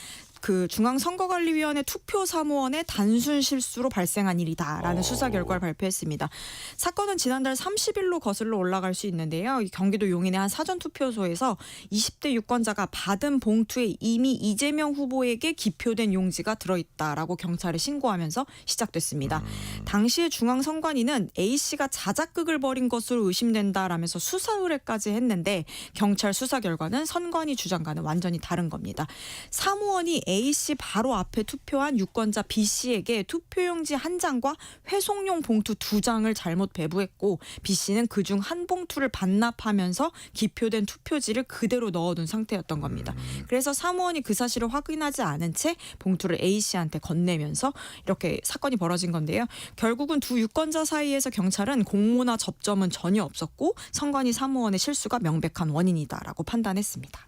그 중앙선거관리위원회 투표사무원의 단순 실수로 발생한 일이다라는 수사 결과를 발표했습니다. 사건은 지난달 30일로 거슬러 올라갈 수 있는데요. 경기도 용인의 한 사전투표소에서 20대 유권자가 받은 봉투에 이미 이재명 후보에게 기표된 용지가 들어있다라고 경찰에 신고하면서 시작됐습니다. 당시에 중앙선관위는 A씨가 자작극을 벌인 것으로 의심된다라면서 수사 의뢰까지 했는데 경찰 수사 결과는 선관위 주장과는 완전히 다른 겁니다. 사무원이 A씨 바로 앞에 투표한 유권자 B씨에게 투표용지 한 장과 회송용 봉투 2장을 잘못 배부했고 B씨는 그중 한 봉투를 반납하면서 기표된 투표지를 그대로 넣어둔 상태였던 겁니다. 그래서 사무원이 그 사실을 확인하지 않은 채 봉투를 A씨한테 건네면서 이렇게 사건이 벌어진 건데요. 결국은 두 유권자 사이에서 경찰은 공모나 접점은 전혀 없었고 선관위 사무원의 실수가 명백한 원인이다라고 판단했습니다.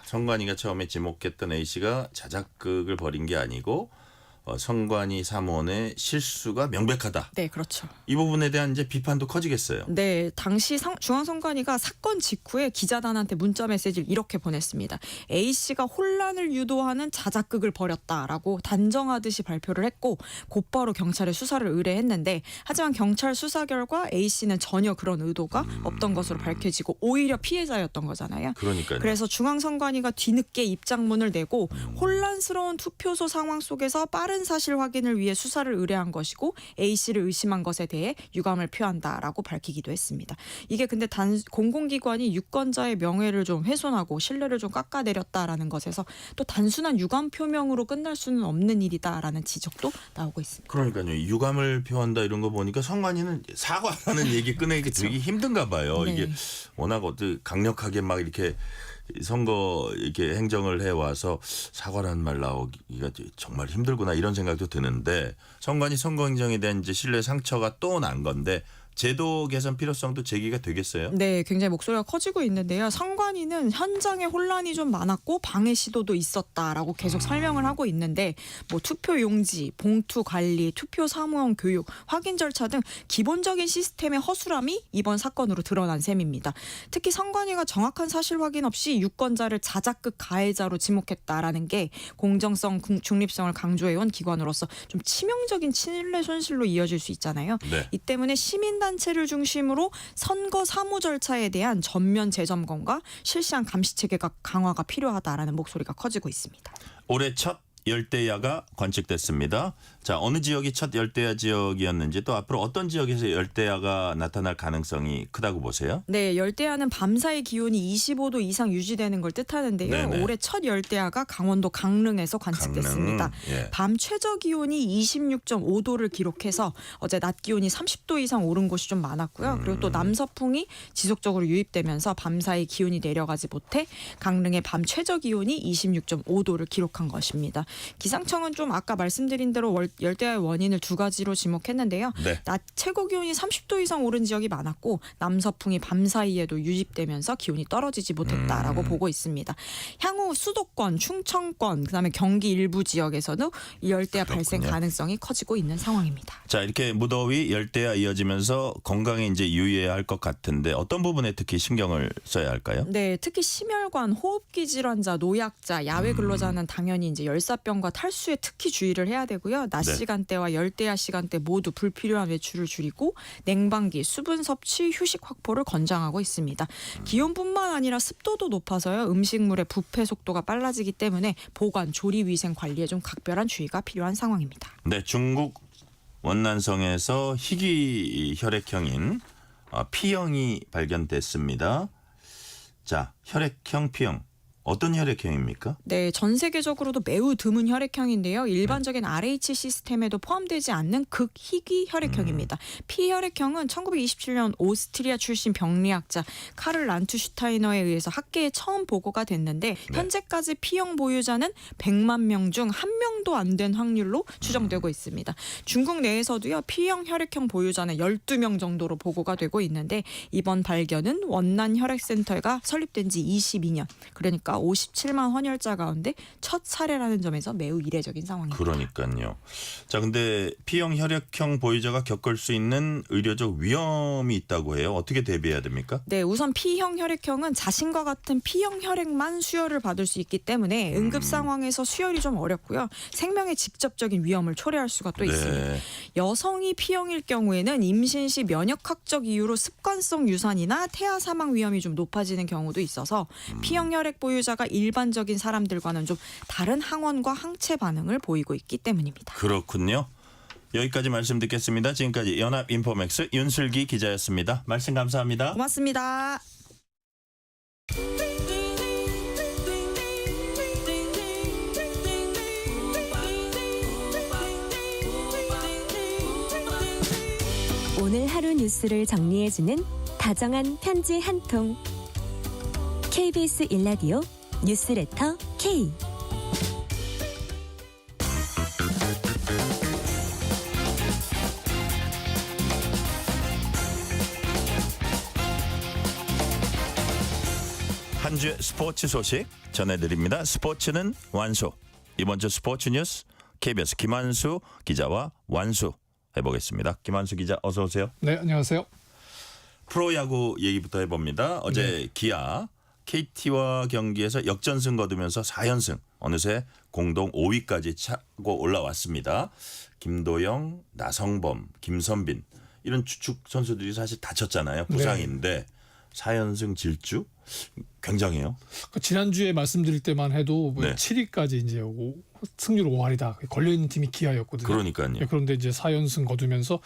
선관위가 처음에 지목했던 A씨가 자작극을 벌인 게 아니고 선관위 사무원의 실수가 명백하다. 네, 그렇죠. 이 부분에 대한 이제 비판도 커지겠어요. 네, 당시 중앙선관위가 사건 직후에 기자단한테 문자 메시지를 이렇게 보냈습니다. A씨가 혼란을 유도하는 자작극을 벌였다라고 단정하듯이 발표를 했고 곧바로 경찰에 수사를 의뢰했는데 하지만 경찰 수사 결과 A씨는 전혀 그런 의도가 없던 것으로 밝혀지고 오히려 피해자였던 거잖아요. 그러니까요. 그래서 중앙선관위가 뒤늦게 입장문을 내고 혼란스러운 투표소 상황 속에서 빠른 사실 확인을 위해 수사를 의뢰한 것이고 A씨를 의심한 것에 대해 유감을 표한다라고 밝히기도 했습니다. 이게 근데 공공기관이 유권자의 명예를 좀 훼손하고 신뢰를 좀 깎아내렸다라는 것에서 또 단순한 유감 표명으로 끝날 수는 없는 일이다라는 지적도 나오고 있습니다. 그러니까요. 유감을 표한다 이런 거 보니까 선관위는 사과하는 얘기 꺼내기 되게 힘든가 봐요. 네. 이게 워낙 강력하게 막 이렇게 선거 이렇게 행정을 해와서 사과라는 말 나오기가 정말 힘들구나 이런 생각도 드는데 선관위 선거 행정에 대한 이제 신뢰 상처가 또 난 건데 제도 개선 필요성도 제기가 되겠어요? 네, 굉장히 목소리가 커지고 있는데요. 선관위는 현장에 혼란이 좀 많았고 방해 시도도 있었다라고 계속 설명을 하고 있는데 뭐 투표 용지, 봉투 관리, 투표 사무원 교육, 확인 절차 등 기본적인 시스템의 허술함이 이번 사건으로 드러난 셈입니다. 특히 선관위가 정확한 사실 확인 없이 유권자를 자작극 가해자로 지목했다라는 게 공정성, 중립성을 강조해온 기관으로서 좀 치명적인 신뢰 손실로 이어질 수 있잖아요. 네. 이 때문에 시민단체를 중심으로 선거 사무 절차에 대한 전면 재점검과 실시한 감시 체계가 강화가 필요하다라는 목소리가 커지고 있습니다. 올해 첫 열대야가 관측됐습니다. 자, 어느 지역이 첫 열대야 지역이었는지 또 앞으로 어떤 지역에서 열대야가 나타날 가능성이 크다고 보세요? 네, 열대야는 밤사이 기온이 25도 이상 유지되는 걸 뜻하는데요. 네네. 올해 첫 열대야가 강원도 강릉에서 관측됐습니다. 강릉, 예. 밤 최저 기온이 26.5도를 기록해서 어제 낮 기온이 30도 이상 오른 곳이 좀 많았고요. 그리고 또 남서풍이 지속적으로 유입되면서 밤사이 기온이 내려가지 못해 강릉의 밤 최저 기온이 26.5도를 기록한 것입니다. 기상청은 좀 아까 말씀드린 대로 열대야의 원인을 두 가지로 지목했는데요. 네. 낮 최고 기온이 30도 이상 오른 지역이 많았고 남서풍이 밤 사이에도 유입되면서 기온이 떨어지지 못했다라고 보고 있습니다. 향후 수도권, 충청권, 그다음에 경기 일부 지역에서도 이 열대야 발생 가능성이 커지고 있는 상황입니다. 자, 이렇게 무더위 열대야 이어지면서 건강에 이제 유의해야 할 것 같은데 어떤 부분에 특히 신경을 써야 할까요? 네, 특히 심혈관, 호흡기 질환자, 노약자, 야외 근로자는 당연히 이제 열사병과 탈수에 특히 주의를 해야 되고요. 낮 네. 시간대와 열대야 시간대 모두 불필요한 외출을 줄이고 냉방기, 수분 섭취, 휴식 확보를 권장하고 있습니다. 기온뿐만 아니라 습도도 높아서요. 음식물의 부패 속도가 빨라지기 때문에 보관, 조리 위생 관리에 좀 각별한 주의가 필요한 상황입니다. 네, 중국 원난성에서 희귀 혈액형인 P형이 발견됐습니다. 자, 혈액형 P형. 어떤 혈액형입니까? 네, 전 세계적으로도 매우 드문 혈액형인데요. 일반적인 RH 시스템에도 포함되지 않는 극희귀 혈액형입니다. P혈액형은 1927년 오스트리아 출신 병리학자 카를 란투슈타이너에 의해서 학계에 처음 보고가 됐는데 현재까지 P형 보유자는 100만 명 중 1명도 안 된 확률로 추정되고 있습니다. 중국 내에서도요. P형 혈액형 보유자는 12명 정도로 보고가 되고 있는데 이번 발견은 원난 혈액센터가 설립된 지 22년, 그러니까 57만 헌혈자 가운데 첫 사례라는 점에서 매우 이례적인 상황입니다. 그러니까요. 자, 근데 P형 혈액형 보유자가 겪을 수 있는 의료적 위험이 있다고 해요. 어떻게 대비해야 됩니까? 네, 우선 P형 혈액형은 자신과 같은 P형 혈액만 수혈을 받을 수 있기 때문에 응급 상황에서 수혈이 좀 어렵고요. 생명의 직접적인 위험을 초래할 수가 또 있습니다. 여성이 P형일 경우에는 임신 시 면역학적 이유로 습관성 유산이나 태아 사망 위험이 좀 높아지는 경우도 있어서 P형 혈액 보유자가 일반적인 사람들과는 좀 다른 항원과 항체 반응을 보이고 있기 때문입니다. 그렇군요. 여기까지 말씀 듣겠습니다. 지금까지 연합인포맥스 윤슬기 기자였습니다. 말씀 감사합니다. 고맙습니다. 오늘 하루 뉴스를 정리해주는 다정한 편지 한 통. KBS 일라디오 뉴스레터 K. 한 주의 스포츠 소식 전해드립니다. 스포츠는 완수. 이번 주 스포츠 뉴스 KBS 김한수 기자와 완수 해보겠습니다. 김한수 기자 어서 오세요. 네, 안녕하세요. 프로야구 얘기부터 해봅니다. 어제 기아 KT와 경기에서 역전승 거두면서 4연승 어느새 공동 5위까지 차고 올라왔습니다. 김도영, 나성범, 김선빈 이런 주축 선수들이 사실 다쳤잖아요. 부상인데 4연승 질주 굉장해요. 지난주에 말씀드릴 때만 해도 7위까지 이제 승률 5할이다. 걸려 있는 팀이 기아였거든요. 그러니까요. 그런데 이제 4연승 거두면서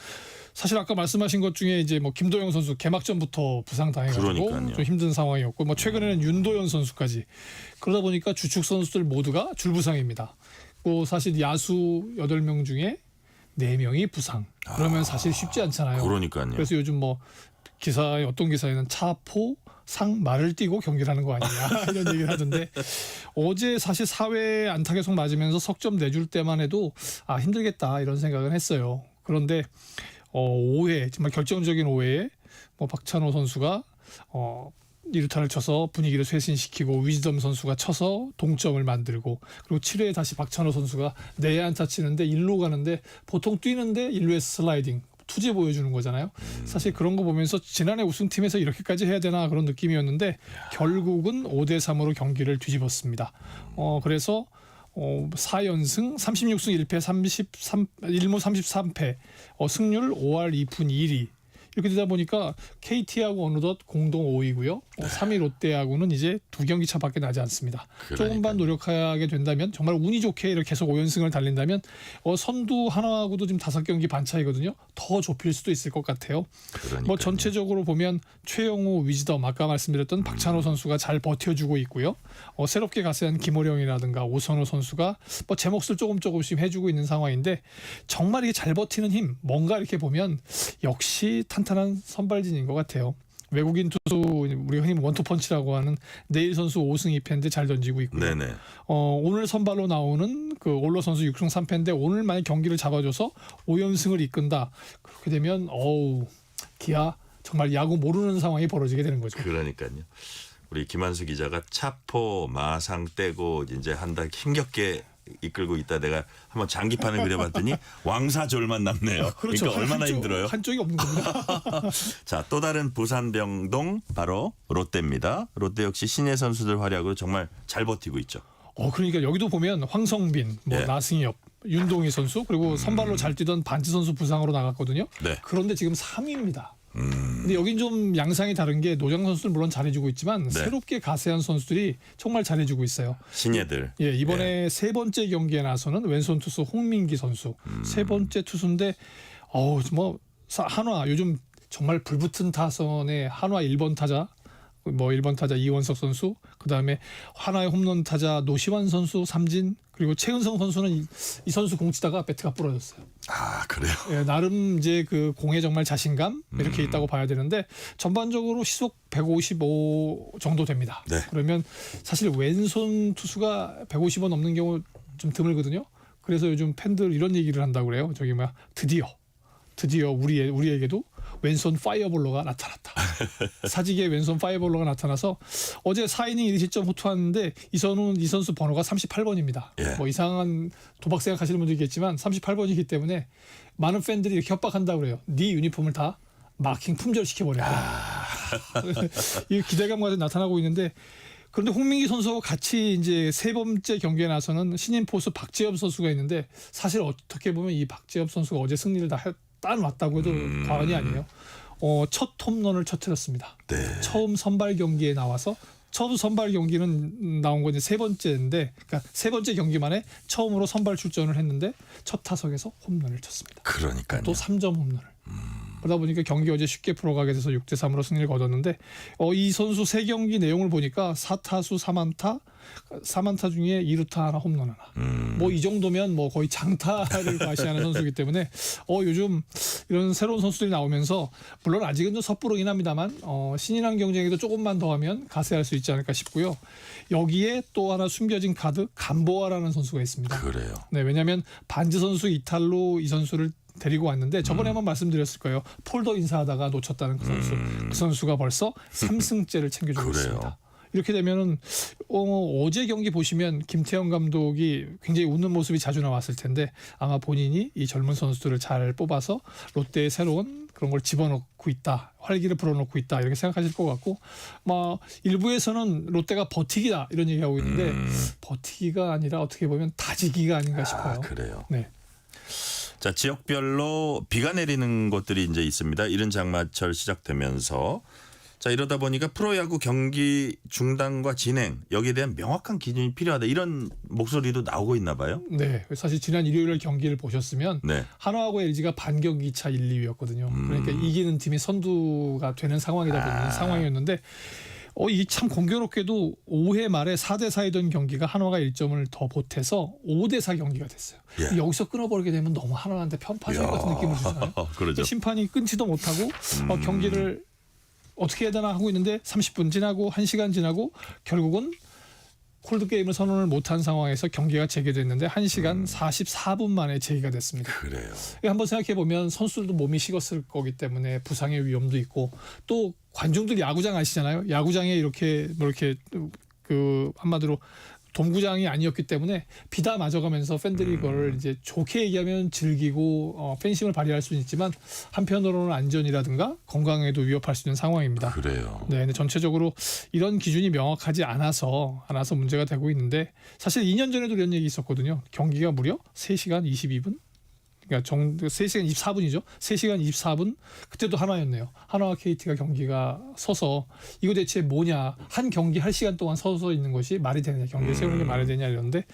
사실 아까 말씀하신 것 중에 이제 뭐 김도영 선수 개막전부터 부상 당해가지고 좀 힘든 상황이었고 뭐 최근에는 윤도현 선수까지 그러다 보니까 주축 선수들 모두가 줄부상입니다. 뭐 사실 야수 8명 중에 4명이 부상. 그러면 사실 쉽지 않잖아요. 그러니까요. 그래서 요즘 뭐 기사에 어떤 기사에는 차포 상 말을 띄고 경기를 하는 거 아니냐 이런 얘기를 하던데 어제 사실 4회 안타 계속 맞으면서 석점 내줄 때만 해도 힘들겠다 이런 생각을 했어요. 그런데 5회 정말 결정적인 5회에 뭐 박찬호 선수가 2루타를 쳐서 분위기를 쇄신시키고 위즈덤 선수가 쳐서 동점을 만들고 그리고 7회에 다시 박찬호 선수가 내야 안타 치는데 1루 가는데 보통 뛰는데 1루에 슬라이딩 투지 보여주는 거잖아요. 사실 그런 거 보면서 지난해 우승팀에서 이렇게까지 해야 되나 그런 느낌이었는데 결국은 5대3으로 경기를 뒤집었습니다. 그래서 4연승 36승 1패 1무 33패 승률 5할 2푼 1리 이렇게 되다 보니까 KT하고 어느덧 공동 5위고요. 3위 롯데하고는 이제 2경기 차밖에 나지 않습니다. 조금만 노력하게 된다면 정말 운이 좋게 이렇게 계속 5연승을 달린다면 선두 하나하고도 지금 5경기 반 차이거든요. 더 좁힐 수도 있을 것 같아요. 뭐 전체적으로 보면 최영호, 위즈덤 아까 말씀드렸던 박찬호 선수가 잘 버텨주고 있고요. 새롭게 가세한 김호령이라든가 오선호 선수가 뭐 제 몫을 조금씩 해주고 있는 상황인데 정말 이게 잘 버티는 힘 뭔가 이렇게 보면 역시 탄탄한 선발진인 것 같아요. 외국인 투수 우리가 흔히 원투펀치라고 하는 네일 선수 5승 2패인데 잘 던지고 있고요. 네네. 오늘 선발로 나오는 그 올로 선수 6승 3패인데 오늘 만약 경기를 잡아줘서 5연승을 이끈다. 그렇게 되면 기아 정말 야구 모르는 상황이 벌어지게 되는 거죠. 그러니까요. 우리 김한수 기자가 차포 마상 떼고 이제 한다 힘겹게 이끌고 있다 내가 한번 장기판을 그려봤더니 왕사졸만 남네요. 그렇죠. 그러니까 얼마나 힘들어요. 한쪽이 없는 겁니다. 자, 또 다른 부산 병동 바로 롯데입니다. 롯데 역시 신예 선수들 활약으로 정말 잘 버티고 있죠. 그러니까 여기도 보면 황성빈, 나승엽, 윤동희 선수 그리고 선발로 잘 뛰던 반지 선수 부상으로 나갔거든요. 네. 그런데 지금 3위입니다. 근데 여긴 좀 양상이 다른 게 노장 선수는 물론 잘해주고 있지만 새롭게 가세한 선수들이 정말 잘해주고 있어요. 신예들. 예, 이번에 세 번째 경기에 나서는 왼손 투수 홍민기 선수 세 번째 투수인데 한화 요즘 정말 불붙은 타선의 한화 1번 타자 1번 타자 이원석 선수, 그다음에 하나의 홈런 타자 노시환 선수, 삼진, 그리고 최은성 선수는 이 선수 공 치다가 배트가 부러졌어요. 아, 그래요? 예, 나름 이제 그 공에 정말 자신감 이렇게 있다고 봐야 되는데 전반적으로 시속 155 정도 됩니다. 네. 그러면 사실 왼손 투수가 150은 넘는 경우 좀 드물거든요. 그래서 요즘 팬들 이런 얘기를 한다고 그래요. 드디어 우리에게도 왼손 파이어볼러가 나타났다. 사직의 왼손 파이어볼러가 나타나서 어제 4이닝 1실점 호투하는데 이 선수 번호가 38번입니다. 예. 뭐 이상한 도박 생각하시는 분도 있겠지만 38번이기 때문에 많은 팬들이 이렇게 협박한다고 그래요. 네 유니폼을 다 마킹 품절시켜버렸다. 이 기대감과 나타나고 있는데 그런데 홍민기 선수와 같이 이제 세 번째 경기에 나서는 신인 포수 박재엽 선수가 있는데 사실 어떻게 보면 이 박재엽 선수가 어제 승리를 다 따놨다고 해도 과언이 아니에요. 첫 홈런을 터뜨렸습니다. 네. 처음 선발 경기에 나와서 첫 선발 경기는 나온 건 이제 세 번째인데, 그러니까 세 번째 경기 만에 처음으로 선발 출전을 했는데 첫 타석에서 홈런을 쳤습니다. 그러니까요. 또 3점 홈런을. 그러다 보니까 경기 어제 쉽게 풀어가게 돼서 6대3으로 승리를 거뒀는데 이 선수 세 경기 내용을 보니까 4타수 4안타 중에 2루타 하나 홈런 하나. 뭐 이 정도면 뭐 거의 장타를 과시하는 선수이기 때문에 요즘 이런 새로운 선수들이 나오면서 물론 아직은 좀 섣부르긴 합니다만 신인왕 경쟁에도 조금만 더 하면 가세할 수 있지 않을까 싶고요. 여기에 또 하나 숨겨진 카드 감보아라는 선수가 있습니다. 그래요. 네, 왜냐하면 반지 선수 이탈로 이 선수를 데리고 왔는데 저번에 한번 말씀드렸을 거예요. 폴더 인사하다가 놓쳤다는 그 선수. 그 선수가 벌써 3승째를 챙겨주고 있습니다. 이렇게 되면은 어제 경기 보시면 김태형 감독이 굉장히 웃는 모습이 자주 나왔을 텐데 아마 본인이 이 젊은 선수들을 잘 뽑아서 롯데의 새로운 그런 걸 집어넣고 있다. 활기를 불어넣고 있다. 이렇게 생각하실 것 같고 일부에서는 롯데가 버티기다 이런 얘기하고 있는데 버티기가 아니라 어떻게 보면 다지기가 아닌가 싶어요. 그래요. 네. 자, 지역별로 비가 내리는 곳들이 이제 있습니다. 이른 장마철 시작되면서 자, 이러다 보니까 프로야구 경기 중단과 진행 여기에 대한 명확한 기준이 필요하다. 이런 목소리도 나오고 있나 봐요. 네. 사실 지난 일요일 경기를 보셨으면 네. 한화하고 LG가 반경기 차 1, 2위였거든요. 그러니까 이기는 팀이 선두가 되는 상황이다 보는 상황이었는데 이게 참 공교롭게도 5회 말에 4대4이던 경기가 한화가 1점을 더 보태서 5대4 경기가 됐어요. 예. 여기서 끊어버리게 되면 너무 한화한테 편파적 같은 느낌을 주잖아요. 그렇죠. 심판이 끊지도 못하고 경기를 어떻게 해야 되나 하고 있는데 30분 지나고 1시간 지나고 결국은 콜드게임을 선언을 못한 상황에서 경기가 재개됐는데 1시간 44분 만에 재개가 됐습니다. 그래요. 한번 생각해보면 선수들도 몸이 식었을 거기 때문에 부상의 위험도 있고 또 관중들 야구장 아시잖아요. 야구장에 이렇게 한마디로 돔구장이 아니었기 때문에 비다 맞아가면서 팬들이 그걸 이제 좋게 얘기하면 즐기고 팬심을 발휘할 수는 있지만 한편으로는 안전이라든가 건강에도 위협할 수 있는 상황입니다. 그래요. 네, 근데 전체적으로 이런 기준이 명확하지 않아서 문제가 되고 있는데 사실 2년 전에도 이런 얘기 있었거든요. 경기가 무려 3시간 22분 그러니까 3시간 24분이죠. 3시간 24분 그때도 하나였네요. 하나와 KT가 경기가 서서 이거 대체 뭐냐. 한 경기 할 시간 동안 서서 있는 것이 말이 되느냐. 경기를 세우는 게 말이 되냐 이러는데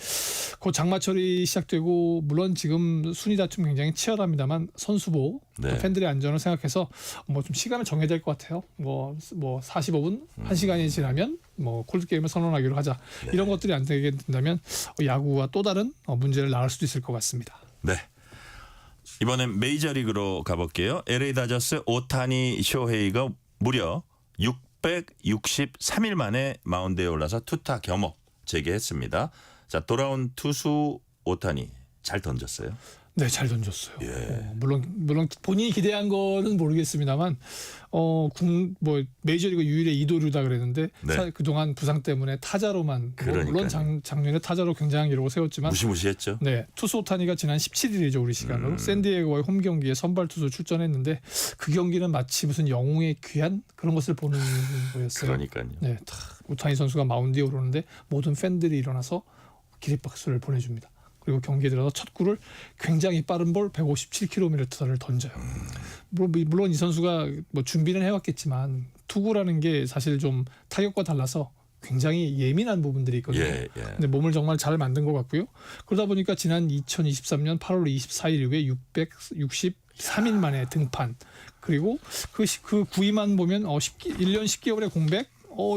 그 장마철이 시작되고 물론 지금 순위 다툼 굉장히 치열합니다만 선수보 네. 팬들의 안전을 생각해서 뭐 좀 시간을 정해야 될 것 같아요. 뭐 45분 1시간이 지나면 뭐 콜드 게임을 선언하기로 하자. 네. 이런 것들이 안 되게 된다면 야구와 또 다른 문제를 낳을 수도 있을 것 같습니다. 네. 이번엔 메이저리그로 가볼게요. LA 다저스 오타니 쇼헤이가 무려 663일 만에 마운드에 올라서 투타 겸업 재개했습니다. 자, 돌아온 투수 오타니 잘 던졌어요. 네, 잘 던졌어요. 예. 물론 본인이 기대한 거는 모르겠습니다만 메이저리그 유일의 이도류다 그랬는데 네. 그동안 부상 때문에 타자로만 물론 작년에 타자로 굉장한 기록을 세웠지만 무시무시했죠. 네, 투수 오타니가 지난 17일이죠 우리 시간으로 샌디에고와의 홈 경기에 선발 투수 출전했는데 그 경기는 마치 무슨 영웅의 귀한 그런 것을 보는 거였어요. 그러니까요. 네, 오타니 선수가 마운드에 오르는데 모든 팬들이 일어나서 기립박수를 보내줍니다. 그리고 경기에 들어서 첫 구를 굉장히 빠른 볼 157km를 던져요. 물론 이 선수가 뭐 준비는 해왔겠지만 투구라는 게 사실 좀 타격과 달라서 굉장히 예민한 부분들이 있거든요. 근데 몸을 정말 잘 만든 것 같고요. 그러다 보니까 지난 2023년 8월 24일 이후에 663일 만에 등판. 그리고 그 구위만 보면 1년 10개월의 공백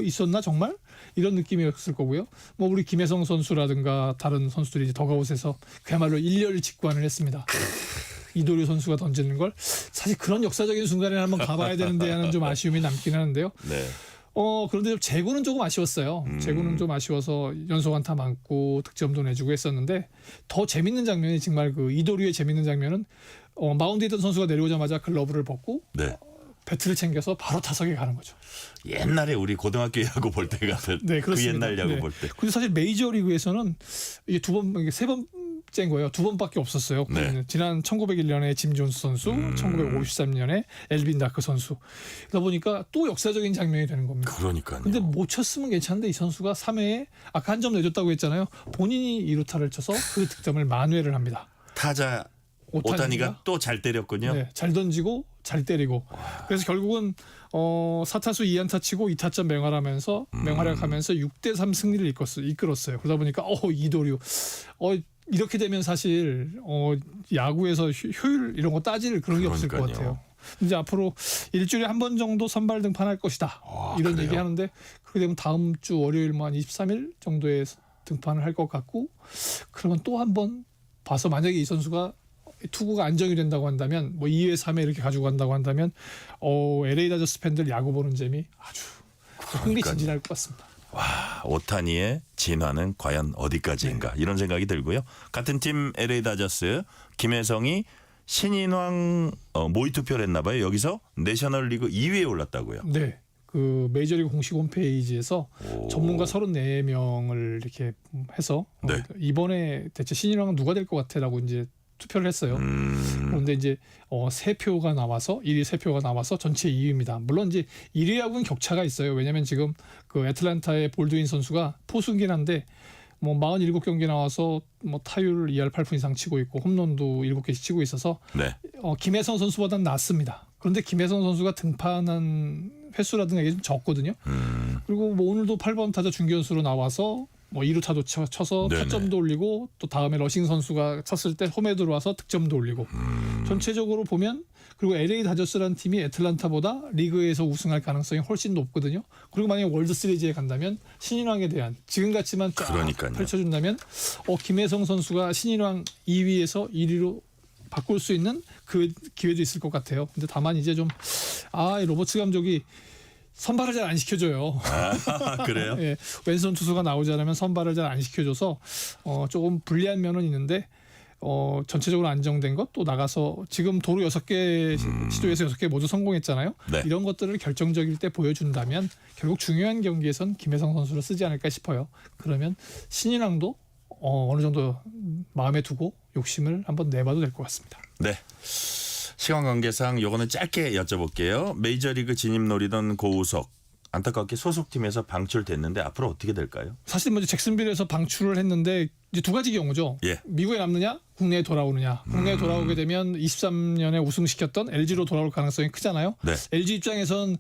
있었나 정말? 이런 느낌이었을 거고요. 뭐 우리 김혜성 선수라든가 다른 선수들이 이제 더가웃에서 그야말로 일렬 직관을 했습니다. 이도류 선수가 던지는 걸 사실 그런 역사적인 순간에 한번 가봐야 되는데 하는 좀 아쉬움이 남긴 하는데요. 네. 그런데 제구는 조금 아쉬웠어요. 제구는 좀 아쉬워서 연속 안타 많고 득점도 내주고 했었는데 더 재밌는 장면이 정말 그 이도류의 재밌는 장면은 마운드에 있던 선수가 내려오자마자 글러브를 벗고 네. 배트를 챙겨서 바로 타석에 가는 거죠. 옛날에 우리 고등학교 야구 볼 때 같은 네, 그 옛날 야구 볼 때. 근데 사실 메이저리그에서는 이게 세 번째인 거예요. 2번밖에 없었어요. 네. 지난 1901년에 짐 존스 선수, 1953년에 엘빈 다크 선수. 그러다 보니까 또 역사적인 장면이 되는 겁니다. 그러니까요. 근데 못 쳤으면 괜찮은데 이 선수가 3회에 아까 한 점 내줬다고 했잖아요. 본인이 2루타를 쳐서 그 득점을 만회를 합니다. 타자 오타니가 또 잘 때렸군요. 네, 잘 던지고 잘 때리고. 그래서 결국은 4타수 2안타 치고 2타점 맹활약하면서 6대3 승리를 이끌었어요. 그러다 보니까 이도류 이렇게 되면 사실 야구에서 효율 이런 거 따질 그런 게 없을 것 같아요. 이제 앞으로 일주일에 한 번 정도 선발 등판할 것이다. 이런 그래요? 얘기하는데 그렇게 되면 다음 주 월요일만 23일 정도에 등판을 할 것 같고 그러면 또 한 번 봐서 만약에 이 선수가 투구가 안정이 된다고 한다면 뭐 2회 3회 이렇게 가지고 간다고 한다면 LA 다저스 팬들 야구 보는 재미 아주 흥미진진할 것 같습니다. 와, 오타니의 진화는 과연 어디까지인가 이런 생각이 들고요. 같은 팀 LA 다저스 김혜성이 신인왕 모의 투표를 했나 봐요. 여기서 내셔널리그 2위에 올랐다고요. 네. 그 메이저리그 공식 홈페이지에서 전문가 34명을 이렇게 해서 이번에 대체 신인왕은 누가 될 것 같아라고 이제 투표를 했어요. 그런데 이제 3표가 나와서 1위 3표가 나와서 전체 2위입니다. 물론 이제 1위하고는 격차가 있어요. 왜냐하면 지금 그 애틀랜타의 볼드윈 선수가 포수긴 한데 뭐 47경기 나와서 뭐 타율 2할 8푼 이상 치고 있고 홈런도 7개씩 치고 있어서 김혜성 선수보다는 낫습니다. 그런데 김혜성 선수가 등판한 횟수라든가 이게 좀 적거든요. 그리고 뭐 오늘도 8번 타자 중견수로 나와서 뭐 2루타도 쳐서 타점도 올리고 또 다음에 러싱 선수가 쳤을 때 홈에 들어와서 득점도 올리고 전체적으로 보면 그리고 LA 다저스라는 팀이 애틀란타보다 리그에서 우승할 가능성이 훨씬 높거든요. 그리고 만약에 월드 시리즈에 간다면 신인왕에 대한 지금같이만 쫙 펼쳐준다면 김혜성 선수가 신인왕 2위에서 1위로 바꿀 수 있는 그 기회도 있을 것 같아요. 근데 다만 이제 좀 이 로버츠 감독이 선발을 잘 안 시켜줘요. 그래요? 예, 왼손 투수가 나오지 않으면 선발을 잘 안 시켜줘서 조금 불리한 면은 있는데 전체적으로 안정된 것 또 나가서 지금 도루 6개 시도에서 6개 모두 성공했잖아요. 이런 것들을 결정적일 때 보여준다면 결국 중요한 경기에선 김혜성 선수를 쓰지 않을까 싶어요. 그러면 신인왕도 어느 정도 마음에 두고 욕심을 한번 내봐도 될 것 같습니다. 네. 시간 관계상 요거는 짧게 여쭤볼게요. 메이저리그 진입 노리던 고우석 안타깝게 소속팀에서 방출됐는데 앞으로 어떻게 될까요? 사실 먼저 잭슨빌에서 방출을 했는데 이제 두 가지 경우죠. 예. 미국에 남느냐, 국내에 돌아오느냐. 국내에 돌아오게 되면 23년에 우승시켰던 LG로 돌아올 가능성이 크잖아요. 네. LG 입장에선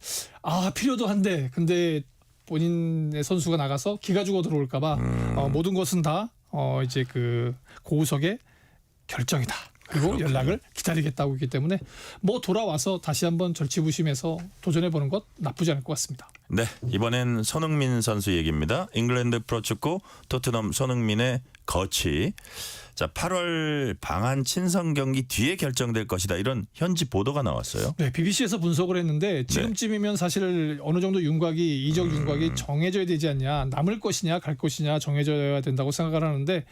필요도 한데 근데 본인의 선수가 나가서 기가 죽어 들어올까봐 모든 것은 다 이제 그 고우석의 결정이다. 그리고 연락을 기다리겠다고 했기 때문에 뭐 돌아와서 다시 한번 절치부심해서 도전해보는 것 나쁘지 않을 것 같습니다. 네, 이번엔 손흥민 선수 얘기입니다. 잉글랜드 프로축구 토트넘 손흥민의 거취. 자, 8월 방한 친선 경기 뒤에 결정될 것이다. 이런 현지 보도가 나왔어요. 네, BBC에서 분석을 했는데 지금쯤이면 사실 어느 정도 윤곽이 이적 윤곽이 정해져야 되지 않냐. 남을 것이냐 갈 것이냐 정해져야 된다고 생각을 하는데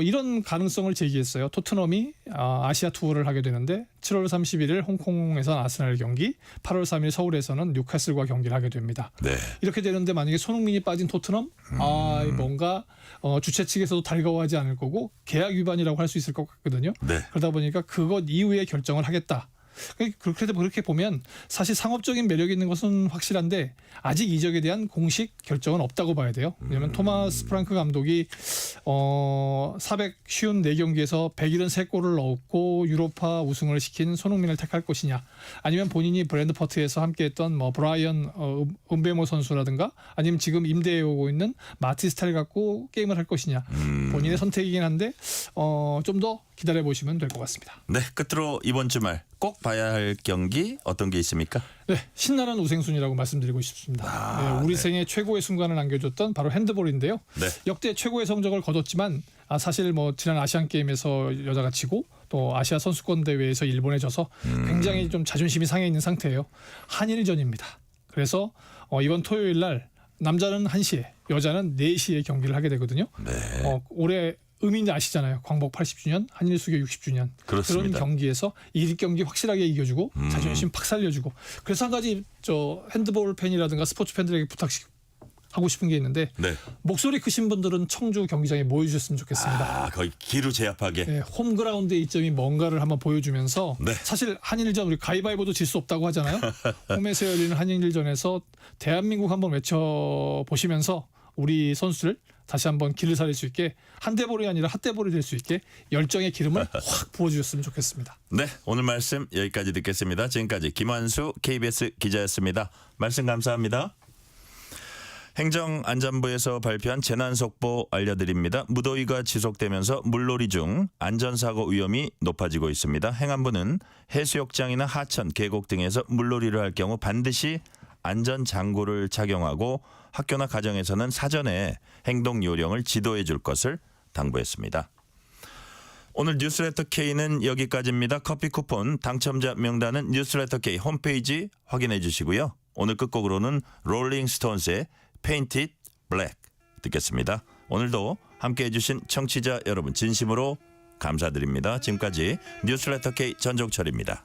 이런 가능성을 제기했어요. 토트넘이 아시아 투어를 하게 되는데 7월 31일 홍콩에서는 아스날 경기, 8월 3일 서울에서는 뉴캐슬과 경기를 하게 됩니다. 네. 이렇게 되는데 만약에 손흥민이 빠진 토트넘 뭔가 주최 측에서도 달가워하지 않을 거고 계약 위반이라고 할 수 있을 것 같거든요. 네. 그러다 보니까 그것 이후에 결정을 하겠다. 그렇게 보면 사실 상업적인 매력이 있는 것은 확실한데 아직 이적에 대한 공식 결정은 없다고 봐야 돼요. 왜냐하면 토마스 프랑크 감독이 454경기에서 173골을 넣었고 유로파 우승을 시킨 손흥민을 택할 것이냐, 아니면 본인이 브랜드포트에서 함께했던 뭐 브라이언 은베모 선수라든가 아니면 지금 임대해 오고 있는 마티스타를 갖고 게임을 할 것이냐, 본인의 선택이긴 한데 좀 더 기다려 보시면 될 것 같습니다. 네, 끝으로 이번 주말 꼭 봐야 할 경기 어떤 게 있습니까? 네, 신나는 우생순이라고 말씀드리고 싶습니다. 우리 생애 최고의 순간을 안겨줬던 바로 핸드볼인데요. 네. 역대 최고의 성적을 거뒀지만 사실 뭐 지난 아시안 게임에서 여자가 지고 또 아시아 선수권 대회에서 일본에 져서 굉장히 좀 자존심이 상해 있는 상태예요. 한일전입니다. 그래서 이번 토요일 날 남자는 1시에 여자는 4시에 경기를 하게 되거든요. 네. 올해 의미인지 아시잖아요. 광복 80주년, 한일 수교 60주년. 그렇습니다. 그런 경기에서 이 경기 확실하게 이겨주고 자존심 팍 살려주고. 그래서 한 가지 핸드볼 팬이라든가 스포츠 팬들에게 부탁하고 싶은 게 있는데 네. 목소리 크신 분들은 청주 경기장에 모여주셨으면 좋겠습니다. 거의 기루 제압하게. 네, 홈그라운드의 이점이 뭔가를 한번 보여주면서 사실 한일전 우리 가위바위보도 질 수 없다고 하잖아요. 홈에서 열리는 한일전에서 대한민국 한번 외쳐보시면서 우리 선수를 다시 한번 길을 살릴 수 있게 한대볼이 아니라 핫대볼이 될 수 있게 열정의 기름을 확 부어주셨으면 좋겠습니다. 네, 오늘 말씀 여기까지 듣겠습니다. 지금까지 김환수 KBS 기자였습니다. 말씀 감사합니다. 행정안전부에서 발표한 재난속보 알려드립니다. 무더위가 지속되면서 물놀이 중 안전사고 위험이 높아지고 있습니다. 행안부는 해수욕장이나 하천, 계곡 등에서 물놀이를 할 경우 반드시 안전장구를 착용하고 학교나 가정에서는 사전에 행동 요령을 지도해 줄 것을 당부했습니다. 오늘 뉴스레터 K는 여기까지입니다. 커피 쿠폰 당첨자 명단은 뉴스레터 K 홈페이지 확인해 주시고요. 오늘 끝곡으로는 롤링스톤스의 Painted Black 듣겠습니다. 오늘도 함께해 주신 청취자 여러분 진심으로 감사드립니다. 지금까지 뉴스레터 K 전종철입니다.